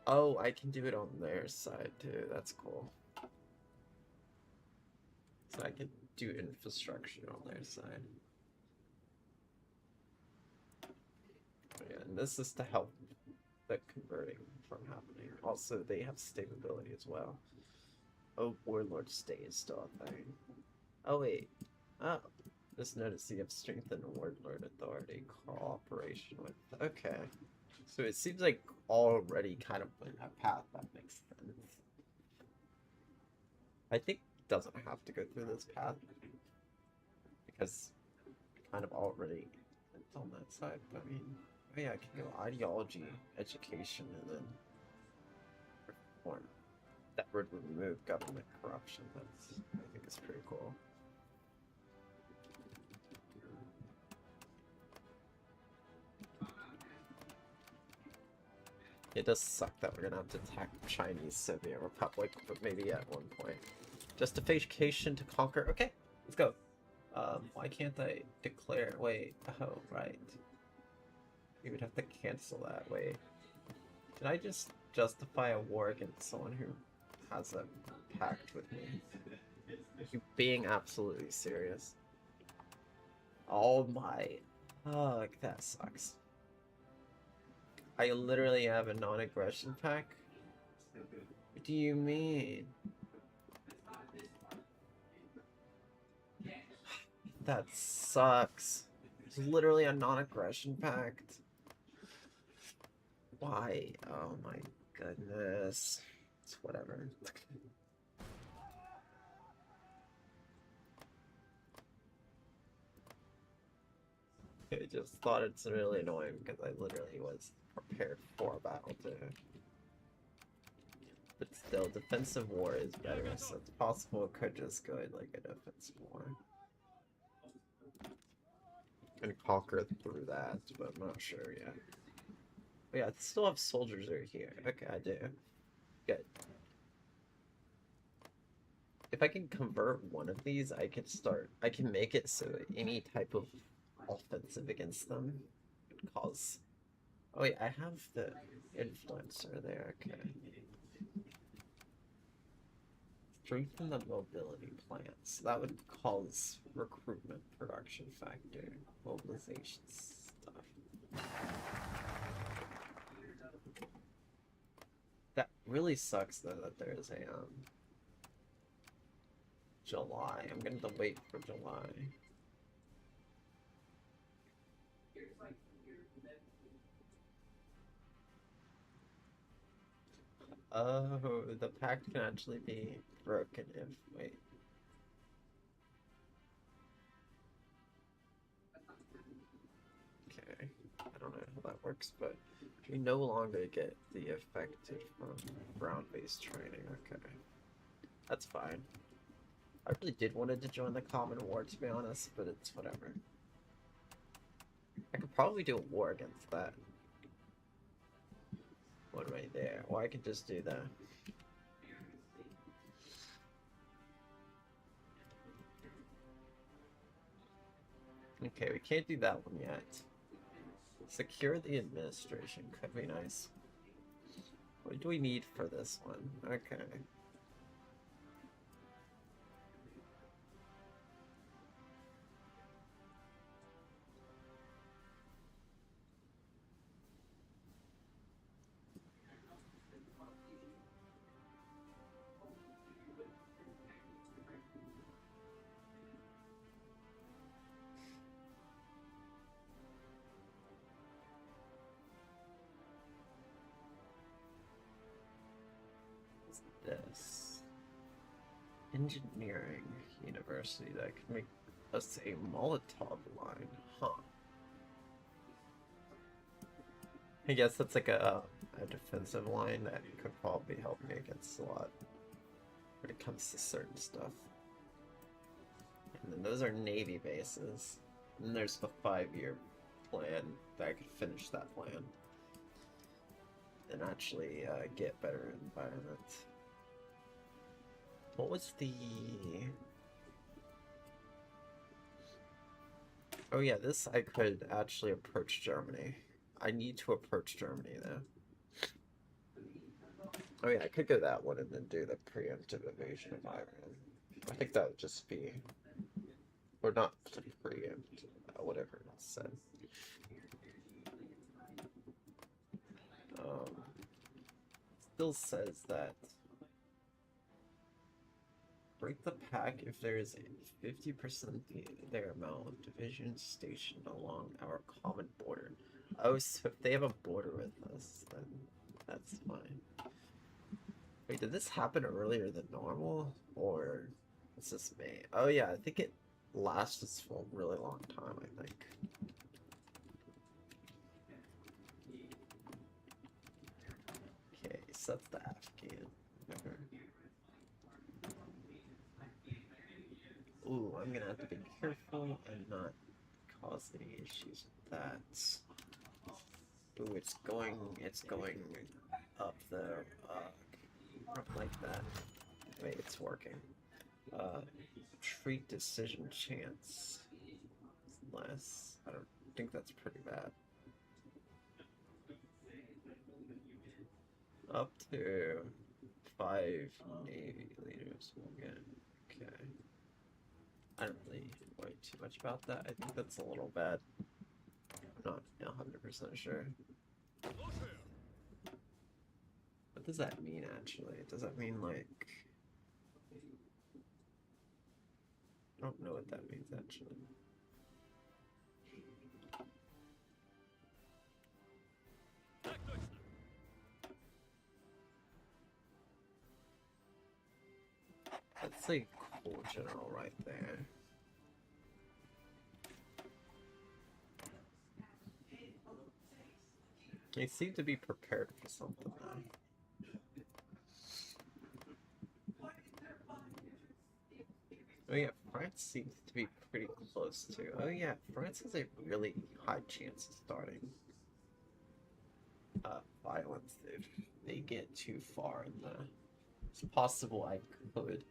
Oh, I can do it on their side too. That's cool. So I can do infrastructure on their side. Yeah, and this is to help the converting from happening. Also, they have stability as well. Oh, Warlord Stay is still a thing. Oh, wait. Oh. Just notice you have strengthened Warlord Authority cooperation with... Okay. So it seems like already kind of in a path that makes sense. I think it doesn't have to go through this path. Because kind of already it's on that side, but I mean... Oh yeah, I can go ideology, education, and then reform. That would remove government corruption. That's, I think, is pretty cool. It does suck that we're gonna have to attack Chinese Soviet Republic, but maybe at one point. Justification to conquer. Okay, let's go. Why can't I declare? Wait. Oh, right. You would have to cancel that. Wait. Did I just justify a war against someone who has a pact with me. Are you being absolutely serious? Oh my. Fuck, that sucks. I literally have a non-aggression pack? What do you mean? That sucks. It's literally a non-aggression pact. Why? Oh my goodness. It's whatever. I just thought it's really annoying because I literally was prepared for a battle too. But still, defensive war is better, so it's possible it could just go like a defensive war. And conquer through that, but I'm not sure yet. But yeah, I still have soldiers over here. Okay, I do. Good. If I can convert one of these, I can make it so any type of offensive against them would cause... Oh yeah, I have the influencer there, okay. Strengthen the mobility plants. That would cause recruitment, production factor, mobilization stuff. That really sucks though that there is a July. I'm gonna have to wait for July. Oh, the pact can actually be broken if... Wait. Okay. I don't know how that works, but we no longer get the effective from ground-based training. Okay. That's fine. I really did wanted to join the Common War, to be honest, but it's whatever. I could probably do a war against that. One right there. Or I could just do that. Okay, we can't do that one yet. Secure the administration could be nice. What do we need for this one? Okay. This engineering university that can make us a Molotov line, huh? I guess that's like a defensive line that could probably help me against a lot when it comes to certain stuff. And then those are Navy bases. And there's the 5-year plan that I could finish that plan and actually get better environment. What was the... Oh yeah, this I could actually approach Germany. I need to approach Germany though. Oh yeah, I could go that one and then do the preemptive invasion of Iran. I think that would just be... Or not preempt, whatever it said. Still says that break the pack if there is a 50% their amount of divisions stationed along our common border. Oh, so if they have a border with us, then that's fine. Wait, did this happen earlier than normal? Or is this me? Oh yeah, I think it lasted for a really long time, I think. Okay, so that's the Afghan. Ooh, I'm gonna have to be careful and not cause any issues with that. Ooh, it's going up the, like that. Wait, it's working. Treat decision chance. Less. I don't think that's pretty bad. Up to 5 Navy leaders will get. Okay. I don't really worry too much about that. I think that's a little bad. I'm not 100% sure. What does that mean, actually? Does that mean, like... I don't know what that means, actually. That's a cool general right there. They seem to be prepared for something though. Oh yeah, France seems to be pretty close to. Oh yeah, France has a really high chance of starting violence if they get too far in the... It's possible I could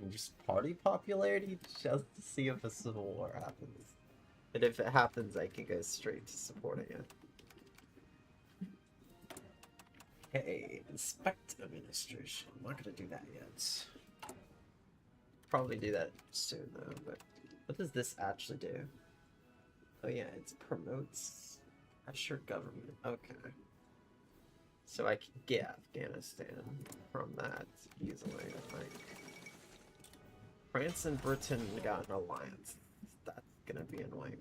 just party popularity just to see if a civil war happens. And if it happens, I can go straight to supporting it. Hey, inspect administration. I'm not gonna do that yet. Probably do that soon though, but what does this actually do? Oh yeah, it promotes pressure government. Okay. So I can get Afghanistan from that easily, I think. France and Britain got an alliance. That's gonna be annoying.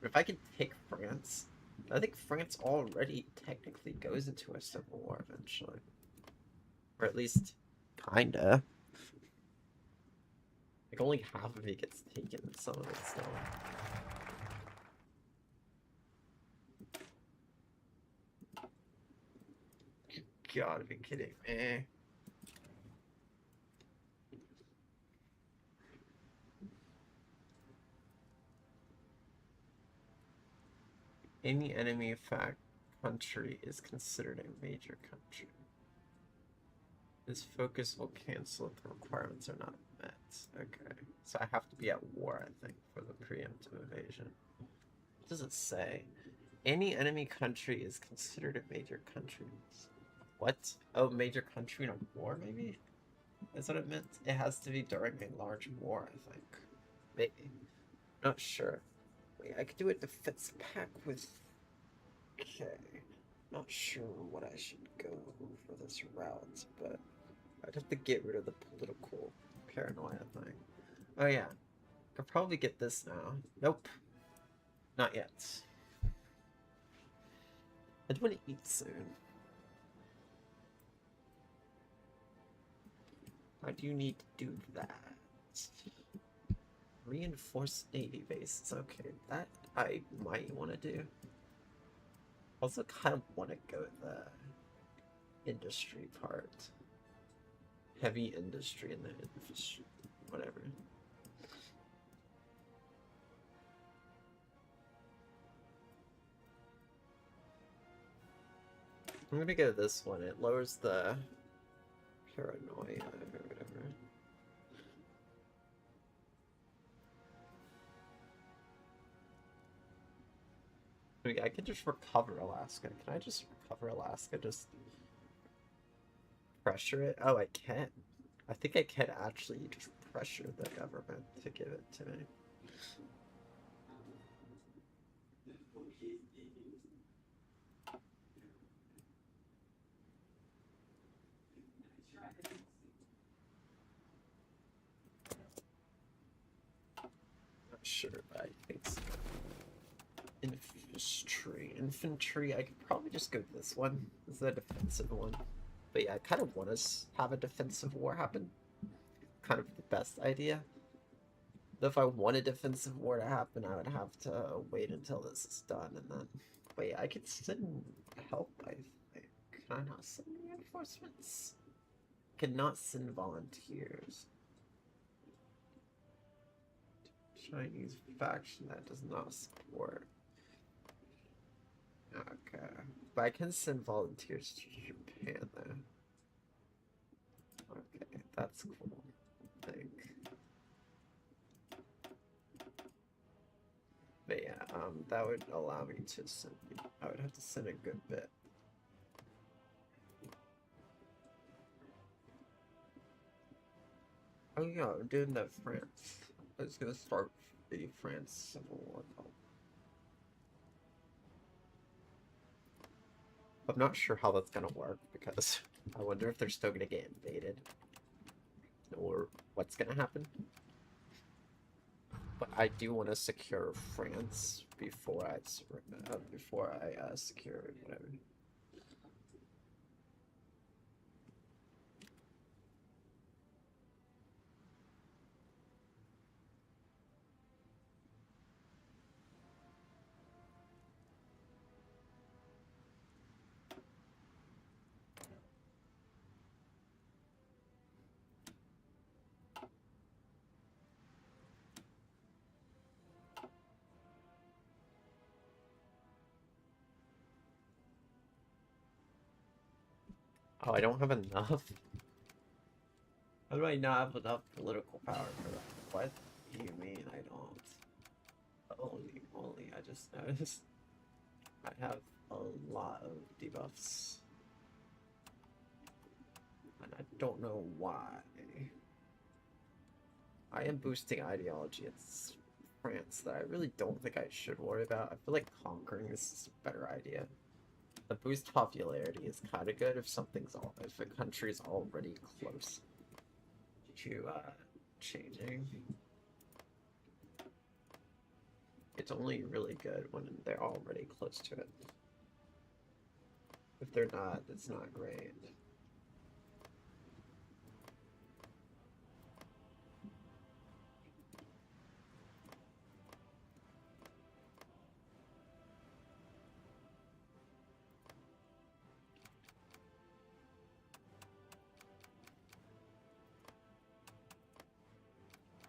If I can take France, I think France already technically goes into a civil war eventually. Or at least, kinda. Like, only half of it gets taken, and some of it still. You gotta be kidding me. Any enemy fact country is considered a major country. This focus will cancel if the requirements are not met. Okay. So I have to be at war, I think, for the preemptive invasion. What does it say? Any enemy country is considered a major country. What? Oh, major country in a war, maybe? That's what it meant? It has to be during a large war, I think. Maybe. Not sure. Wait, I could do a defense pact with... Okay. Not sure what I should go for this route, but I'd have to get rid of the political paranoia thing. Oh yeah. Could probably get this now. Nope. Not yet. I do want to eat soon. Why do you need to do that? Reinforced Navy bases. Okay, that I might want to do. Also kind of want to go the industry part. Heavy industry and the industry, whatever. I'm gonna go this one. It lowers the paranoia or whatever. I could just recover Alaska. Can I just recover Alaska? Just pressure it? Oh, I can. I think I can actually just pressure the government to give it to me. Not sure, but I think so. Infantry. I could probably just go this one. This is a defensive one. But yeah, I kind of want to have a defensive war happen. Kind of the best idea. Though if I want a defensive war to happen, I would have to wait until this is done and then... Wait, I could send help, I think. Can I not send reinforcements? Cannot send volunteers. Chinese faction that does not support. Okay. But I can send volunteers to Japan, though. Okay, that's cool, I think. But yeah, that would allow me to send... I would have to send a good bit. Oh yeah, I'm doing that France. I was gonna start the France Civil War. I'm not sure how that's gonna work because I wonder if they're still gonna get invaded or what's gonna happen. But I do want to secure France before I secure whatever. Oh, I don't have enough. How do I not have enough political power for that? What do you mean I don't? Holy moly, I just noticed I have a lot of debuffs. And I don't know why. I am boosting ideology. It's France that I really don't think I should worry about. I feel like conquering this is a better idea. The boost popularity is kind of good if a country is already close to changing. It's only really good when they're already close to it. If they're not, it's not great.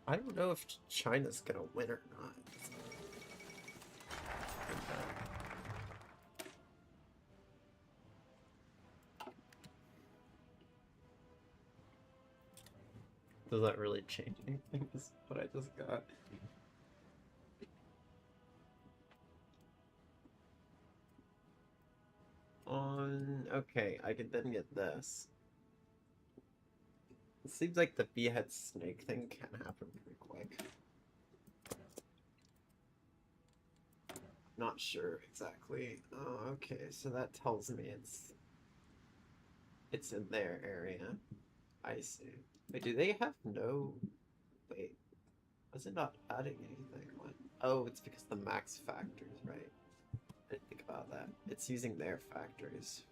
I don't know if China's gonna win or not. Does that really change anything? This is what I just got. Okay, I can then get this. It seems like the behead snake thing can happen pretty quick. Not sure exactly. Oh, okay, so that tells me it's in their area. I see. Wait, do they have no... Wait, was it not adding anything? What? Oh, it's because the max factors, right? I didn't think about that. It's using their factories.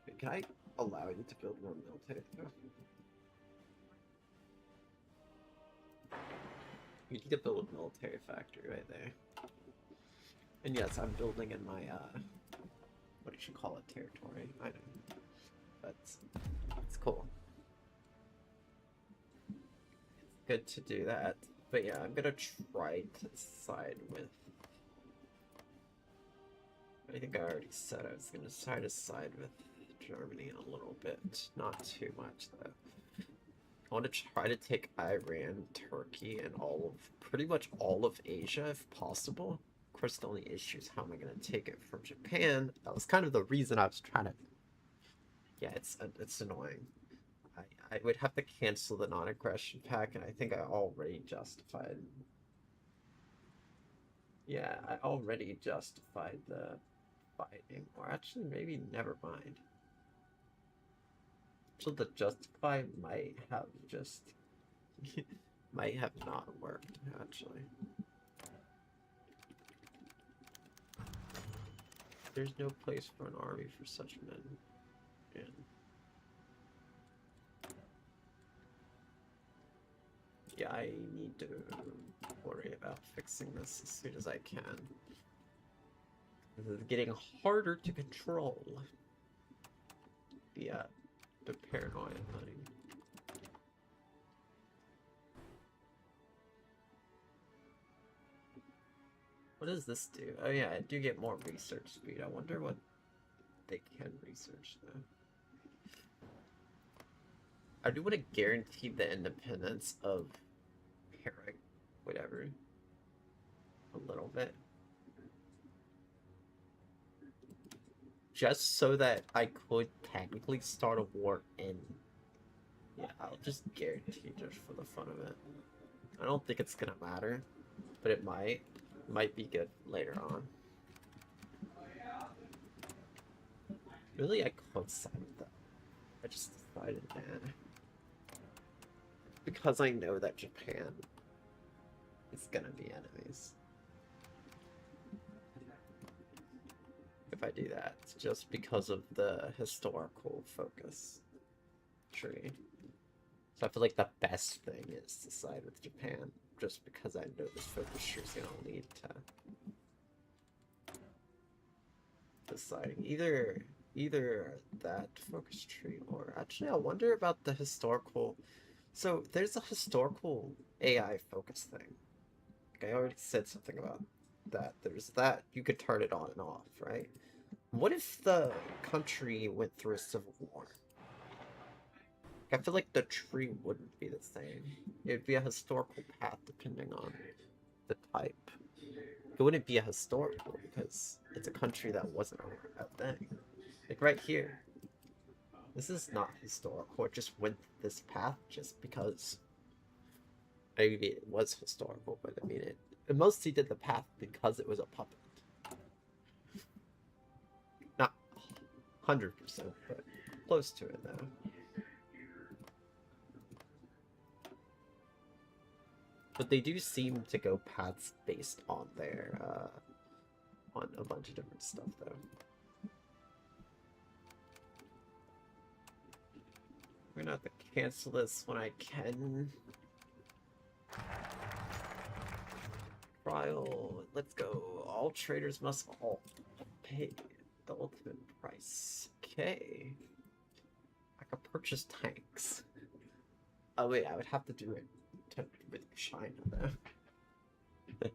Wait, can I allow you to build more military? You need to build a military factory right there. And yes, I'm building in my, what did you call it, territory? I know. But it's cool. It's good to do that. But yeah, I'm gonna try to side with... I think I already said I was gonna try to side with Germany a little bit. Not too much, though. I want to try to take Iran, Turkey, and pretty much all of Asia if possible. Of course, the only issue is how am I going to take it from Japan? That was kind of the reason I was trying to... Yeah, it's annoying. I would have to cancel the non-aggression pack, and I think I already justified... Yeah, I already justified the fighting. Or actually, maybe never mind. So the justify might have just might have not worked actually. There's no place for an army for such men. Yeah. Yeah, I need to worry about fixing this as soon as I can. This is getting harder to control. Yeah. The paranoia, honey. What does this do? Oh yeah, I do get more research speed. I wonder what they can research though. I do want to guarantee the independence of Herrick, whatever. A little bit. Just so that I could technically start a war in Yeah, I'll just guarantee just for the fun of it. I don't think it's gonna matter, but it might. Might be good later on. Really, I could side with that. I just decided, man. Because I know that Japan is gonna be enemies. If I do that, it's just because of the historical focus tree. So I feel like the best thing is to side with Japan, just because I know this focus tree is gonna lead to deciding either that focus tree or actually I wonder about the historical. So there's a historical AI focus thing. Like I already said something about that. There's that you could turn it on and off, right? What if the country went through a civil war? I feel like the tree wouldn't be the same. It'd be a historical path depending on the type. It wouldn't be a historical because it's a country that wasn't a thing. Like right here. This is not historical. It just went this path just because maybe it was historical, but I mean it mostly did the path because it was a puppet. Not 100%, but close to it though. But they do seem to go paths based on their, on a bunch of different stuff, though. We're gonna have to cancel this when I can. Trial, let's go. All traders must all pay the ultimate price. Okay. I could purchase tanks. Oh wait, I would have to do it with China, though.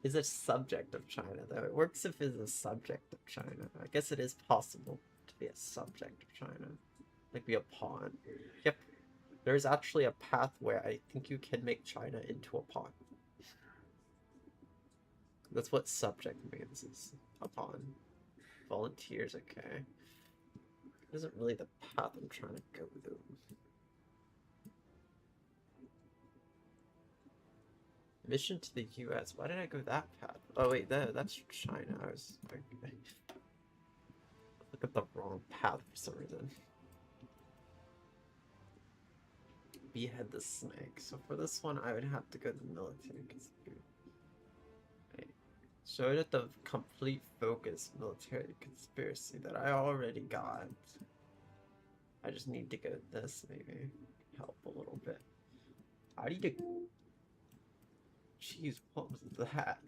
Is a subject of China, though. It works if it's a subject of China. I guess it is possible to be a subject of China. Like be a pawn. Yep. There's actually a path where I think you can make China into a pawn. That's what subject means, is a pawn. Volunteers, okay. It isn't really the path I'm trying to go though. Mission to the US. Why did I go that path? Oh wait, that's China. I was okay. Look at the wrong path for some reason. Behead the snake. So for this one, I would have to go to the military conspiracy. Okay. Show it at the complete focus military conspiracy that I already got. I just need to go to this, maybe help a little bit. I need to. Jeez, what was that?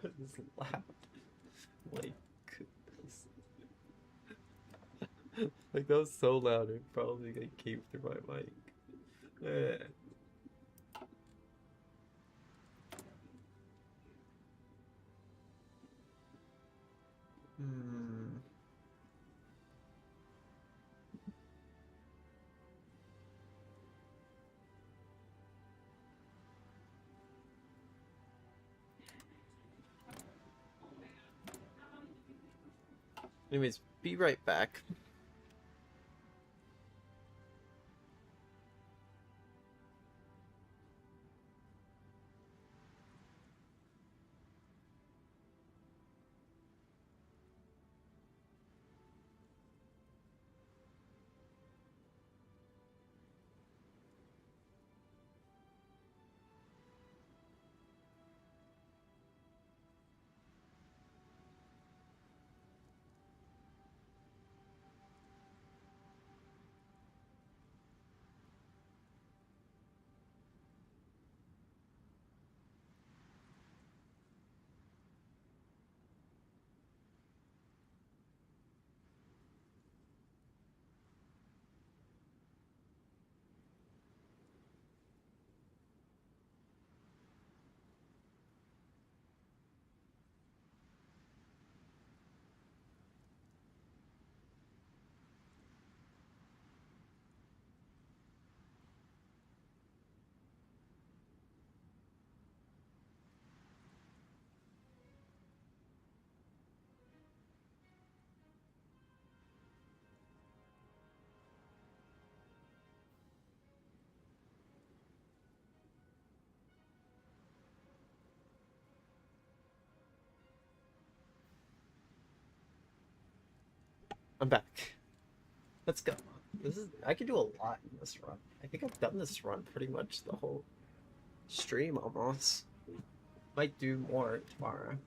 What is loud? Like, goodness. Like, that was so loud, it probably like, came through my mic. Anyways, be right back. I'm back. Let's go. I can do a lot in this run. I think I've done this run pretty much the whole stream almost. Might do more tomorrow.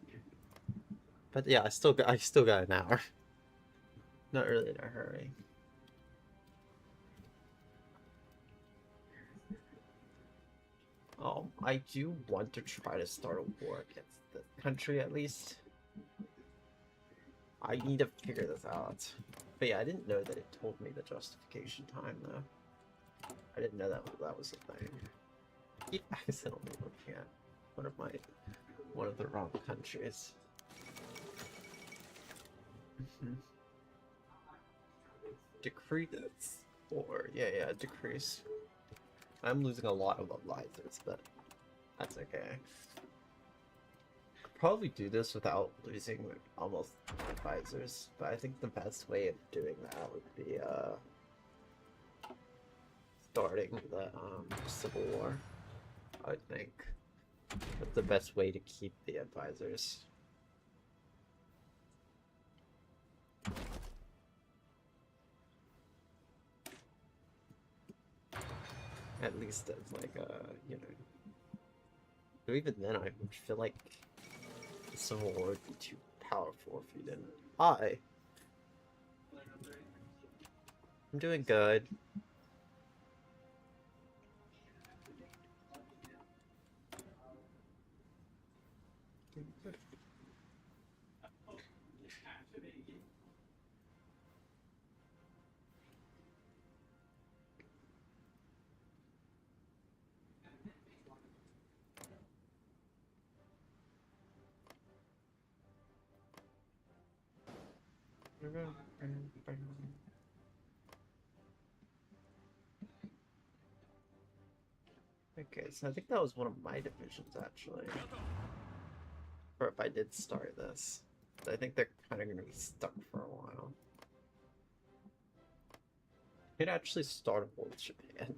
But yeah, I still got an hour. Not really in a hurry. I do want to try to start a war against the country at least. I need to figure this out. But yeah, I didn't know that it told me the justification time though. I didn't know that was a thing. I keep accidentally looking at one of the wrong countries. Decrease or yeah, decrease. I'm losing a lot of advisors, but that's okay. Could probably do this without losing almost advisors, but I think the best way of doing that would be starting the Civil War. I think that's the best way to keep the advisors. At least as like you know. But even then, I would feel like the Civil War would be too powerful if you didn't. I'm doing good. Okay, so I think that was one of my divisions actually. Or if I did start this. I think they're kind of going to be stuck for a while. I'd actually start a war with Japan.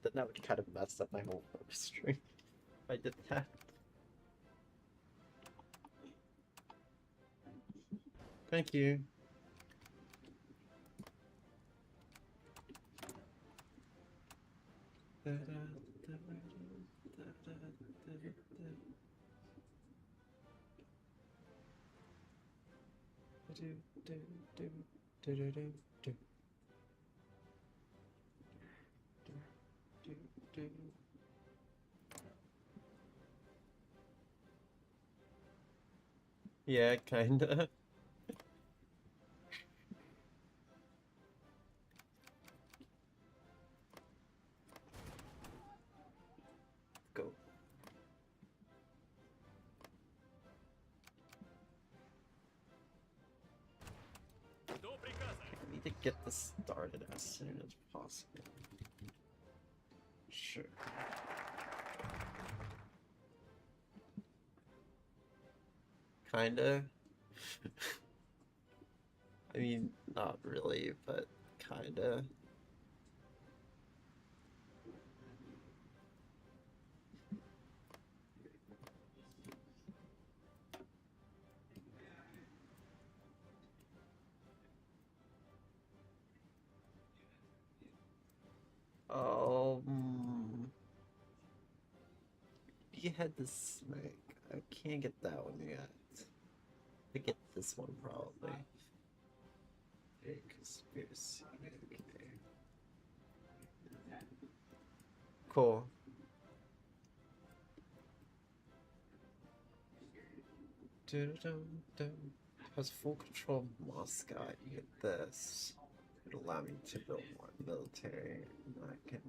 Then that would kind of mess up my whole focus stream if I did that. Thank you. Yeah, kinda. Go. I need to get this started as soon as possible. Sure. Kinda. I mean, not really, but kinda. You had the snake. I can't get that one yet. I get this one probably. A conspiracy. Okay. Cool. Has full control of Moscow. You get this. It'll allow me to build more military. I can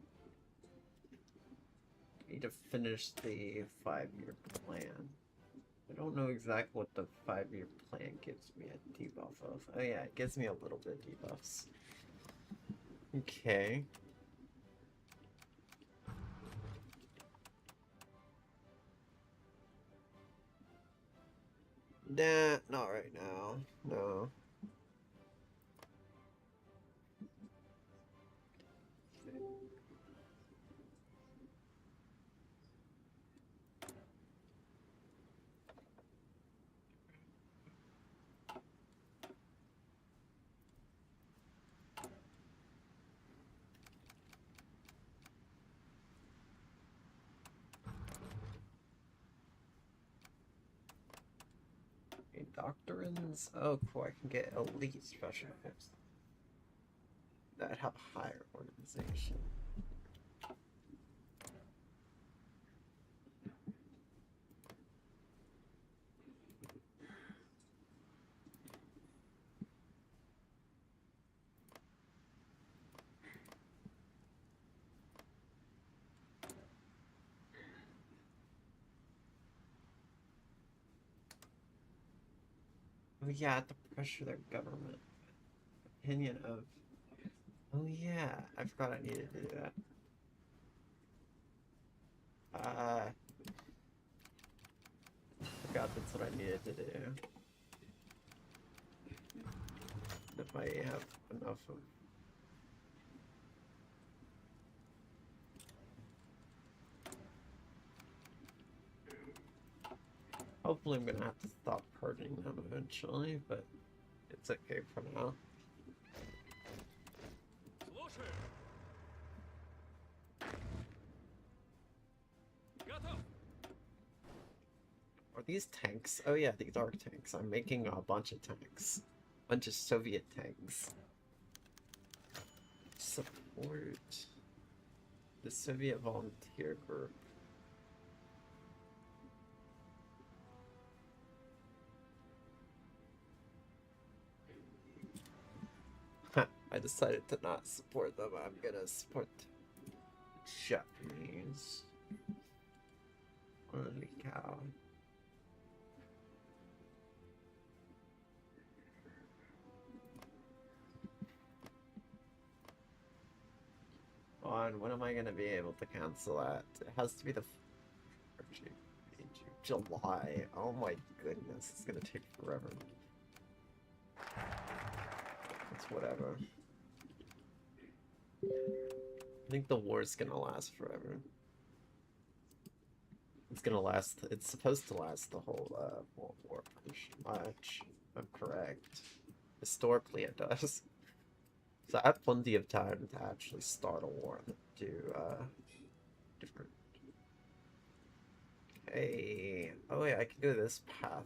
need to finish the 5-year plan. I don't know exactly what the 5-year plan gives me a debuff of. Oh yeah, it gives me a little bit of debuffs. Okay. Nah, not right now. No. Doctrines? Oh, cool. I can get elite specialists that have higher organization. Oh yeah, to pressure their government. Opinion of... Oh yeah, I forgot I needed to do that. Forgot that's what I needed to do. If I have enough of... Hopefully I'm gonna have to stop hurting them eventually, but it's okay for now. Are these tanks? Oh yeah, these are tanks. I'm making a bunch of tanks. A bunch of Soviet tanks. Support the Soviet volunteer group. I decided to not support them. I'm gonna support the Japanese. Holy cow. On, when am I gonna be able to cancel that? It has to be the July. Oh my goodness, it's gonna take forever. It's whatever. I think the war's gonna last forever. It's gonna last. It's supposed to last the whole World War pretty much. I'm correct. Historically, it does. So I have plenty of time to actually start a war and do different. Okay. Oh yeah, I can do this path.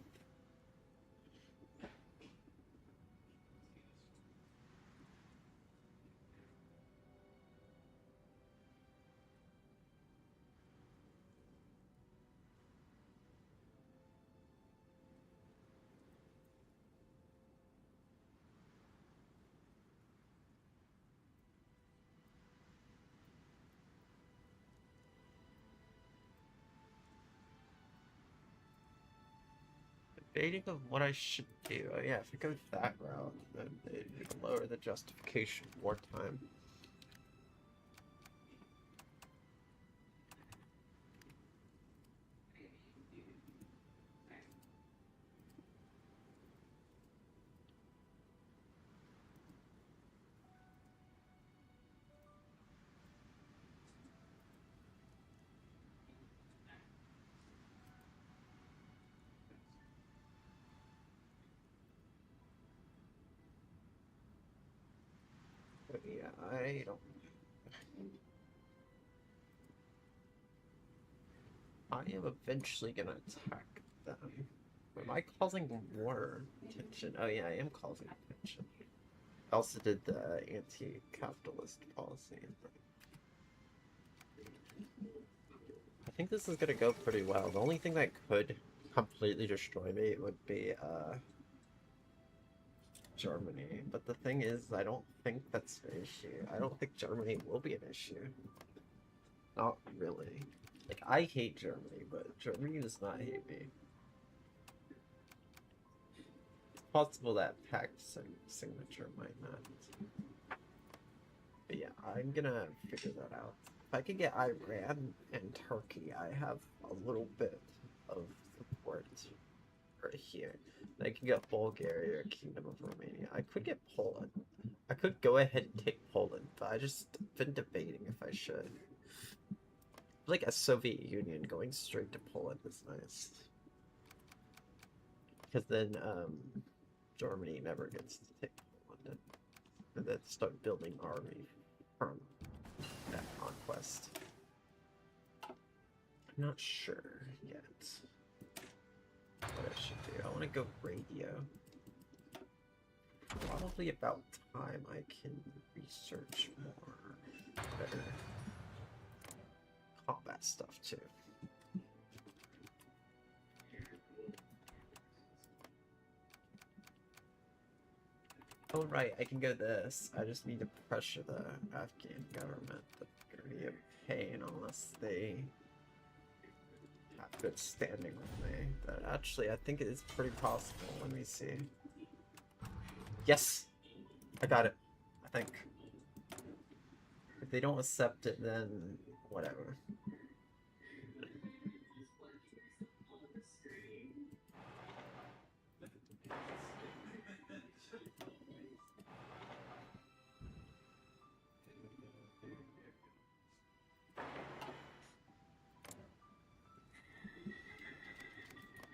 Debating of what I should do. Oh yeah, if I go that route, then it would lower the justification wartime. But yeah, I don't. I am eventually gonna attack them. Am I causing more tension? Oh yeah, I am causing tension. I also did the anti-capitalist policy. I think this is gonna go pretty well. The only thing that could completely destroy me would be Germany. But the thing is, I don't think that's an issue. I don't think Germany will be an issue. Not really. Like, I hate Germany, but Germany does not hate me. It's possible that pact signature might not. But yeah, I'm gonna figure that out. If I could get Iran and Turkey, I have a little bit of support right here. I can get Bulgaria or Kingdom of Romania. I could get Poland. I could go ahead and take Poland, but I just been debating if I should. Like a Soviet Union going straight to Poland is nice. Because then Germany never gets to take Poland and then start building army from that conquest. I'm not sure yet what I should do. want to go radio. Probably about time I can research more better combat stuff too. Oh right, I can go this. I just need to pressure the Afghan government. That's gonna be a pain unless they have good standing with me. But actually, I think it is pretty possible. Let me see. Yes! I got it. I think. If they don't accept it, then whatever.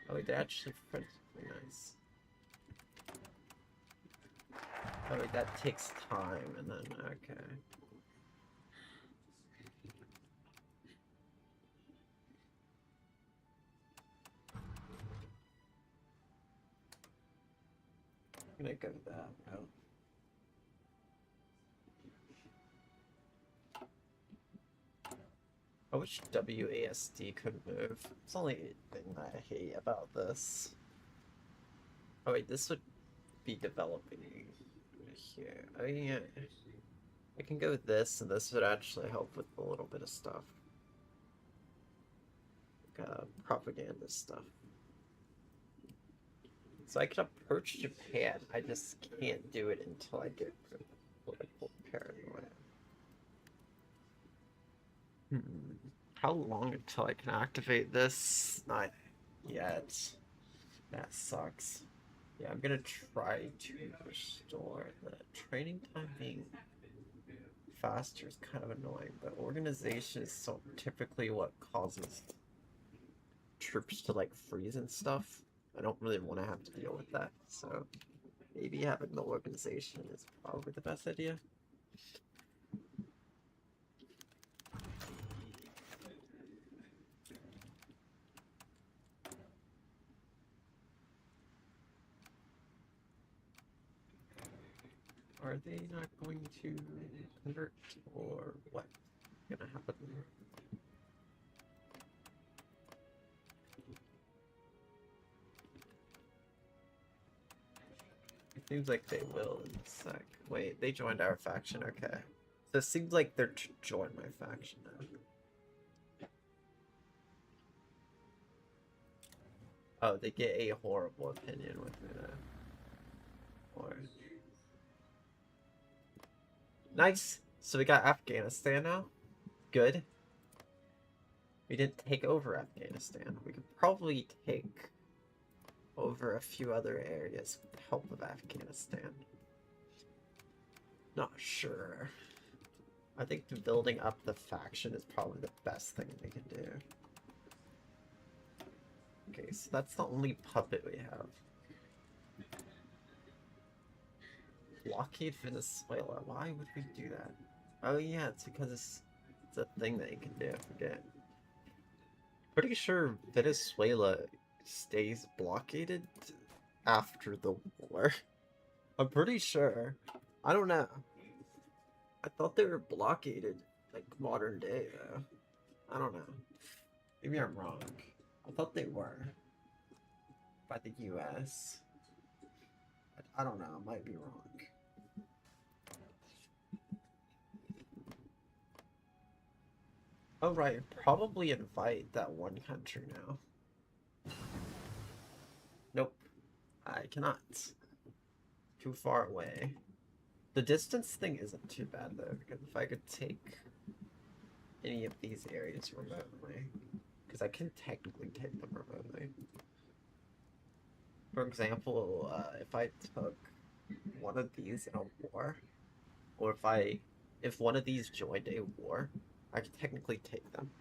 Oh, wait, they're actually pretty nice. Oh, wait, that takes time, and then, okay. I'm gonna go that route. I wish WASD could move. It's the only thing that I hate about this. Oh wait, this would be developing here. Oh yeah. I can go with this, and this would actually help with a little bit of stuff. Like, propaganda stuff. So I can approach Japan, I just can't do it until I get political paranoia. How long until I can activate this? Not yet. That sucks. Yeah, I'm gonna try to restore the training time being faster is kind of annoying, but organization is so typically what causes troops to like freeze and stuff. I don't really want to have to deal with that, so maybe having the organization is probably the best idea. Are they not going to convert, or what's gonna happen? It seems like they will in a sec. Wait, they joined our faction, okay. So it seems like they're to join my faction now. Oh, they get a horrible opinion with me though. Or... Nice! So we got Afghanistan now. Good. We didn't take over Afghanistan. We could probably take over a few other areas with the help of Afghanistan. Not sure. I think building up the faction is probably the best thing we can do. Okay, so that's the only puppet we have. Blockade Venezuela. Why would we do that? Oh yeah, it's because it's a thing that you can do. I forget. Pretty sure Venezuela stays blockaded after the war. I'm pretty sure. I don't know. I thought they were blockaded like modern day though. I don't know. Maybe I'm wrong. I thought they were by the US. I don't know. I might be wrong. Oh right, probably invite that one country now. Nope. I cannot. Too far away. The distance thing isn't too bad though, because if I could take any of these areas remotely, because I can technically take them remotely. For example, if I took one of these in a war, or if one of these joined a war, I could technically take them.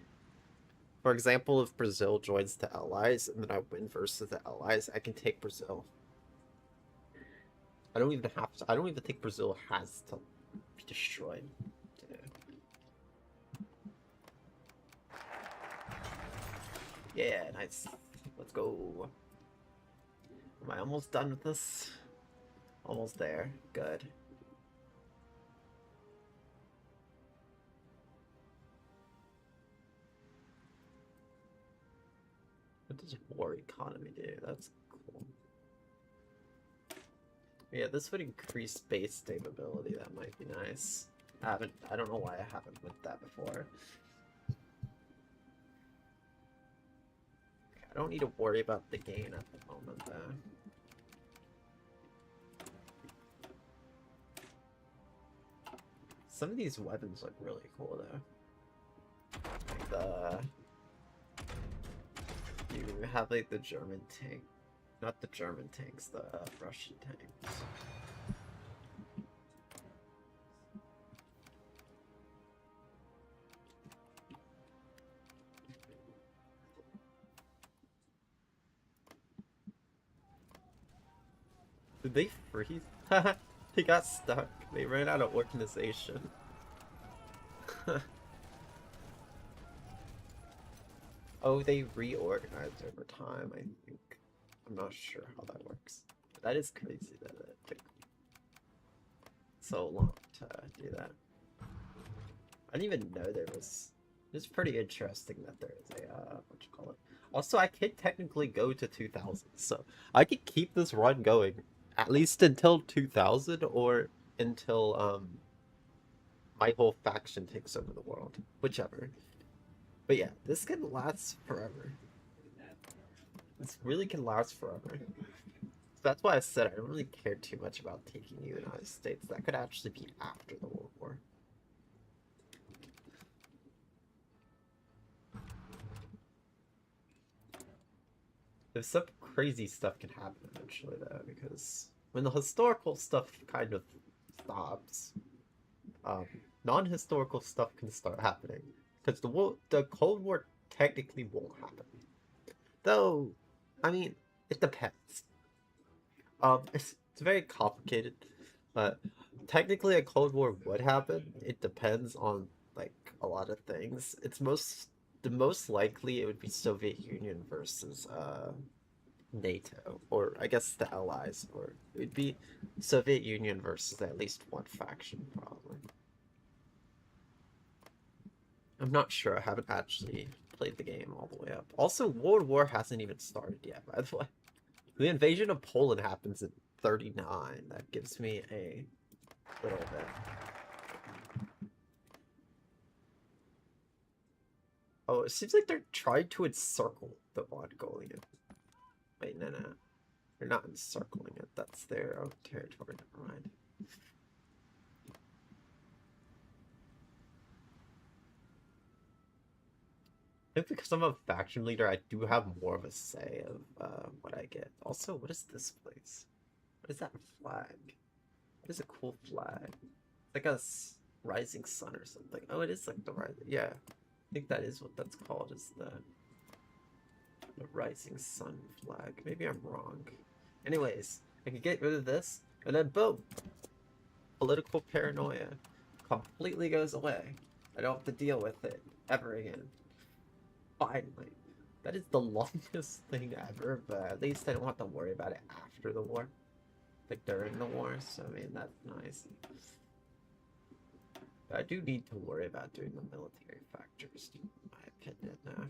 For example, if Brazil joins the Allies and then I win versus the Allies, I can take Brazil. I don't even have to. I don't even think Brazil has to be destroyed. Yeah, nice. Let's go. Am I almost done with this? Almost there. Good. What does war economy do? That's cool. Yeah, this would increase base stability. That might be nice. I don't know why I haven't with that before. I don't need to worry about the gain at the moment, though. Some of these weapons look really cool, though. You have, like, the German tank. Not the German tanks, the Russian tanks. Did they freeze? They got stuck. They ran out of organization. Oh, they reorganized over time, I think. I'm not sure how that works. But that is crazy that it took so long to do that. I didn't even know there was... It's pretty interesting that there is a, what you call it? Also, I could technically go to 2000, so I could keep this run going at least until 2000 or until, my whole faction takes over the world. Whichever. But yeah, this can last forever. This really can last forever. So that's why I said I don't really care too much about taking the United States. That could actually be after the World War. If some crazy stuff can happen eventually, though, because when the historical stuff kind of stops, non-historical stuff can start happening. Because the Cold War technically won't happen. Though, I mean, it depends. It's very complicated, but technically a Cold War would happen. It depends on, like, a lot of things. The most likely it would be Soviet Union versus, NATO, or I guess the Allies, or it would be Soviet Union versus at least one faction, probably. I'm not sure. I haven't actually played the game all the way up. Also, World War hasn't even started yet, by the way. The invasion of Poland happens in 39. That gives me a little bit. Oh, it seems like they're trying to encircle the Mongolian. Wait, no. They're not encircling it. That's their own territory. Never mind. I think because I'm a faction leader, I do have more of a say of what I get. Also, what is this place? What is that flag? What is a cool flag? It's like a rising sun or something. Oh, it is like the rising. Yeah, I think that is what that's called. Is the rising sun flag? Maybe I'm wrong. Anyways, I can get rid of this, and then boom, political paranoia completely goes away. I don't have to deal with it ever again. Finally. That is the longest thing ever, but at least I don't have to worry about it after the war. Like during the war, so I mean, that's nice. But I do need to worry about doing the military factors, in my opinion, now.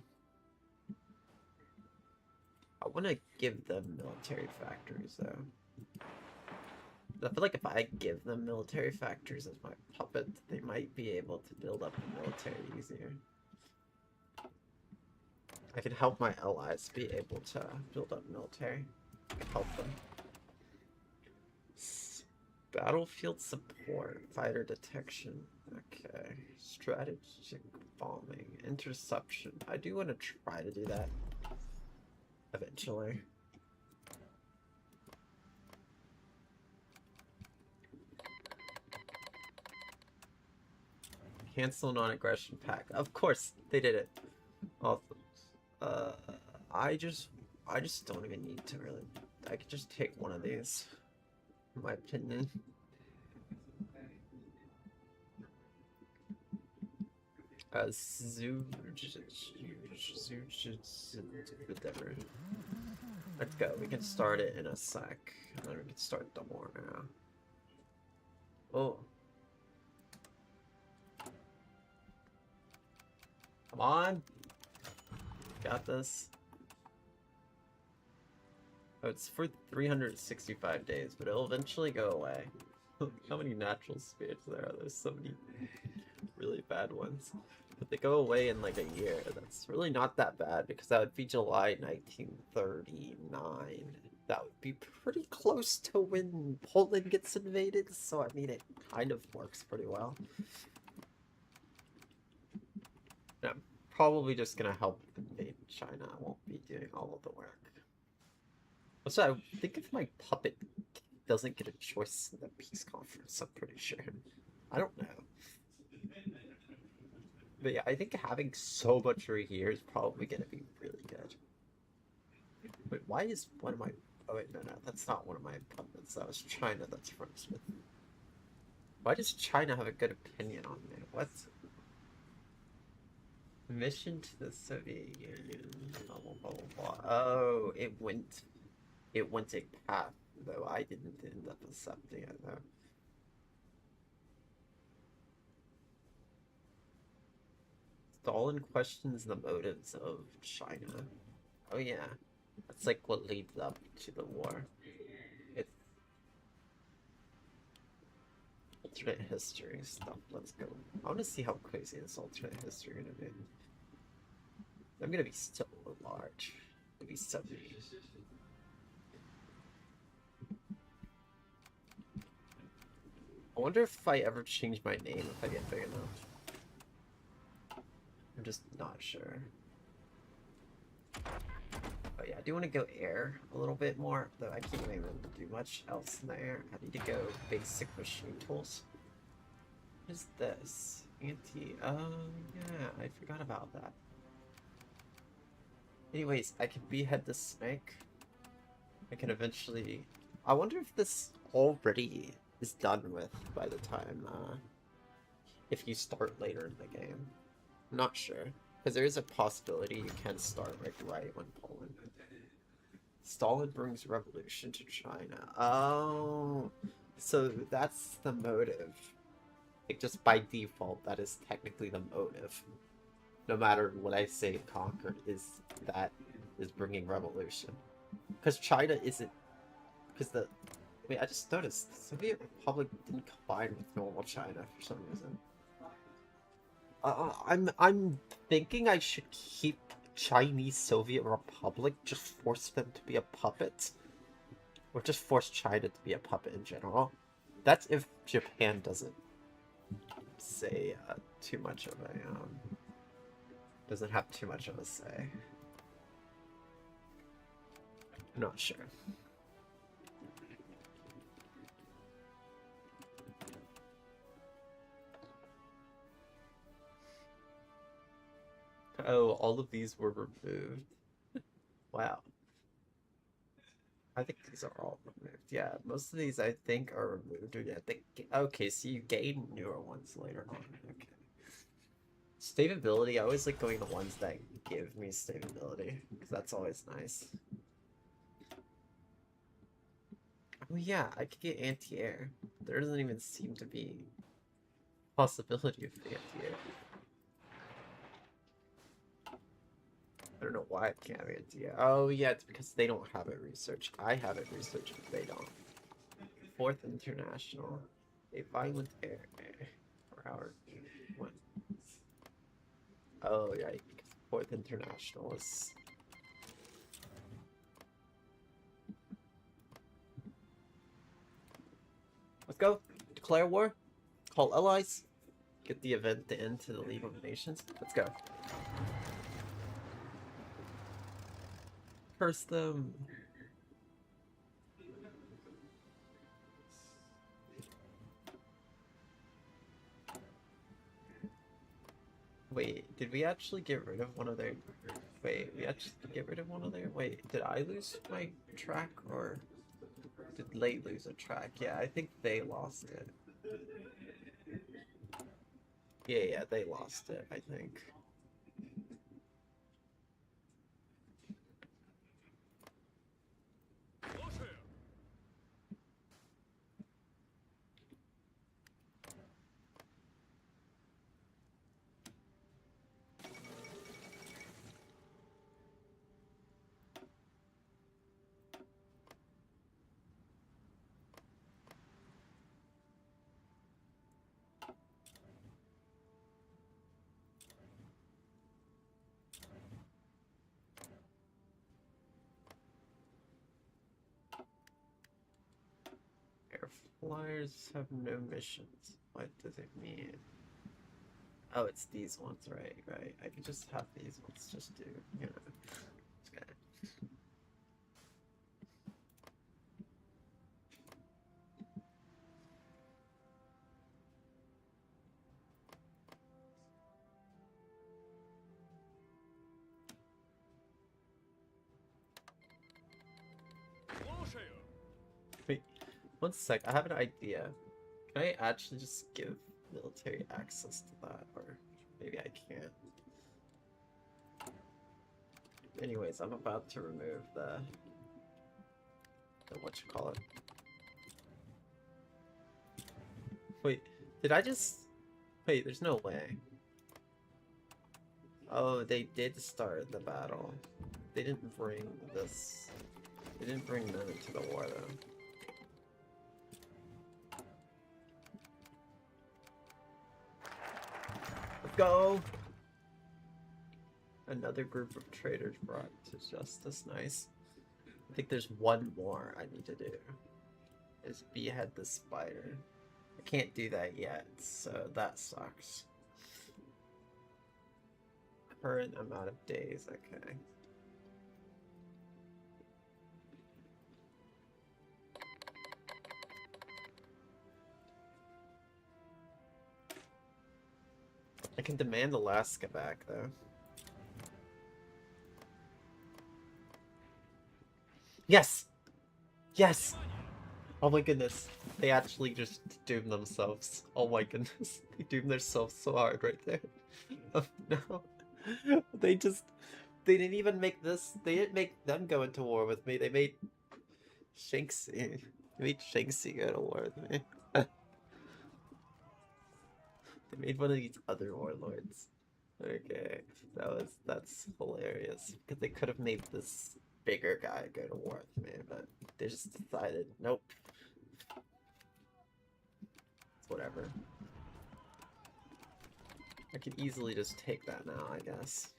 I want to give them military factories, though. I feel like if I give them military factories as my puppet, they might be able to build up the military easier. I can help my allies be able to build up military. Help them. Battlefield support, fighter detection. Okay. Strategic bombing, interception. I do want to try to do that eventually. Cancel non-aggression pack. Of course, they did it. Awesome. I just don't even need to really. I could just take one of these, in my opinion. Whatever. Let's go. We can start it in a sec. And then we can start the war now. Oh. Come on. Got this. Oh, it's for 365 days, but it'll eventually go away. How many natural spirits there are? There's so many really bad ones. But they go away in like a year. That's really not that bad because that would be July 1939. That would be pretty close to when Poland gets invaded, so I mean it kind of works pretty well. Yeah, I'm probably just gonna help invade China. I won't be doing all of the work. Also, I think if my puppet doesn't get a choice in the peace conference, I'm pretty sure. I don't know. But yeah, I think having so much right here is probably gonna be really good. Wait, why is one of my... Oh wait, no, that's not one of my puppets. That was China that's friends with me. Why does China have a good opinion on me? What? Mission to the Soviet Union. Blah, blah, blah, blah, blah. Oh, it went a path, though I didn't end up accepting it, though. Stalin questions the motives of China. Oh yeah, that's like what leads up to the war. It's alternate history stuff. Let's go. I want to see how crazy this alternate history is gonna be. I'm gonna be so large. It'll be so big. I wonder if I ever change my name if I get big enough. I'm just not sure. But yeah, I do want to go air a little bit more, though I can't even do much else in the air. I need to go basic machine tools. What is this? Anti... Oh, yeah, I forgot about that. Anyways, I can behead the snake. I can eventually... I wonder if this already is done with by the time, if you start later in the game. I'm not sure. Because there is a possibility you can start like right when Poland. Stalin brings revolution to China. Oh, so that's the motive. Like just by default, that is technically the motive. No matter what I say, conquered is bringing revolution. Because China isn't. Because the. Wait, I just noticed the Soviet Republic didn't combine with normal China for some reason. I'm thinking I should keep Chinese Soviet Republic, just force them to be a puppet. Or just force China to be a puppet in general. That's if Japan doesn't say too much of a, doesn't have too much of a say. I'm not sure. Oh, all of these were removed. Wow. I think these are all removed. Yeah, most of these I think are removed. I think. Okay, so you gain newer ones later on. Okay. Stability. I always like going to ones that give me stability because that's always nice. Oh yeah, I could get anti-air. There doesn't even seem to be a possibility of the anti-air. I don't know why I can't have anti-air. Oh yeah, it's because they don't have it researched. I have it researched, but they don't. 4th International. A violent air. For our one. Oh yeah, because 4th International is... Let's go. Declare war. Call allies. Get the event to end to the League of Nations. Let's go. Curse them. Wait, did we actually get rid of one of their... Wait, we actually get rid of one of their... Wait, did I lose my track, or did Late lose a track? Yeah, I think they lost it. Yeah, they lost it, I think. Flyers have no missions. What does it mean? Oh, it's these ones, right? Right. I can just have these ones just do, you know. Okay. Wait, one sec. I have an idea. Can I actually just give military access to that? Or maybe I can't. Anyways, I'm about to remove the whatchamacallit. Wait, did I just... Wait, there's no way. Oh, they did start the battle. They didn't bring this... They didn't bring them into the war, though. Let's go! Another group of traitors brought to justice. Nice. I think there's one more I need to do. Is behead the spider. I can't do that yet, so that sucks. Current amount of days, okay. I can demand Alaska back, though. Yes! Yes! Oh my goodness. They actually just doomed themselves. Oh my goodness. They doomed themselves so hard right there. Oh no. They just... They didn't even make this... They didn't make them go into war with me. They made... Shanksy. They made Shanksy go to war with me. They made one of these other warlords. Okay. That's hilarious. Because they could have made this bigger guy go to war with me, but they just decided, nope. It's whatever. I can easily just take that now, I guess.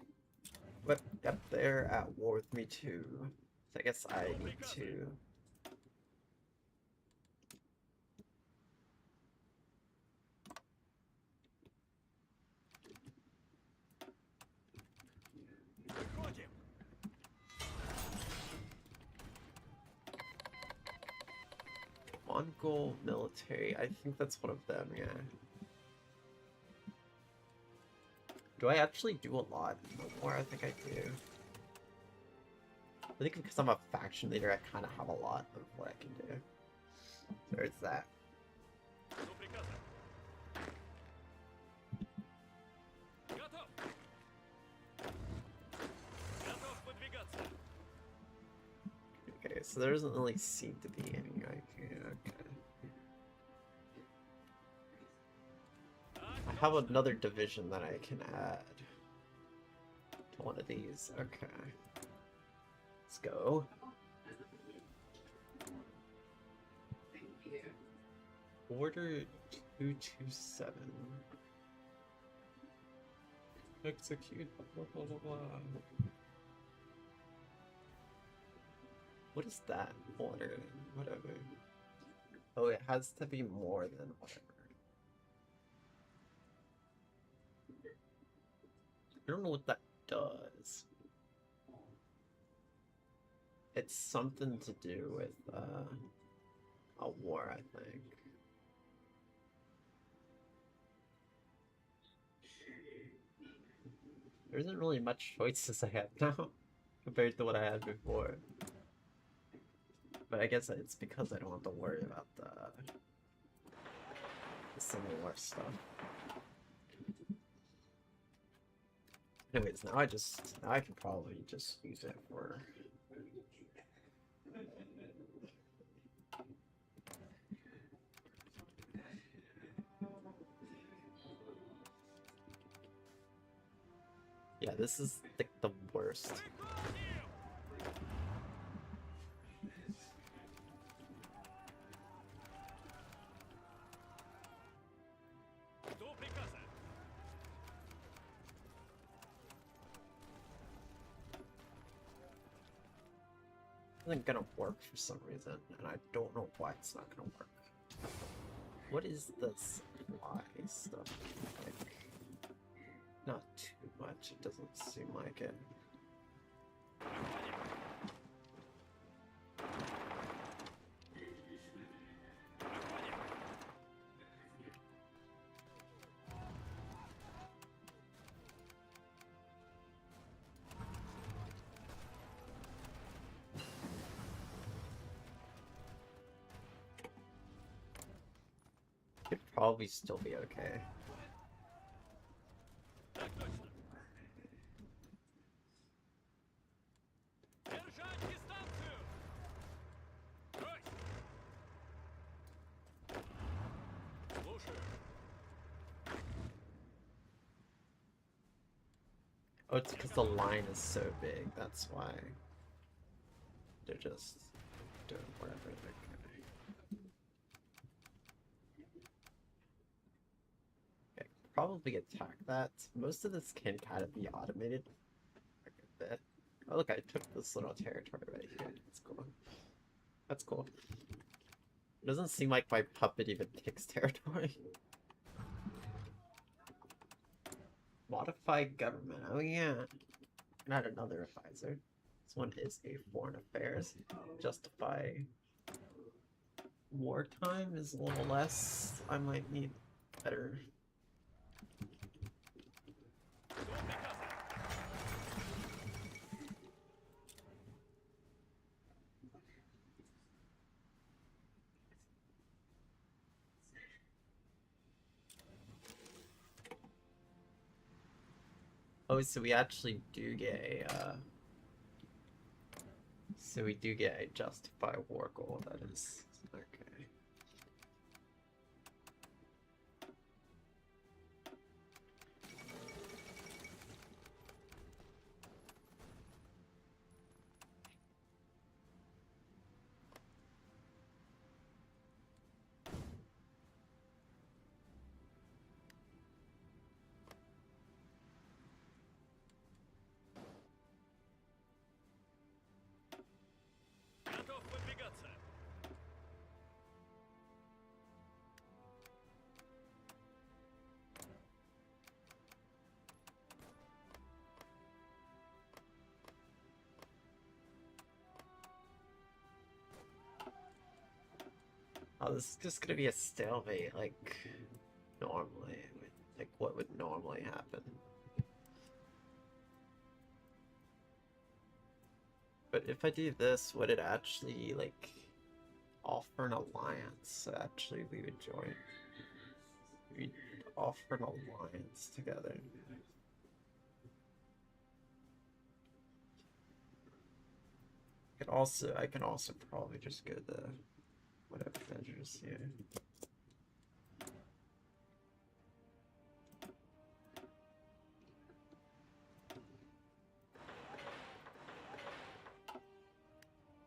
But yep, they're at war with me too. So I guess I need to... Mongol military, I think that's one of them, yeah. Do I actually do a lot more? I think I do. I think because I'm a faction leader, I kind of have a lot of what I can do. There's that. Okay, so there doesn't really seem to be any idea. Okay. I have another division that I can add to one of these. Okay. Let's go. Order 227. Execute. Blah, blah, blah, blah. What is that? Order. Whatever. Oh, it has to be more than whatever. I don't know what that does. It's something to do with a war, I think. There isn't really much choices I have now compared to what I had before. But I guess it's because I don't have to worry about the Civil War stuff. Anyways, now I can probably just use it for... Yeah, this is like the worst. Isn't gonna work for some reason, and I don't know why it's not gonna work. What is the supply stuff like? Not too much, it doesn't seem like it. Could probably still be okay. Oh, it's because the line is so big, that's why. They're just doing whatever they're doing. Okay, probably attack that. Most of this can kind of be automated a good bit. Oh look, I took this little territory right here. That's cool. That's cool. It doesn't seem like my puppet even takes territory. Modify government. Oh yeah. Not another advisor. This one is a foreign affairs. Justify wartime is a little less. I might need better. Oh, so we actually do get a, so we do get a justify war goal, that is, okay. Oh, this is just gonna be a stalemate, like, normally. Like, what would normally happen? But if I do this, would it actually, like, offer an alliance? Actually, we would join. We'd offer an alliance together. I can also probably just go the whatever measures here.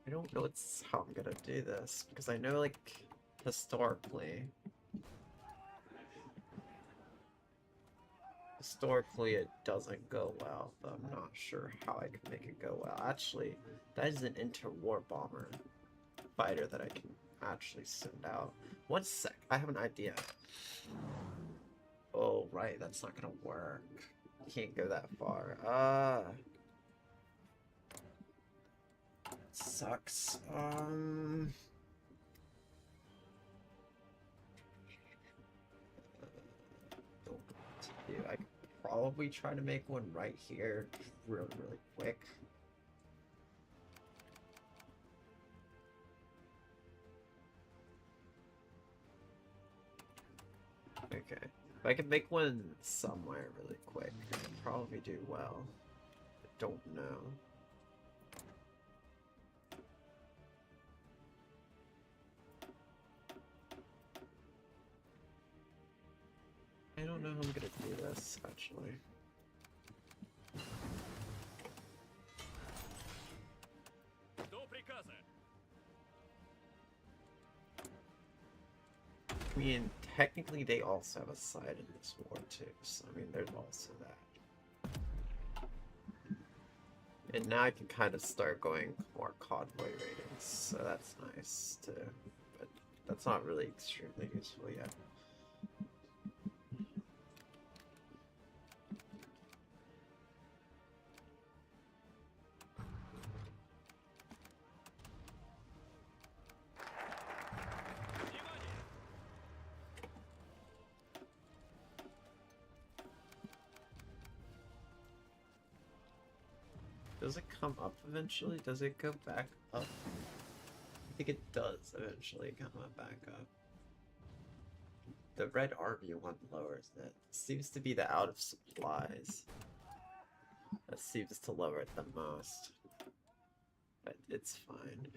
I don't know how I'm gonna do this because I know, like, historically it doesn't go well, but I'm not sure how I can make it go well. Actually, that is an interwar bomber fighter that I can actually send out. One sec, I have an idea. Oh, right, that's not gonna work. Can't go that far. Sucks. Don't know what to do. I could probably try to make one right here, really, really quick. Okay. If I could make one somewhere really quick, I could probably do well. I don't know. I don't know how I'm gonna do this, actually. I mean, technically they also have a side in this war too, so I mean, there's also that. And now I can kind of start going more convoy ratings, so that's nice too. But that's not really extremely useful yet. Does it come up eventually? Does it go back up? I think it does eventually come up back up. The red army one lowers it. Seems to be the out of supplies. That seems to lower it the most. But it's fine.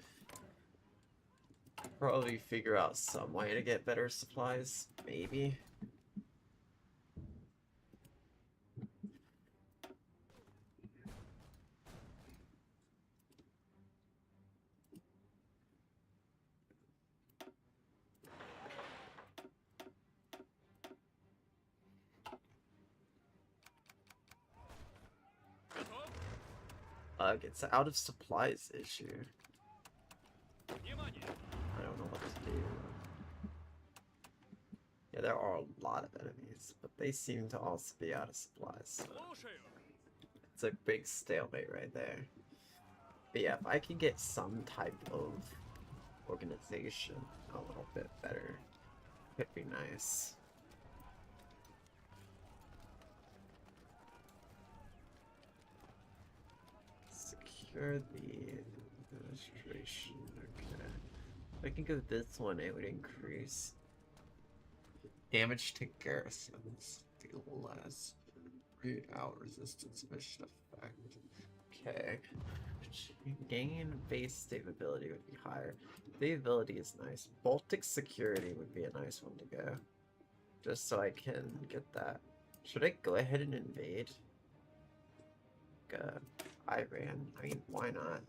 Probably figure out some way to get better supplies, maybe. It's an out of supplies issue. I don't know what to do. Yeah, there are a lot of enemies, but they seem to also be out of supplies. So it's a big stalemate right there. But yeah, if I can get some type of organization a little bit better, it'd be nice. Secure the administration. Okay. If I can go this one, it would increase damage to garrisons. Deal less. Out resistance mission effect. Okay. Gain base stability would be higher. Stability is nice. Baltic security would be a nice one to go. Just so I can get that. Should I go ahead and invade? Iran. I mean, why not?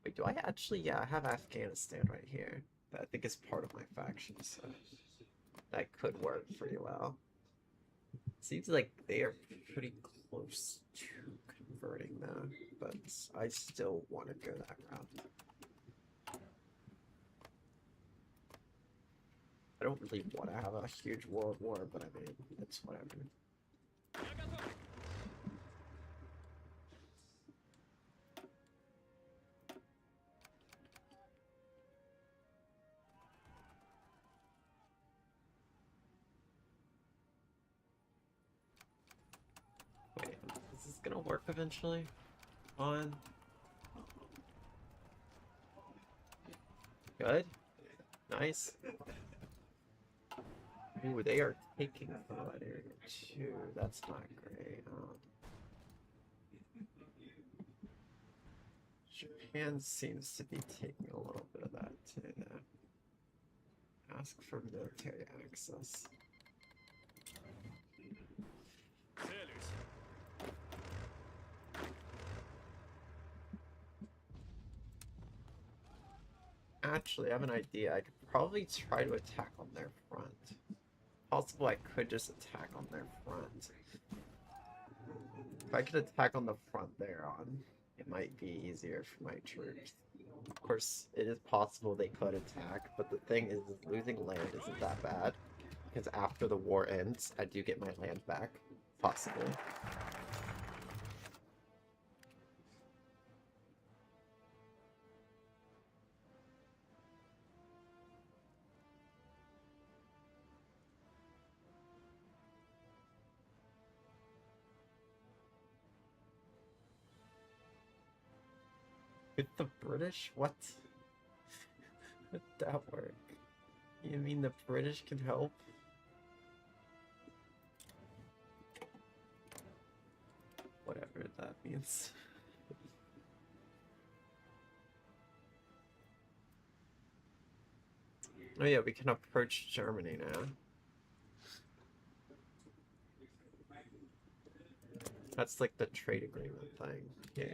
Wait, do I actually? Yeah, I have Afghanistan right here. That I think is part of my faction, so that could work pretty well. Seems like they are pretty close to converting though, but I still want to go that route. I don't really want to have a huge world war, but I mean, it's whatever. Wait, is this gonna work eventually? On. Good. Nice. Ooh, they are taking from that area too. That's not great. Japan seems to be taking a little bit of that too. Ask for military access. Actually, I have an idea. I could probably try to attack on their front. Possible I could just attack on their front. If I could attack on the front there on, it might be easier for my troops. Of course, it is possible they could attack, but the thing is losing land isn't that bad. Because after the war ends, I do get my land back. Possibly. With the British? What? Would that work? You mean the British can help? Whatever that means. Oh yeah, we can approach Germany now. That's like the trade agreement thing. Yeah.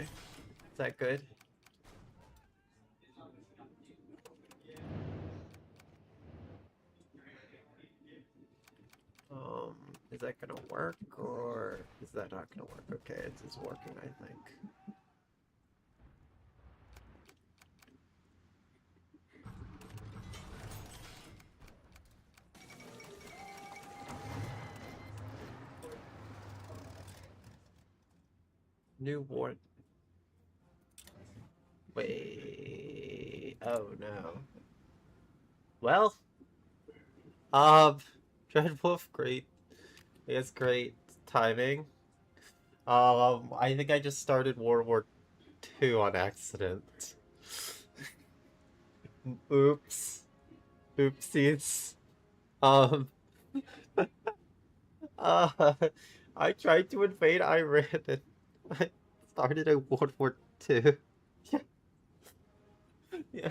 Is that good? Is that gonna work, or is that not gonna work? Okay, it is working, I think. New war. Wait. Oh no. Well, Dreadwolf, great. I guess great timing. I think I just started World War II on accident. Oops. Oopsies. Um, uh, I tried to invade Iran and I started a World War II. Yeah. Yeah.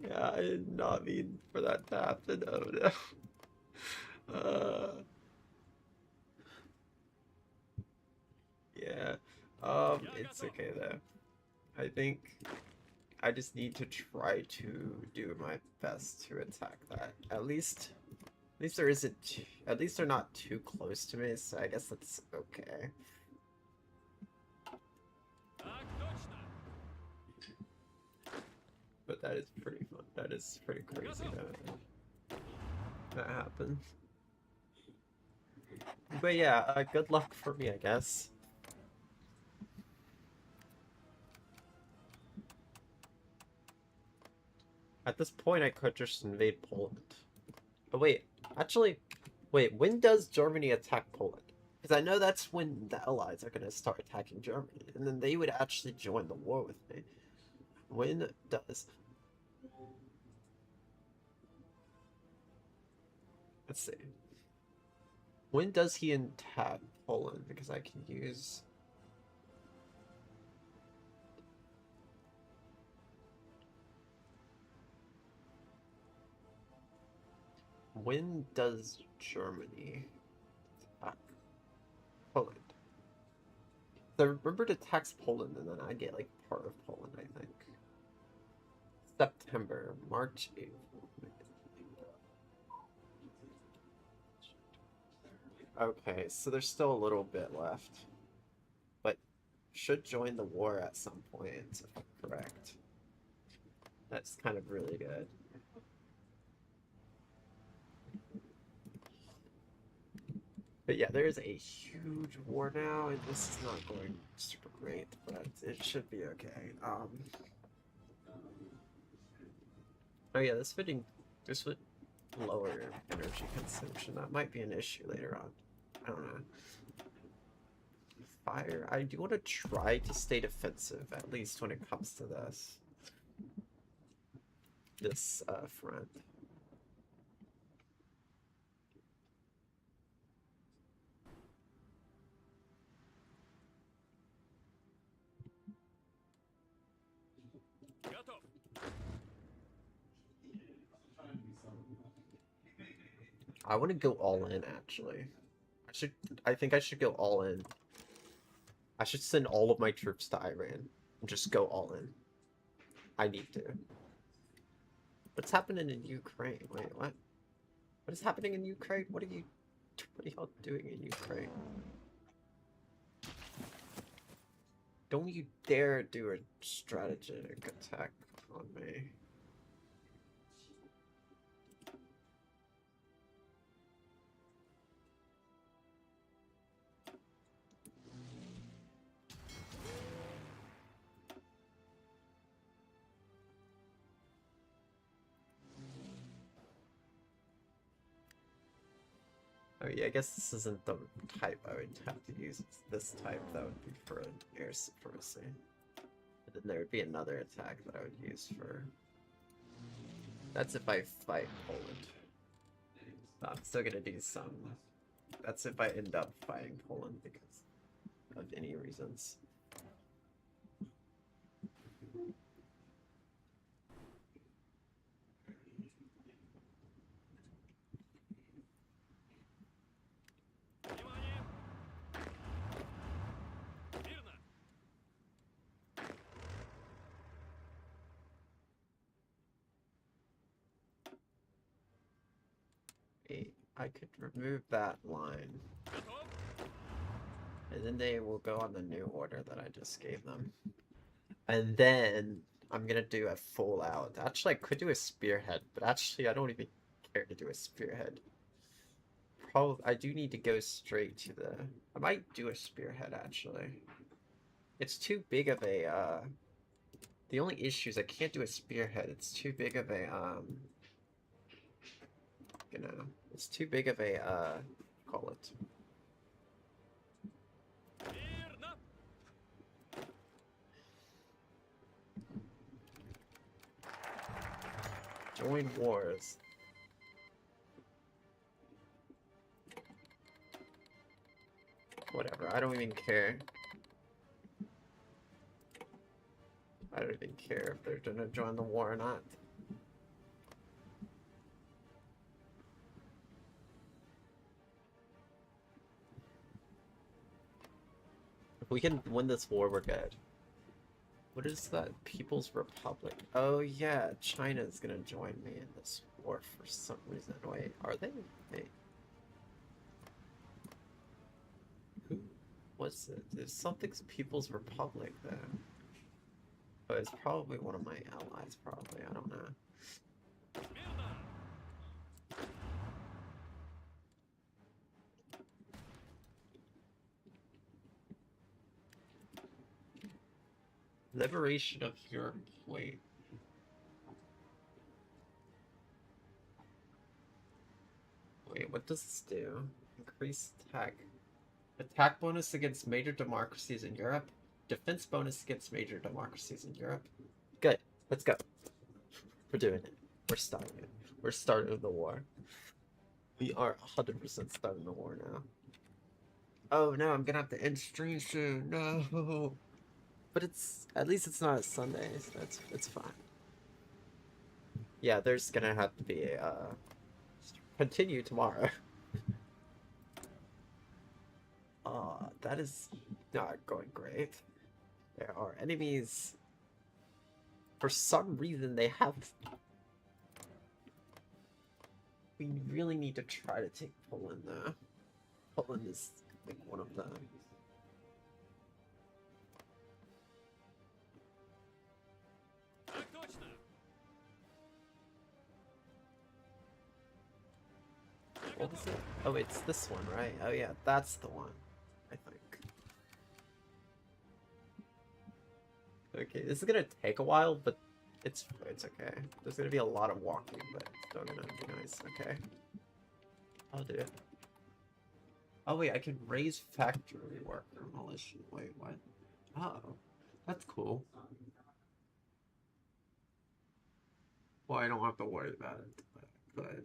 Yeah, I did not mean for that to happen. Oh no. Yeah. It's okay though. I think I just need to try to do my best to attack that. At least there isn't. At least they're not too close to me, so I guess that's okay. But that is pretty fun. That is pretty crazy that happened. But yeah, good luck for me, I guess. At this point, I could just invade Poland. But wait, actually, wait, when does Germany attack Poland? Because I know that's when the Allies are going to start attacking Germany, and then they would actually join the war with me. When does... Let's see. When does he attack Poland? Because I can use... When does Germany attack Poland? So remember to tax Poland, and then I get like part of Poland, I think. September, March, April. Okay, so there's still a little bit left. But should join the war at some point, if I'm correct. That's kind of really good. But yeah, there's a huge war now, and this is not going super great, but it should be okay. Oh yeah, this would lower energy consumption. That might be an issue later on. I don't know. Fire. I do want to try to stay defensive, at least when it comes to this front. I want to go all in, actually. I think I should go all in. I should send all of my troops to Iran and just go all in. I need to. What's happening in Ukraine? Wait, what? What is happening in Ukraine? What are y'all doing in Ukraine? Don't you dare do a strategic attack on me. Oh yeah, I guess this isn't the type I would have to use. It's this type that would be for an air supremacy. And then there would be another attack that I would use for... That's if I fight Poland. But I'm still gonna do some... That's if I end up fighting Poland because of any reasons. Wait, I could remove that line. And then they will go on the new order that I just gave them. And then I'm gonna do a full out. Actually, I could do a spearhead, but actually I don't even care to do a spearhead. Probably, I do need to go straight to the... I might do a spearhead, actually. It's too big of a, The only issue is I can't do a spearhead. It's too big of a, You know, it's too big of a, call it. Join wars. Whatever, I don't even care. I don't even care if they're gonna join the war or not. If we can win this war, we're good. What is that? People's Republic. Oh yeah, China's gonna join me in this war for some reason. Wait, are they? Wait. Who was it? There's something's People's Republic there. But it's probably one of my allies, probably. I don't know. Liberation of Europe. Wait. Wait, what does this do? Increase attack. Attack bonus against major democracies in Europe. Defense bonus against major democracies in Europe. Good. Let's go. We're doing it. We're starting it. We're starting the war. We are 100% starting the war now. Oh no, I'm gonna have to end stream soon. No. But at least it's not a Sunday, so it's fine. Yeah, there's gonna have to be a continue tomorrow. That is not going great. There are enemies. For some reason, they have. We really need to try to take Poland, though. Poland is like one of them. What was it? Oh, it's this one, right? Oh yeah, that's the one, I think. Okay, this is gonna take a while, but it's okay. There's gonna be a lot of walking, but it's still gonna be nice. Okay, I'll do it. Oh wait, I can raise factory worker militia. Wait, what? Oh, that's cool. Well, I don't have to worry about it, but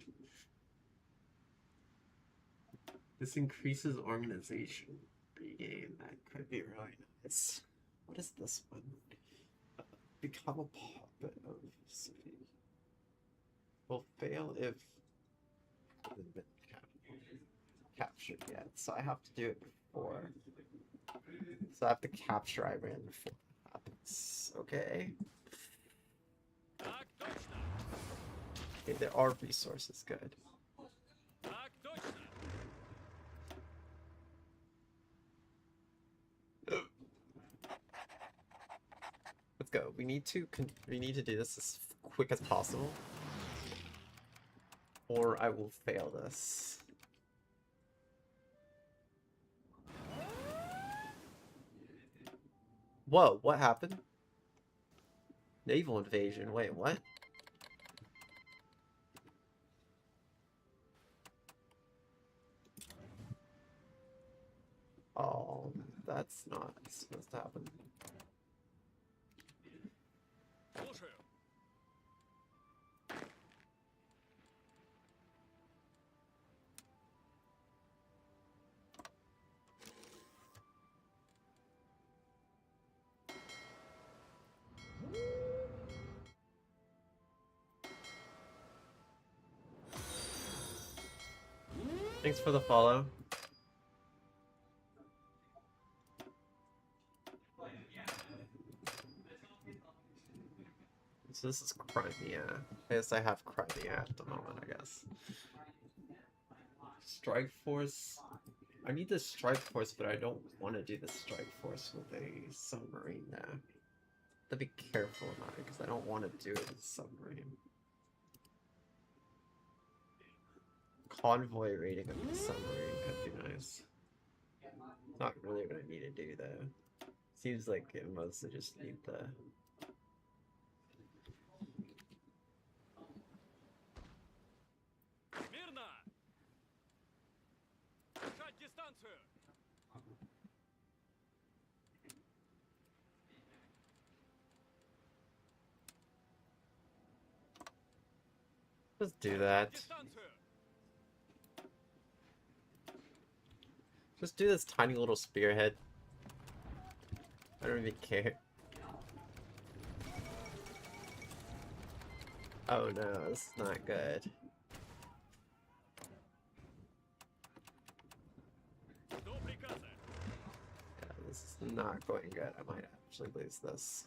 this increases organization regain. That could be really nice. What is this one? Become a puppet of city. Will fail if it hasn't been captured yet. So I have to do it before. So I have to capture Iran before that happens. Okay. Okay, there are resources. Good. Let's go. We need to do this as quick as possible, or I will fail this. Whoa! What happened? Naval invasion. Wait, what? Oh, that's not supposed to happen. Thanks for the follow. So this is Crimea. I guess I have Crimea at the moment, I guess. strike force. I need the strike force, but I don't want to do the strike force with a submarine now. Have to be careful about it because I don't want to do it with a submarine. Convoy rating of the submarine could be nice. Not really what I need to do though. Seems like it mostly just need the. Just do that. Just do this tiny little spearhead. I don't even care. Oh no, this is not good. Yeah, this is not going good. I might actually lose this.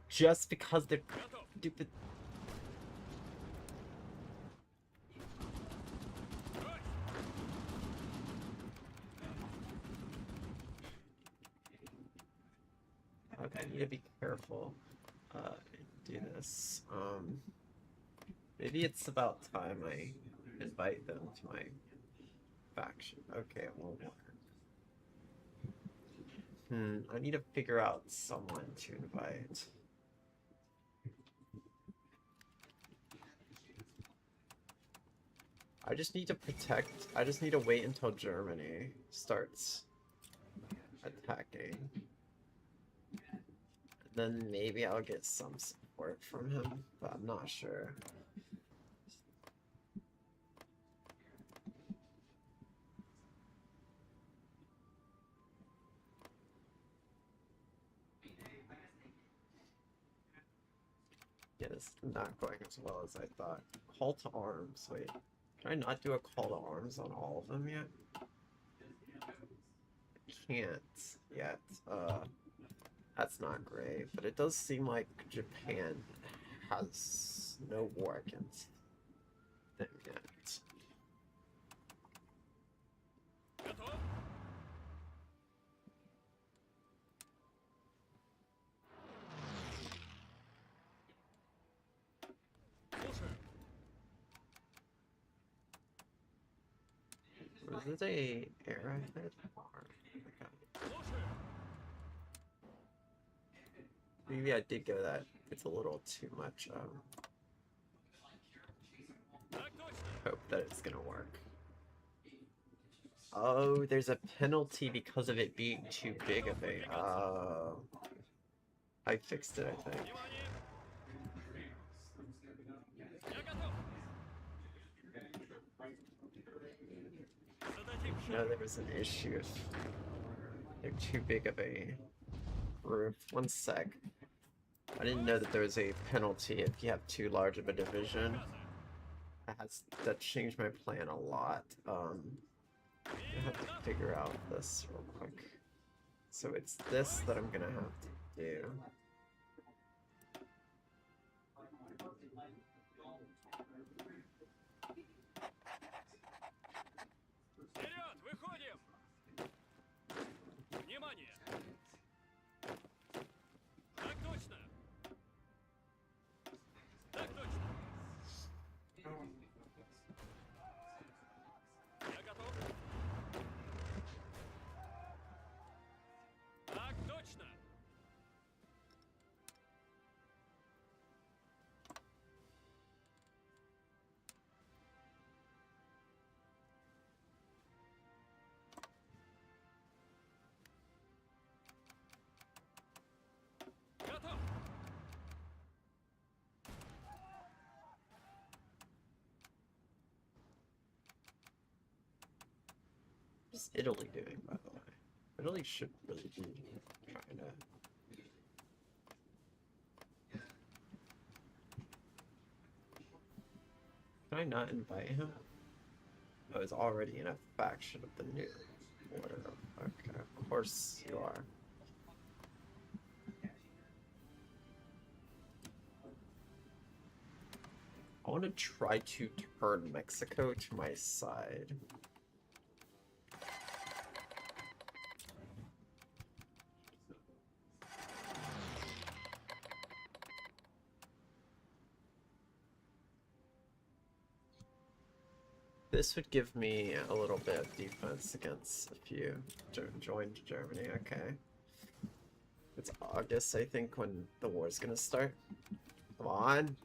Just because they're stupid. Okay, I need to be careful and do this. Maybe it's about time I invite them to my faction. Okay, it won't work. I need to figure out someone to invite. I just need to protect. I just need to wait until Germany starts attacking. Then maybe I'll get some support from him, but I'm not sure. Yeah, this is not going as well as I thought. Call to arms. Wait, can I not do a call to arms on all of them yet? I can't yet. That's not great, but it does seem like Japan has no war against them yet. Was it a arrowhead? Maybe I did go that. It's a little too much. Hope that it's gonna work. Oh, there's a penalty because of it being too big of a. I fixed it, I think. No, there was an issue if they're too big of a group. One sec. I didn't know that there was a penalty if you have too large of a division. That changed my plan a lot. I have to figure out this real quick. So it's this that I'm gonna have to do. What's Italy doing, by the way? Italy should really be trying to. Can I not invite him? Oh, he's already in a faction of the new order. Okay, of course you are. I want to try to turn Mexico to my side. This would give me a little bit of defense against if you joined Germany, okay. It's August, I think, when the war's gonna start. Come on.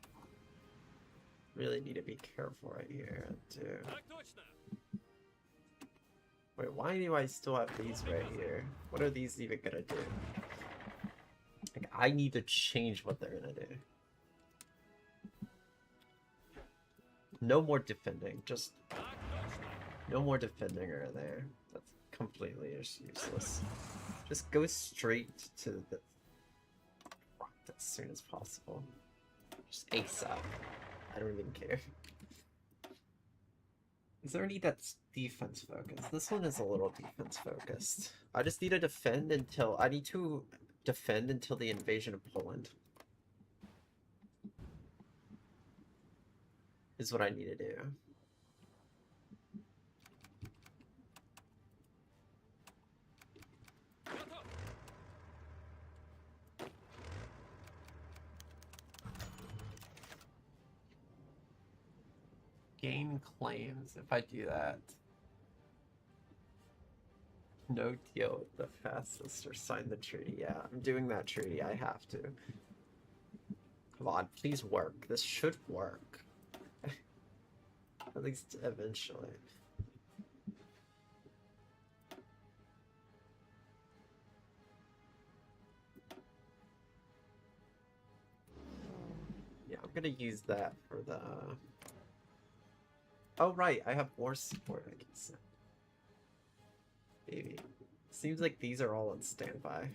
Really need to be careful right here, too. Wait, why do I still have these right here? What are these even gonna do? Like, I need to change what they're gonna do. No more defending, just... No more defending right there. That's completely useless. Just go straight to the front as soon as possible. Just ASAP. I don't even care. Is there any that's defense focused? This one is a little defense focused. I just need to defend until... I need to defend until the invasion of Poland. Is what I need to do. Gain claims if I do that. No deal with the fastest or sign the treaty. Yeah, I'm doing that treaty. I have to. Come on, please work. This should work. At least eventually. Yeah, I'm gonna use that for the... Oh, right, I have more support I can send. Maybe. Seems like these are all on standby.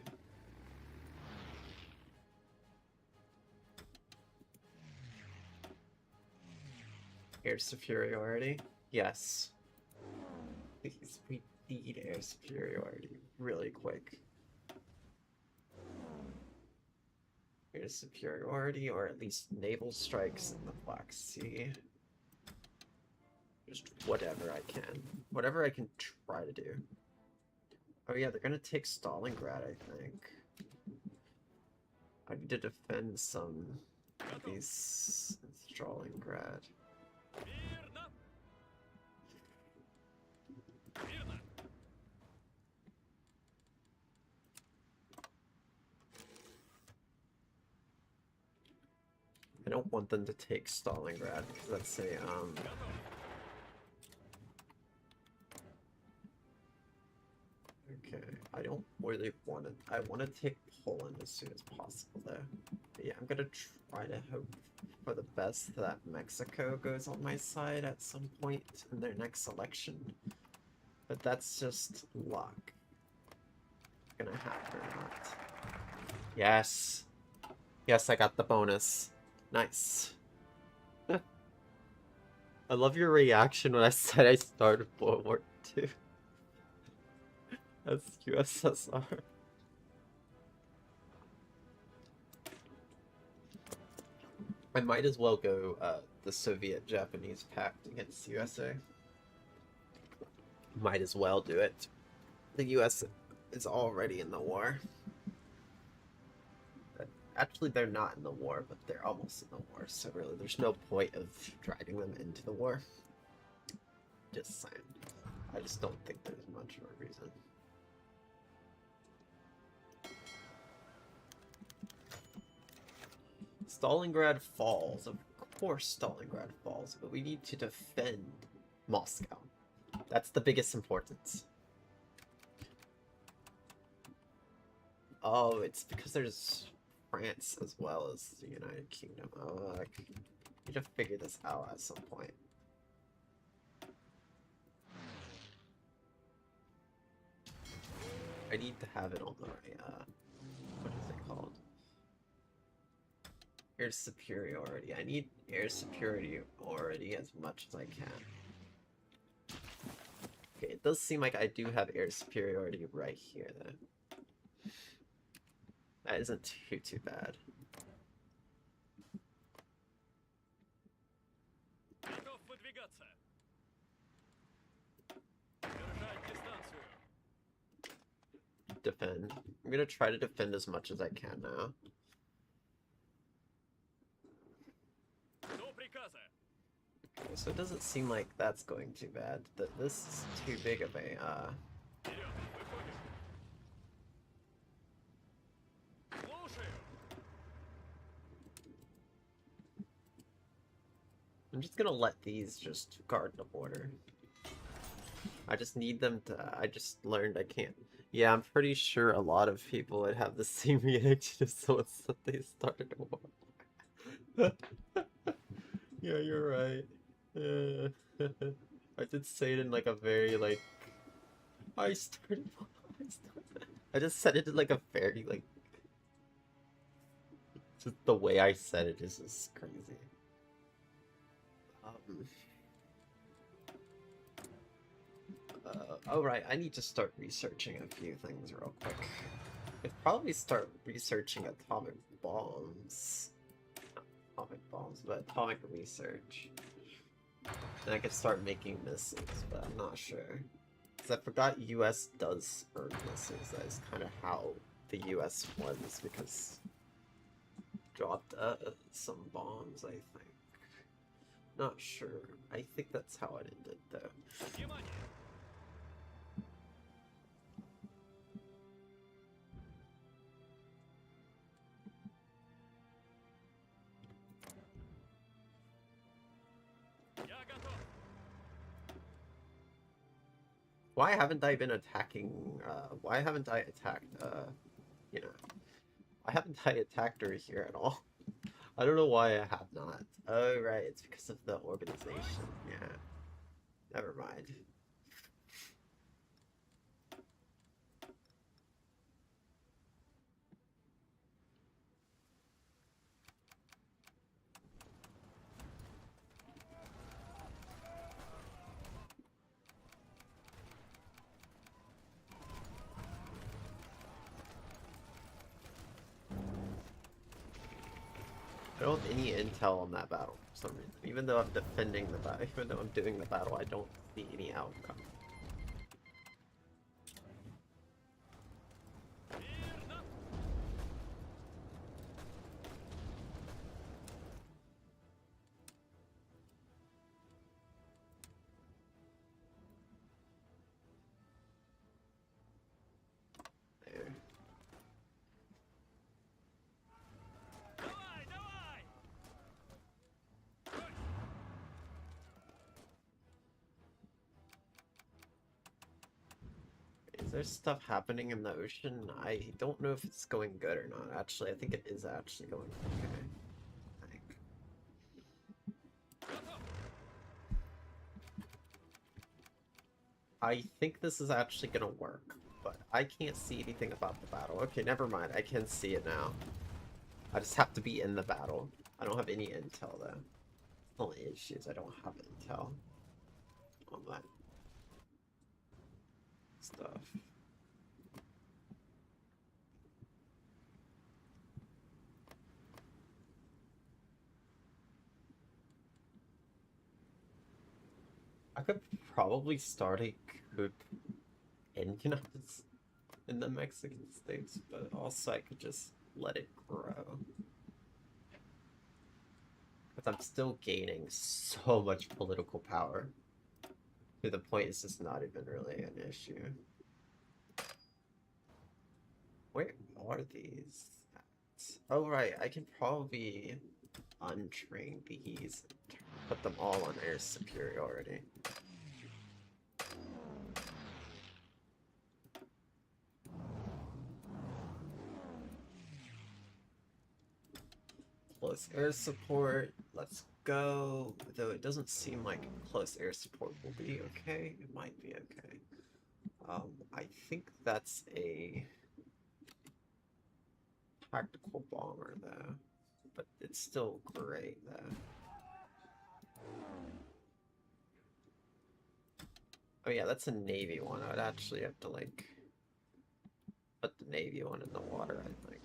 Air superiority? Yes. Please, we need air superiority really quick. Air superiority, or at least naval strikes in the Black Sea. Just whatever I can. Whatever I can try to do. Oh yeah, they're gonna take Stalingrad, I think. I need to defend some of these Stalingrad. I don't want them to take Stalingrad because that's a okay, I don't really want to. I want to take Poland as soon as possible, though. But yeah, I'm gonna try to hope for the best that Mexico goes on my side at some point in their next election. But that's just luck. Gonna happen or not. Yes. Yes, I got the bonus. Nice. I love your reaction when I said I started World War II. That's USSR. I might as well go the Soviet-Japanese pact against USA. Might as well do it. The US is already in the war. Actually, they're not in the war, but they're almost in the war, so really there's no point of dragging them into the war. Just saying. I just don't think there's much of a reason. Stalingrad falls. Of course Stalingrad falls, but we need to defend Moscow. That's the biggest importance. Oh, it's because there's France as well as the United Kingdom. Oh, I need to figure this out at some point. I need to have it on the right, what is it called? Air superiority. I need air superiority as much as I can. Okay, it does seem like I do have air superiority right here, though. That isn't too bad. defend. I'm gonna try to defend as much as I can now. Okay, so it doesn't seem like that's going too bad. This is too big of a, I'm just gonna let these just guard the border. I just need them to... I just learned I can't... Yeah, I'm pretty sure a lot of people would have the same reaction as someone said they started a war. Yeah, you're right. I did say it in like a very like... I started... I just said it in like a very like... Just the way I said it is just crazy. Oh right, I need to start researching a few things real quick. I'd probably start researching atomic bombs. Not atomic bombs, but atomic research. And I could start making missiles, but I'm not sure. Because I forgot US does earn missiles. That is kind of how the US wins, because dropped some bombs, I think. Not sure. I think that's how it ended, though. Why haven't I been attacking, why haven't I attacked, you know, why haven't I attacked her here at all? I don't know why I have not. Oh, right, it's because of the organization, yeah. Never mind. I don't have any intel on that battle for some reason. Even though I'm defending the battle, even though I'm doing the battle, I don't see any outcome. There. Is there stuff happening in the ocean? I don't know if it's going good or not. Actually, I think it is actually going okay. I think. I think this is actually gonna work, but I can't see anything about the battle. Okay, never mind. I can see it now. I just have to be in the battle. I don't have any intel though. The only issue is I don't have intel on that stuff. I could probably start a coup in in the Mexican states, but also I could just let it grow. Because I'm still gaining so much political power. To the point it's just not even really an issue. Where are these at? Oh right, I can probably untrain these and put them all on air superiority. Close air support, let's go. Though it doesn't seem like close air support will be okay. It might be okay. I think that's a tactical bomber though, but it's still great though. Oh yeah, that's a Navy one. I would actually have to like put the Navy one in the water, I think.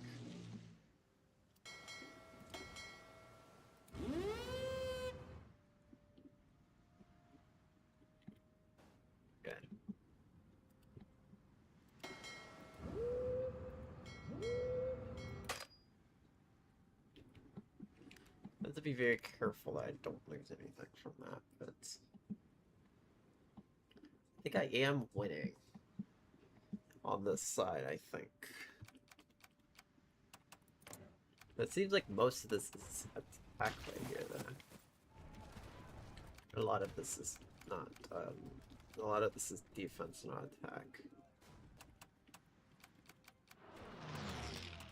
Good. to be very careful that I don't lose anything from that, but I think I am winning on this side, I think. It seems like most of this is attack right here, though. A lot of this is not, a lot of this is defense, not attack.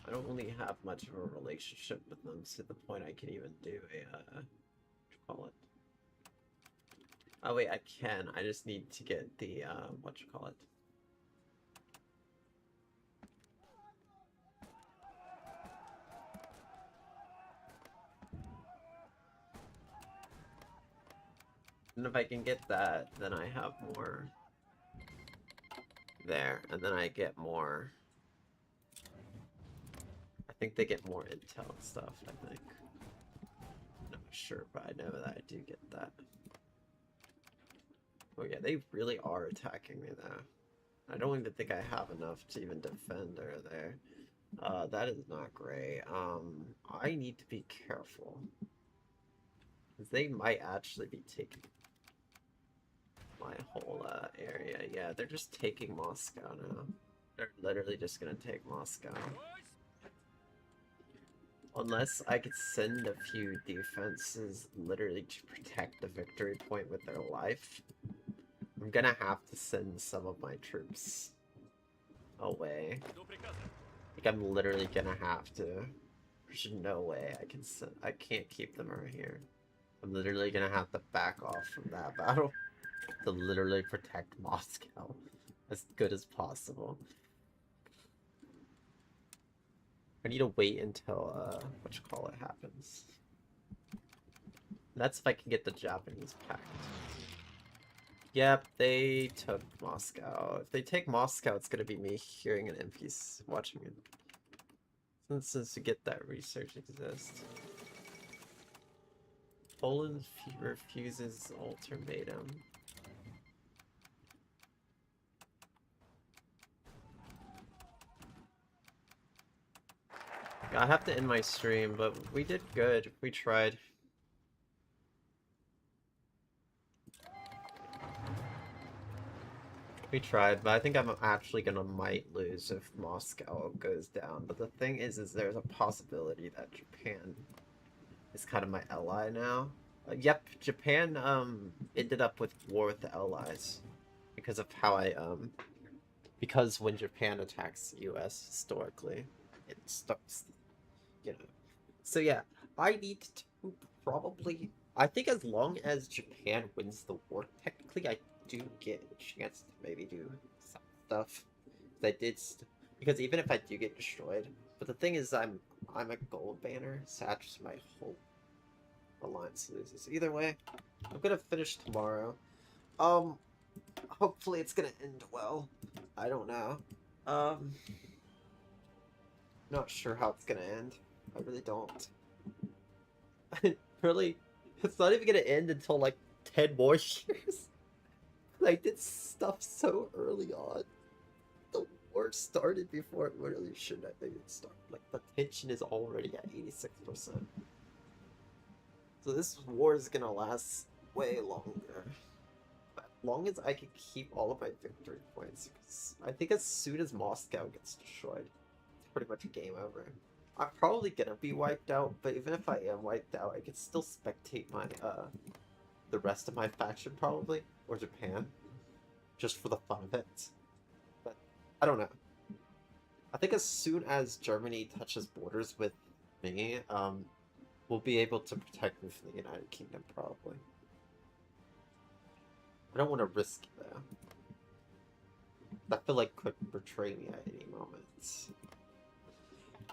I don't really have much of a relationship with them to the point I can even do a, what you call it? Oh wait, I can. I just need to get the, what you call it? And if I can get that, then I have more there, and then I get more. I think they get more intel and stuff, I think. I'm not sure, but I know that I do get that. Oh yeah, they really are attacking me though. I don't even think I have enough to even defend her there. That is not great. I need to be careful. Because they might actually be taking my whole area. Yeah, they're just taking Moscow now. They're literally just gonna take Moscow. Unless I could send a few defenses literally to protect the victory point with their life, I'm gonna have to send some of my troops away. Like, I'm literally gonna have to. There's no way I can send. I can't keep them right here. I'm literally gonna have to back off from that battle to literally protect Moscow as good as possible. I need to wait until, what you call it happens. That's if I can get the Japanese pact. Yep, they took Moscow. If they take Moscow, it's gonna be me hearing an NPC watching it. Since to get that research exists. Poland refuses ultimatum. I have to end my stream, but we did good. We tried. We tried, but I think I'm actually gonna might lose if Moscow goes down. But the thing is there's a possibility that Japan is kind of my ally now. Yep, Japan ended up with war with the allies because of how I because when Japan attacks the US historically, it starts, you know. So yeah, I need to probably, I think as long as Japan wins the war, technically I do get a chance to maybe do some stuff. I did, because even if I do get destroyed, but the thing is I'm a gold banner, so that's my whole alliance loses. Either way, I'm gonna finish tomorrow. Hopefully it's gonna end well. I don't know. Not sure how it's gonna end. I really don't. Really, it's not even gonna end until like 10 more years. I did stuff so early on. The war started before it really should have even started. Like, the tension is already at 86%. So this war is gonna last way longer. But as long as I can keep all of my victory points, because I think as soon as Moscow gets destroyed, it's pretty much a game over. I'm probably gonna be wiped out, but even if I am wiped out, I can still spectate my, the rest of my faction probably, or Japan, just for the fun of it. But, I don't know. I think as soon as Germany touches borders with me, we'll be able to protect me from the United Kingdom, probably. I don't want to risk it, though. I feel like could betray me at any moment.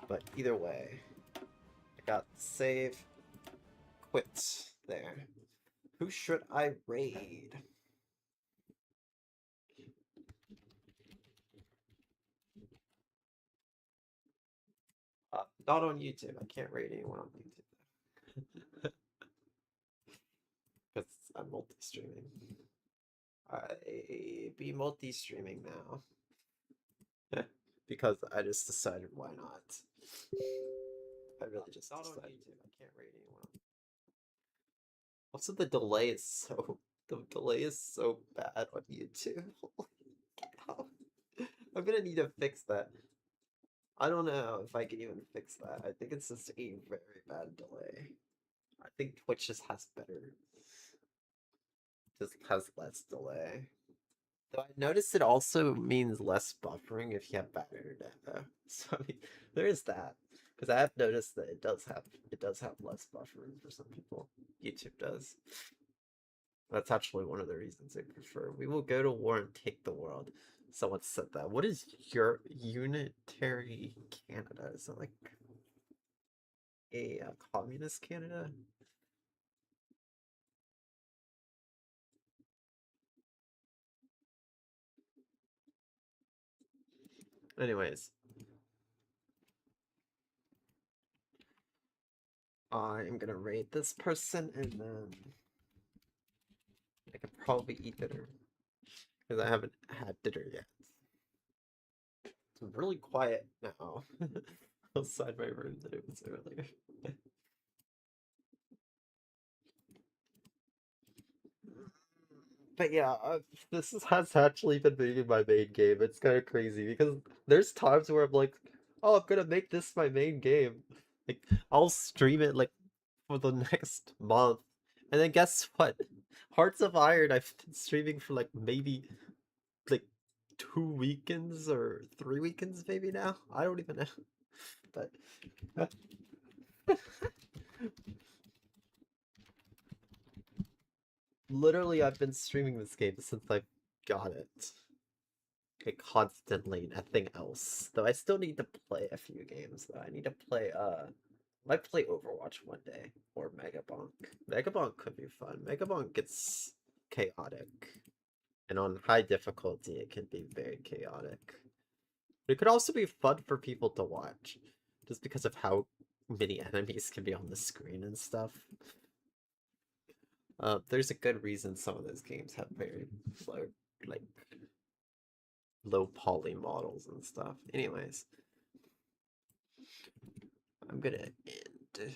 But either way, I got save, quit there. Who should I raid? Not on YouTube. I can't raid anyone on YouTube. Because I'm multi-streaming. I be multi-streaming now. Because I just decided why not. I really just decided. Not on YouTube. I can't raid anyone on Also, the delay is so bad on YouTube. I'm gonna need to fix that. I don't know if I can even fix that. I think it's just a very bad delay. I think Twitch just has less delay. Though I noticed it also means less buffering if you have bad internet though. So I mean, there is that. Because I have noticed that it does have less buffering for some people. YouTube does. That's actually one of the reasons I prefer. We will go to war and take the world. Someone said that. What is your unitary Canada? Is it like a communist Canada? Anyways, I'm gonna raid this person and then I could probably eat dinner because I haven't had dinner yet. It's really quiet now outside my room than it was earlier. But yeah, has actually been making my main game. It's kind of crazy because there's times where I'm like, oh, I'm gonna make this my main game. Like, I'll stream it like for the next month. And then guess what? Hearts of Iron, I've been streaming for like maybe like 2 weekends or 3 weekends maybe now. I don't even know. But literally I've been streaming this game since I got it. Like constantly, nothing else. Though I still need to play a few games though. I need to play might play Overwatch one day or Megabonk. Megabonk could be fun. Megabonk gets chaotic. And on high difficulty it can be very chaotic. But it could also be fun for people to watch. Just because of how many enemies can be on the screen and stuff. There's a good reason some of those games have very low, like, low poly models and stuff. Anyways, I'm gonna end.